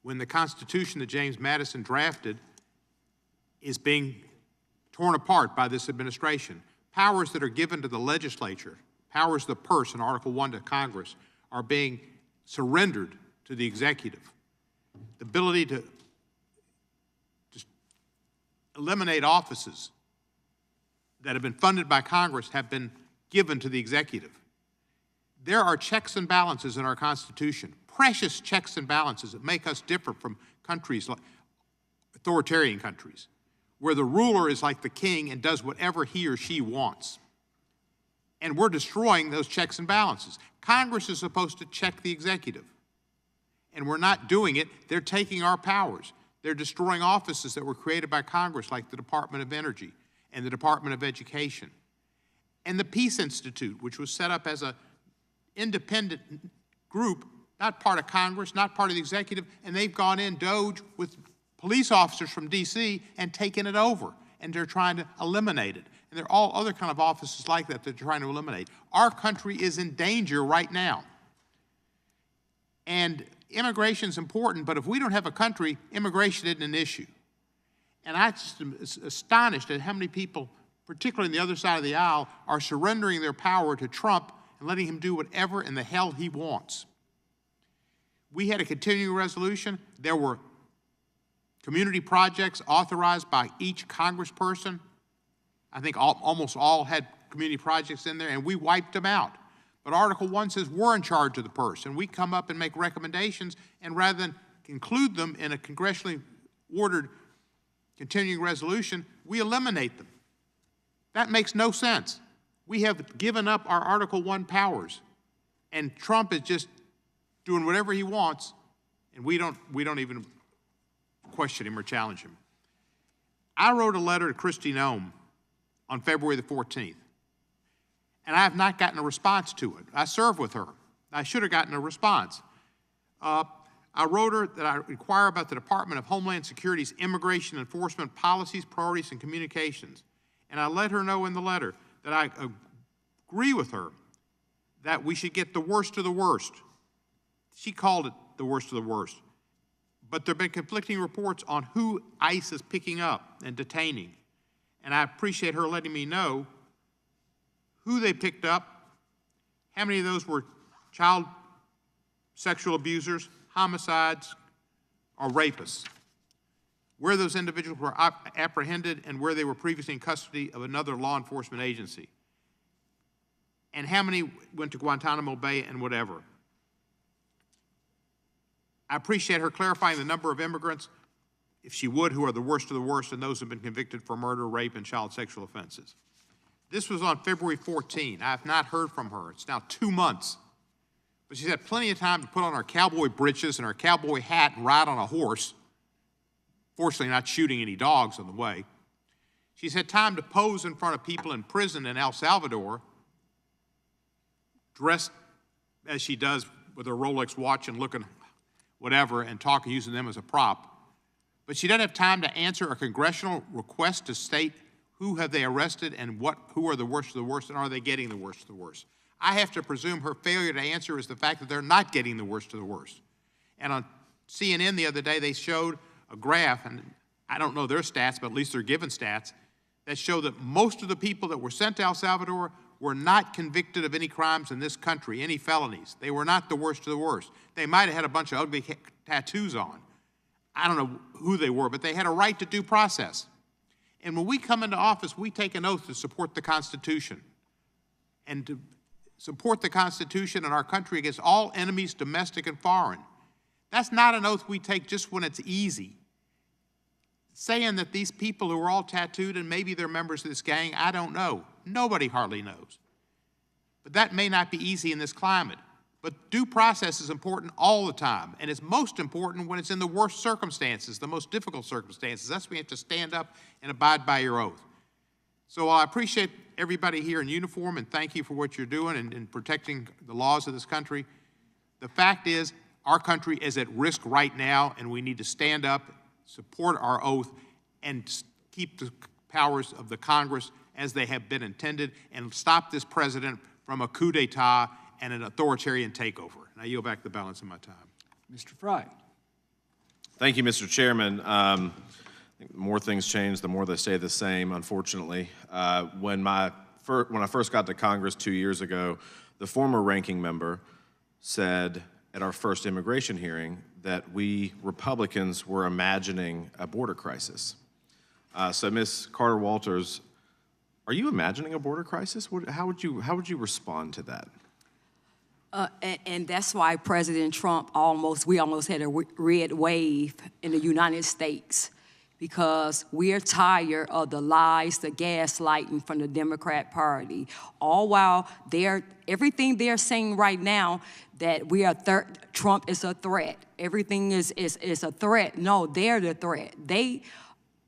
when the Constitution that James Madison drafted is being torn apart by this administration. Powers that are given to the legislature, powers of the purse in Article 1 to Congress, are being surrendered to the executive. The ability to just eliminate offices that have been funded by Congress have been given to the executive. There are checks and balances in our Constitution, precious checks and balances that make us different from countries like authoritarian countries, where the ruler is like the king and does whatever he or she wants. And we're destroying those checks and balances. Congress is supposed to check the executive, and we're not doing it. They're taking our powers. They're destroying offices that were created by Congress, like the Department of Energy and the Department of Education. And the Peace Institute, which was set up as an independent group, not part of Congress, not part of the executive, and they've gone in, Doge, with police officers from D.C. and taken it over, and they're trying to eliminate it. And there are all other kind of offices like that they're trying to eliminate. Our country is in danger right now. And immigration is important, but if we don't have a country, immigration isn't an issue. And I just am astonished at how many people, particularly on the other side of the aisle, are surrendering their power to Trump and letting him do whatever in the hell he wants. We had a continuing resolution. There were community projects authorized by each congressperson. I think almost all had community projects in there, and we wiped them out. But Article 1 says we're in charge of the purse, and we come up and make recommendations, and rather than include them in a congressionally ordered continuing resolution, we eliminate them. That makes no sense. We have given up our Article 1 powers, and Trump is just doing whatever he wants, and we don't even question him or challenge him. I wrote a letter to Kristi Noem on February the 14th, and I have not gotten a response to it. I served with her. I should have gotten a response. I wrote her that I inquire about the Department of Homeland Security's immigration enforcement policies, priorities, and communications. And I let her know in the letter that I agree with her that we should get the worst of the worst. She called it the worst of the worst. But there have been conflicting reports on who ICE is picking up and detaining. And I appreciate her letting me know who they picked up, how many of those were child sexual abusers, homicides, or rapists, where those individuals were apprehended and where they were previously in custody of another law enforcement agency, and how many went to Guantanamo Bay and whatever. I appreciate her clarifying the number of immigrants, if she would, who are the worst of the worst, and those who have been convicted for murder, rape, and child sexual offenses. This was on February 14. I have not heard from her. It's now 2 months. But she's had plenty of time to put on our cowboy breeches and our cowboy hat and ride on a horse, fortunately not shooting any dogs on the way. She's had time to pose in front of people in prison in El Salvador, dressed as she does with her Rolex watch and looking whatever and talking, using them as a prop. But she doesn't have time to answer a congressional request to state who have they arrested and who are the worst of the worst, and are they getting the worst of the worst. I have to presume her failure to answer is the fact that they're not getting the worst of the worst. And on CNN the other day, they showed a graph, and I don't know their stats, but at least they're given stats, that show that most of the people that were sent to El Salvador were not convicted of any crimes in this country, any felonies. They were not the worst of the worst. They might have had a bunch of ugly tattoos on. I don't know who they were, but they had a right to due process. And when we come into office, we take an oath to support the Constitution and to support the Constitution and our country against all enemies, domestic and foreign. That's not an oath we take just when it's easy. Saying that these people who are all tattooed and maybe they're members of this gang, I don't know. Nobody hardly knows. But that may not be easy in this climate. But due process is important all the time, and it's most important when it's in the worst circumstances, the most difficult circumstances. That's when you have to stand up and abide by your oath. So I appreciate everybody here in uniform, and thank you for what you're doing in protecting the laws of this country. The fact is, our country is at risk right now, and we need to stand up, support our oath, and keep the powers of the Congress as they have been intended and stop this president from a coup d'etat and an authoritarian takeover. And I yield back the balance of my time. Mr. Fry. Thank you, Mr. Chairman. I think the more things change, the more they stay the same, unfortunately. When I first got to Congress 2 years ago, the former ranking member said at our first immigration hearing that we Republicans were imagining a border crisis. So, Ms. Carter-Walters, are you imagining a border crisis? How would you respond to that? And that's why President Trump we almost had a red wave in the United States, because we're tired of the lies, the gaslighting from the Democrat Party. All while everything they're saying right now that Trump is a threat. Everything is a threat. No, they're the threat.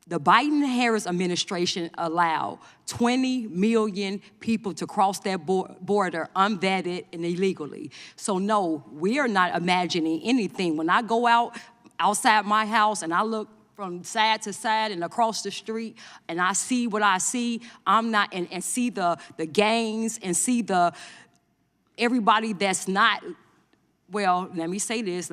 The Biden-Harris administration allowed 20 million people to cross that border unvetted and illegally. So no, we are not imagining anything. When I go outside my house and I look from side to side and across the street and I see what I see, and see the gangs and see everybody that's not, well, let me say this,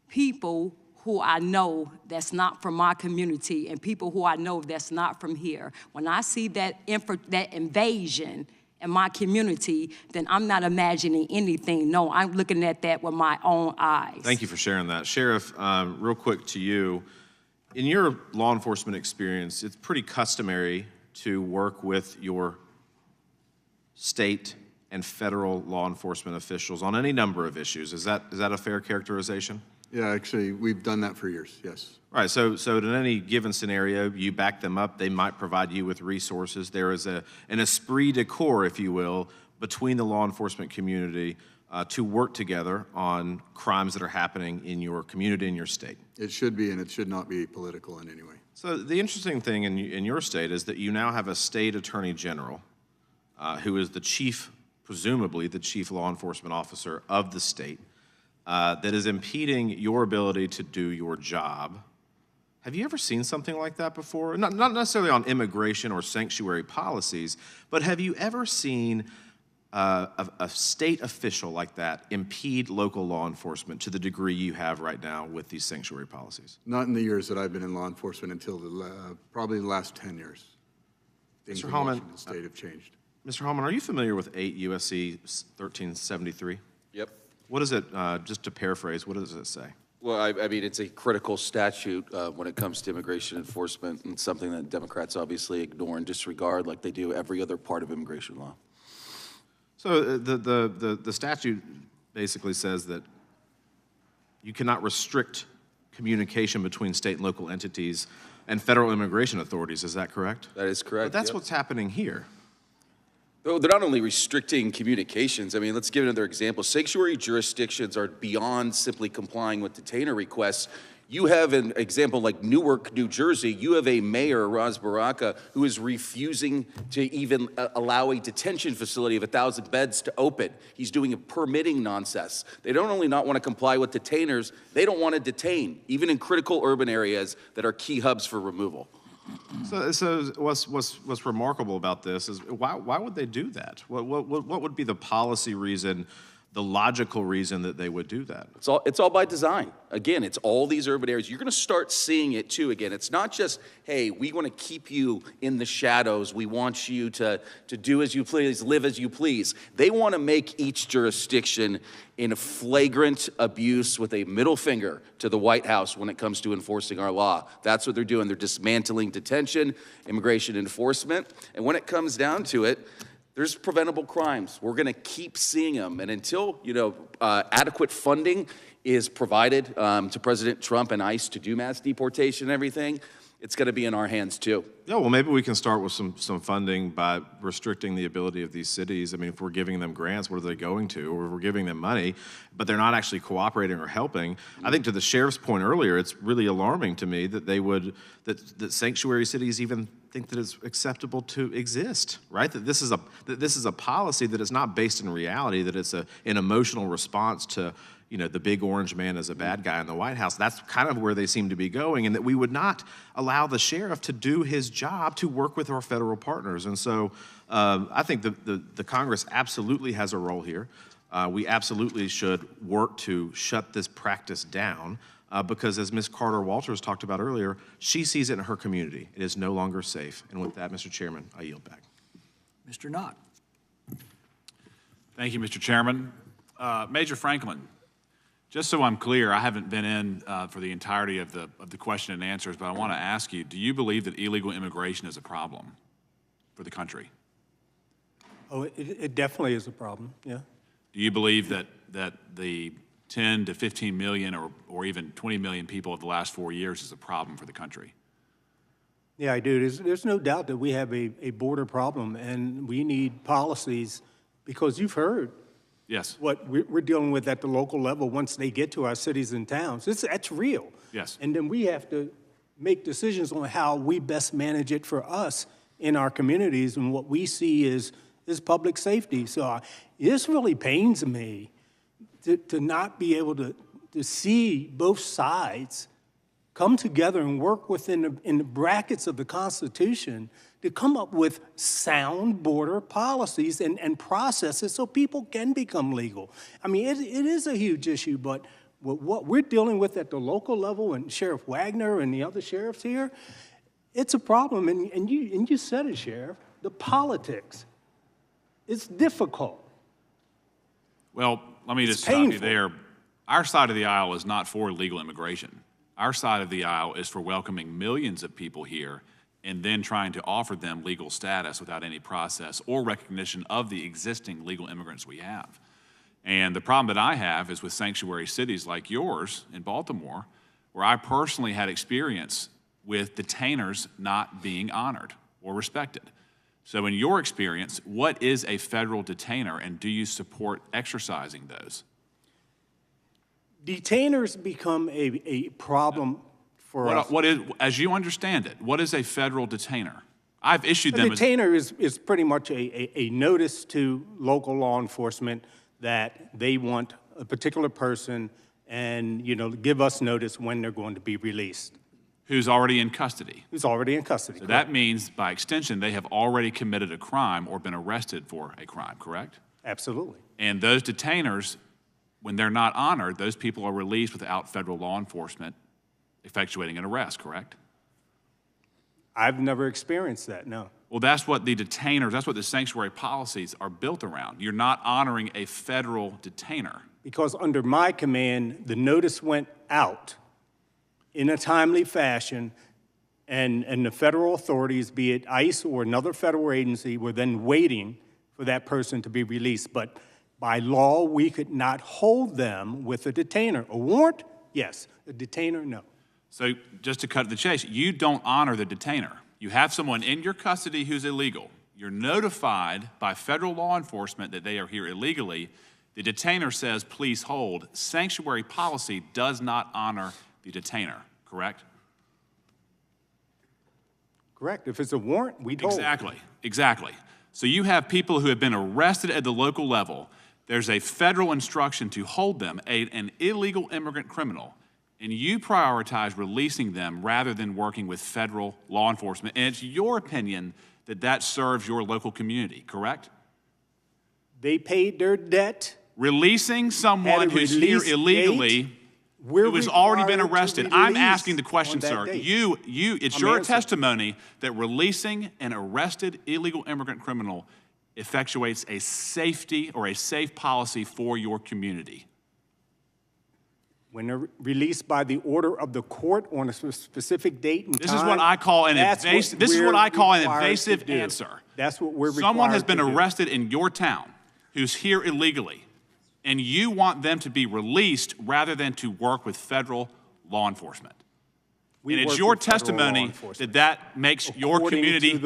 people who I know that's not from my community and people who I know that's not from here. When I see that invasion in my community, then I'm not imagining anything. No, I'm looking at that with my own eyes. Thank you for sharing that. Sheriff, real quick to you, in your law enforcement experience, it's pretty customary to work with your state and federal law enforcement officials on any number of issues. Is that a fair characterization? Yeah, actually, we've done that for years, yes. Right, so in any given scenario, you back them up, they might provide you with resources. There is an esprit de corps, if you will, between the law enforcement community to work together on crimes that are happening in your community, in your state. It should be, and it should not be political in any way. So the interesting thing in your state is that you now have a state attorney general who is presumably the chief law enforcement officer of the state, that is impeding your ability to do your job. Have you ever seen something like that before? Not necessarily on immigration or sanctuary policies, but have you ever seen a state official like that impede local law enforcement to the degree you have right now with these sanctuary policies? Not in the years that I've been in law enforcement until probably the last 10 years. Things in Washington State have changed. Mr. Hallman, are you familiar with 8 U.S.C. 1373? Yep. What is it, just to paraphrase, what does it say? Well, I mean, it's a critical statute when it comes to immigration enforcement, and something that Democrats obviously ignore and disregard like they do every other part of immigration law. So the statute basically says that you cannot restrict communication between state and local entities and federal immigration authorities. Is that correct? That is correct. But that's what's happening here. Though they're not only restricting communications, I mean, let's give another example. Sanctuary jurisdictions are beyond simply complying with detainer requests. You have an example like Newark, New Jersey. You have a mayor, Ras Baraka, who is refusing to even allow a detention facility of 1,000 beds to open. He's doing a permitting nonsense. They don't only not want to comply with detainers, they don't want to detain, even in critical urban areas that are key hubs for removal. So what's remarkable about this is why would they do that? What would be the policy reason, the logical reason that they would do that? It's all by design. Again, it's all these urban areas. You're going to start seeing it too again. It's not just, hey, we want to keep you in the shadows. We want you to do as you please, live as you please. They want to make each jurisdiction in a flagrant abuse with a middle finger to the White House when it comes to enforcing our law. That's what they're doing. They're dismantling detention, immigration enforcement, and when it comes down to it, there's preventable crimes. We're going to keep seeing them, and until adequate funding is provided to President Trump and ICE to do mass deportation and everything, it's going to be in our hands too. Yeah, well, maybe we can start with some funding by restricting the ability of these cities. I mean, if we're giving them grants, what are they going to? Or if we're giving them money, but they're not actually cooperating or helping. I think to the sheriff's point earlier, it's really alarming to me that that sanctuary cities even think that it's acceptable to exist, right? That this is a policy that is not based in reality, that it's an emotional response to the big orange man is a bad guy in the White House. That's kind of where they seem to be going, and that we would not allow the sheriff to do his job to work with our federal partners. And so I think the Congress absolutely has a role here. We absolutely should work to shut this practice down because, as Ms. Carter-Walters talked about earlier, she sees it in her community. It is no longer safe. And with that, Mr. Chairman, I yield back. Mr. Knott. Thank you, Mr. Chairman. Major Franklin, just so I'm clear, I haven't been in for the entirety of the question and answers, but I want to ask you, do you believe that illegal immigration is a problem for the country? Oh, it definitely is a problem, yeah. Do you believe that the 10 to 15 million or even 20 million people of the last 4 years is a problem for the country? Yeah, I do. There's no doubt that we have a border problem, and we need policies, because you've heard yes. what we're dealing with at the local level once they get to our cities and towns. That's real. Yes. And then we have to make decisions on how we best manage it for us in our communities, and what we see is public safety. So this really pains me to not be able to see both sides come together and work within the brackets of the Constitution to come up with sound border policies and processes so people can become legal. I mean, it is a huge issue, but what we're dealing with at the local level, and Sheriff Wagner and the other sheriffs here, it's a problem. And you said it, Sheriff, the politics. It's difficult. Well, let me just stop you there. Our side of the aisle is not for illegal immigration. Our side of the aisle is for welcoming millions of people here and then trying to offer them legal status without any process or recognition of the existing legal immigrants we have. And the problem that I have is with sanctuary cities like yours in Baltimore, where I personally had experience with detainers not being honored or respected. So in your experience, what is a federal detainer, and do you support exercising those? Detainers become a problem for us. What is, as you understand it, what is a federal detainer? I've issued them. A detainer is pretty much a notice to local law enforcement that they want a particular person and, give us notice when they're going to be released. Who's already in custody. Who's already in custody. So that means, by extension, they have already committed a crime or been arrested for a crime, correct? Absolutely. And those detainers, when they're not honored, those people are released without federal law enforcement effectuating an arrest, correct? I've never experienced that, no. Well, that's what the detainers, that's what the sanctuary policies are built around. You're not honoring a federal detainer. Because under my command, the notice went out in a timely fashion, and the federal authorities, be it ICE or another federal agency, were then waiting for that person to be released. But by law, we could not hold them with a detainer. A warrant, yes. A detainer, no. So just to cut to the chase, you don't honor the detainer. You have someone in your custody who's illegal. You're notified by federal law enforcement that they are here illegally. The detainer says, please hold. Sanctuary policy does not honor the detainer, correct? Correct. If it's a warrant, we don't. Exactly. So you have people who have been arrested at the local level. There's a federal instruction to hold them, an illegal immigrant criminal, and you prioritize releasing them rather than working with federal law enforcement. And it's your opinion that that serves your local community, correct? They paid their debt. Releasing someone who's here illegally, who has already been arrested. I'm asking the question, sir. It's your testimony that releasing an arrested illegal immigrant criminal effectuates a safety or a safe policy for your community. When they're released by the order of the court on a specific date and time. This is what I call an evasive. This is what I call an evasive answer. That's what we're required to do. Someone has been arrested in your town who's here illegally, and you want them to be released rather than to work with federal law enforcement. And it's your testimony that makes your community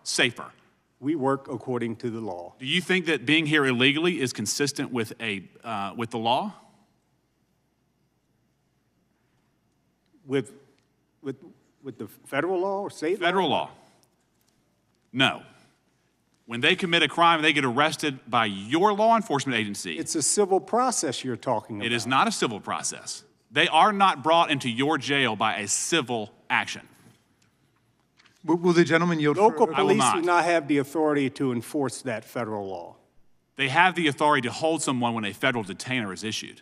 safer. We work according to the law. Do you think that being here illegally is consistent with the law? With the federal law or state law? Federal law. No. When they commit a crime, they get arrested by your law enforcement agency. It's a civil process you're talking about. It is not a civil process. They are not brought into your jail by a civil action. Will the gentleman yield? Local I will police not. do not have the authority to enforce that federal law. They have the authority to hold someone when a federal detainer is issued.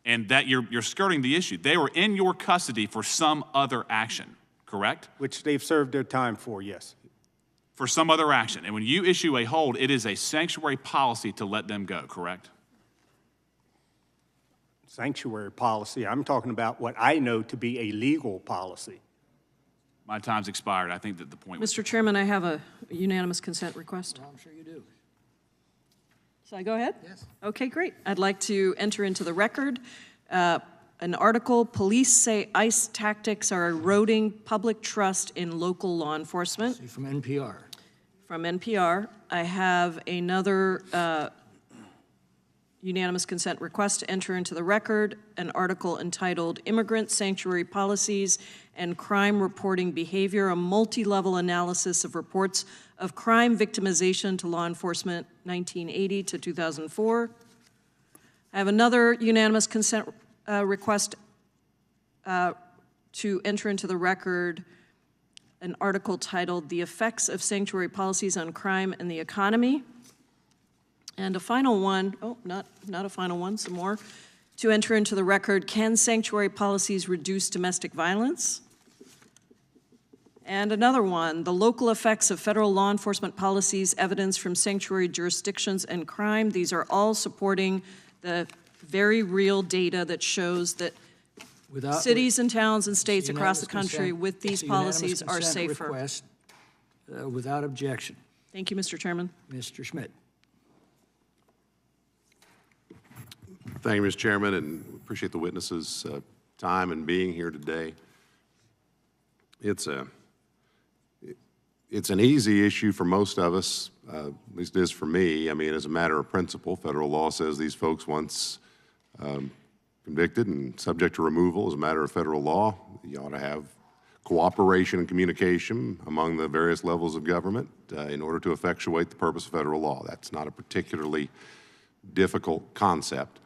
And that you're skirting the issue. They were in your custody for some other action, correct? Which they've served their time for, yes. For some other action. And when you issue a hold, it is a sanctuary policy to let them go, correct? Sanctuary policy. I'm talking about what I know to be a legal policy. My time's expired. I think that the point was... Mr. Chairman, I have a unanimous consent request. I'm sure you do. Shall I go ahead? Yes. Okay, great. I'd like to enter into the record an article, Police Say ICE Tactics Are Eroding Public Trust in Local Law Enforcement. From NPR. From NPR. I have another unanimous consent request to enter into the record an article entitled Immigrant Sanctuary Policies and Crime Reporting Behavior, a multi-level analysis of reports of crime victimization to law enforcement 1980 to 2004. I have another unanimous consent request to enter into the record an article titled The Effects of Sanctuary Policies on Crime and the Economy. And a final one, not a final one, some more, to enter into the record, Can Sanctuary Policies Reduce Domestic Violence? And another one, The Local Effects of Federal Law Enforcement Policies, Evidence from Sanctuary Jurisdictions and Crime. These are all supporting the very real data that shows that cities and towns and states across the country with these policies are safer. Request, without objection. Thank you, Mr. Chairman. Mr. Schmidt. Thank you, Mr. Chairman, and appreciate the witnesses' time and being here today. It's an easy issue for most of us, at least it is for me. I mean, as a matter of principle, federal law says these folks, once convicted and subject to removal as a matter of federal law, you ought to have cooperation and communication among the various levels of government in order to effectuate the purpose of federal law. That's not a particularly difficult concept.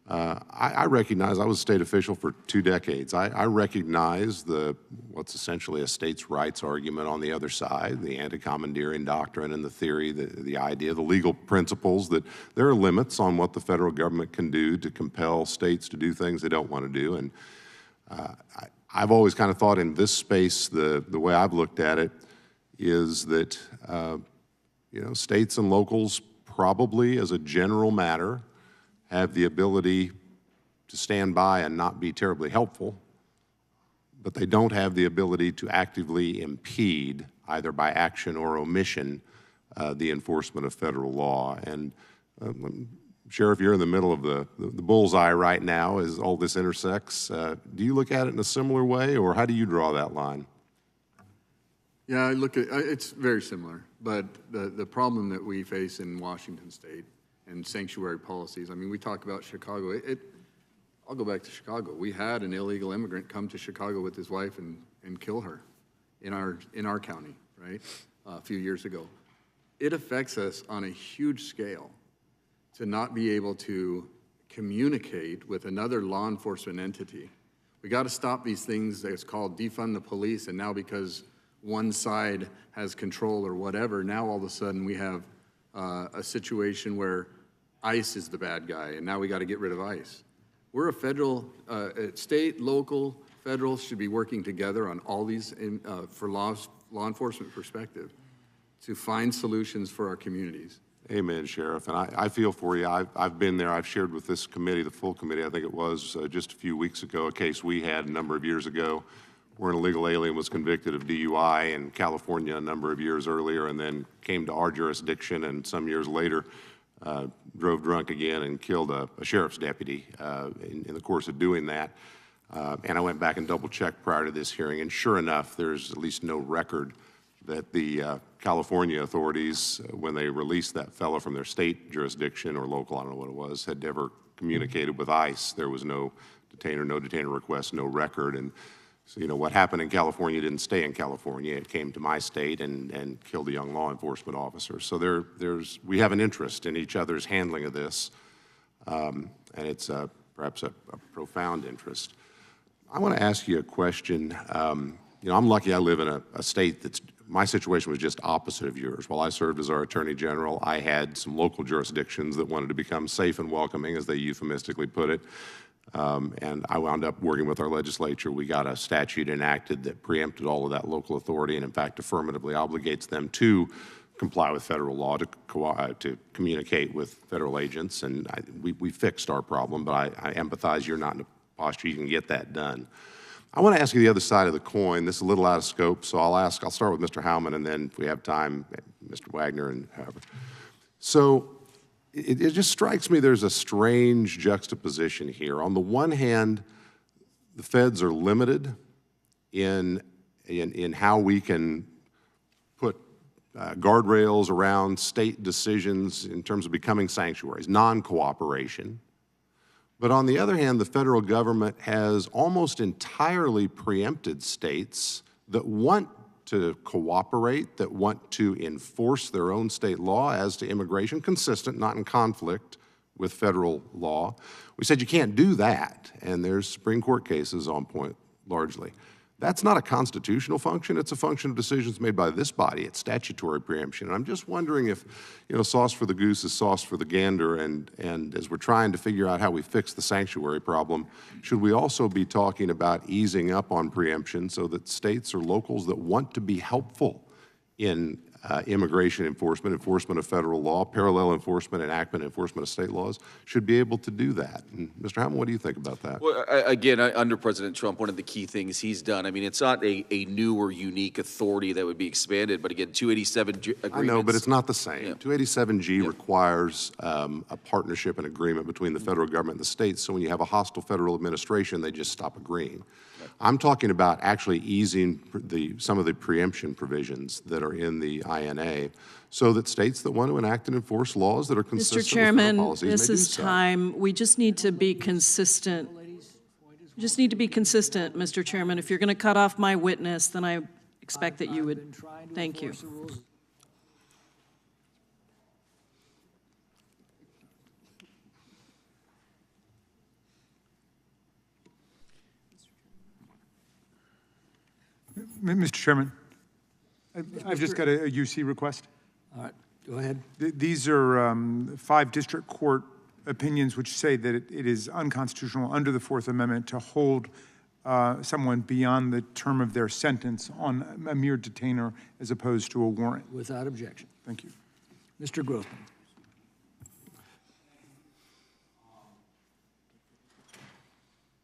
I recognize, I was a state official for 2 decades. I recognize what's essentially a states' rights argument on the other side, the anti-commandeering doctrine and the theory, the idea, the legal principles that there are limits on what the federal government can do to compel states to do things they don't want to do. And I've always kind of thought in this space, the way I've looked at it is that, states and locals probably, as a general matter, have the ability to stand by and not be terribly helpful, but they don't have the ability to actively impede, either by action or omission, the enforcement of federal law. And Sheriff, you're in the middle of the bullseye right now as all this intersects. Do you look at it in a similar way, or how do you draw that line? Yeah, I look at it's very similar, but the problem that we face in Washington State and sanctuary policies. I mean, we talk about Chicago. I'll go back to Chicago. We had an illegal immigrant come to Chicago with his wife and kill her in our county, right, a few years ago. It affects us on a huge scale to not be able to communicate with another law enforcement entity. We got to stop these things that's called defund the police, and now because one side has control or whatever, now all of a sudden we have a situation where ICE is the bad guy, and now we got to get rid of ICE. We're a federal, state, local, federal should be working together on all these for law enforcement perspective to find solutions for our communities. Amen, Sheriff. And I feel for you. I've been there. I've shared with this committee, the full committee, I think it was just a few weeks ago, a case we had a number of years ago where an illegal alien was convicted of DUI in California a number of years earlier and then came to our jurisdiction and some years later drove drunk again and killed a sheriff's deputy in the course of doing that. And I went back and double-checked prior to this hearing, and sure enough, there's at least no record that the California authorities, when they released that fellow from their state jurisdiction or local, I don't know what it was, had ever communicated with ICE. There was no detainer request, no record. And So, you know, what happened in California didn't stay in California. It came to my state and killed a young law enforcement officer. So we have an interest in each other's handling of this, and it's perhaps a profound interest. I want to ask you a question. You know, I'm lucky I live in a state that's, my situation was just opposite of yours. While I served as our Attorney General, I had some local jurisdictions that wanted to become safe and welcoming, as they euphemistically put it. And I wound up working with our legislature. We got a statute enacted that preempted all of that local authority and, in fact, affirmatively obligates them to comply with federal law, to communicate with federal agents. And we fixed our problem, but I empathize you're not in a posture you can get that done. I want to ask you the other side of the coin. This is a little out of scope, so I'll start with Mr. Howman, and then if we have time, Mr. Wagner and whoever. So it just strikes me there's a strange juxtaposition here. On the one hand, the feds are limited in how we can put guardrails around state decisions in terms of becoming sanctuaries, non-cooperation. But on the other hand, the federal government has almost entirely preempted states that want to cooperate, that want to enforce their own state law as to immigration, consistent, not in conflict with federal law. We said you can't do that, and there's Supreme Court cases on point largely. That's not a constitutional function. It's a function of decisions made by this body. It's statutory preemption. And I'm just wondering if, you know, sauce for the goose is sauce for the gander, and as we're trying to figure out how we fix the sanctuary problem, should we also be talking about easing up on preemption so that states or locals that want to be helpful in immigration enforcement of federal law, parallel enforcement, enforcement of state laws, should be able to do that? And Mr. Howman, what do you think about that? Well, again, under President Trump, one of the key things he's done, I mean, it's not a new or unique authority that would be expanded, but again, 287 agreements. I know, but it's not the same. Yeah. 287G requires a partnership and agreement between the federal government and the states, so when you have a hostile federal administration, they just stop agreeing. Right. I'm talking about actually easing some of the preemption provisions that are in the INA, so that states that want to enact and enforce laws that are consistent Mr. Chairman, with federal policies this may is do so. time. We just need to be consistent. We just need to be consistent, Mr. Chairman. If you're going to cut off my witness, then I expect that you would. Thank you. Mr. Chairman, I've just got a UC request. All right, go ahead. These are 5 district court opinions which say that it is unconstitutional under the Fourth Amendment to hold someone beyond the term of their sentence on a mere detainer as opposed to a warrant. Without objection. Thank you. Mr. Grossman.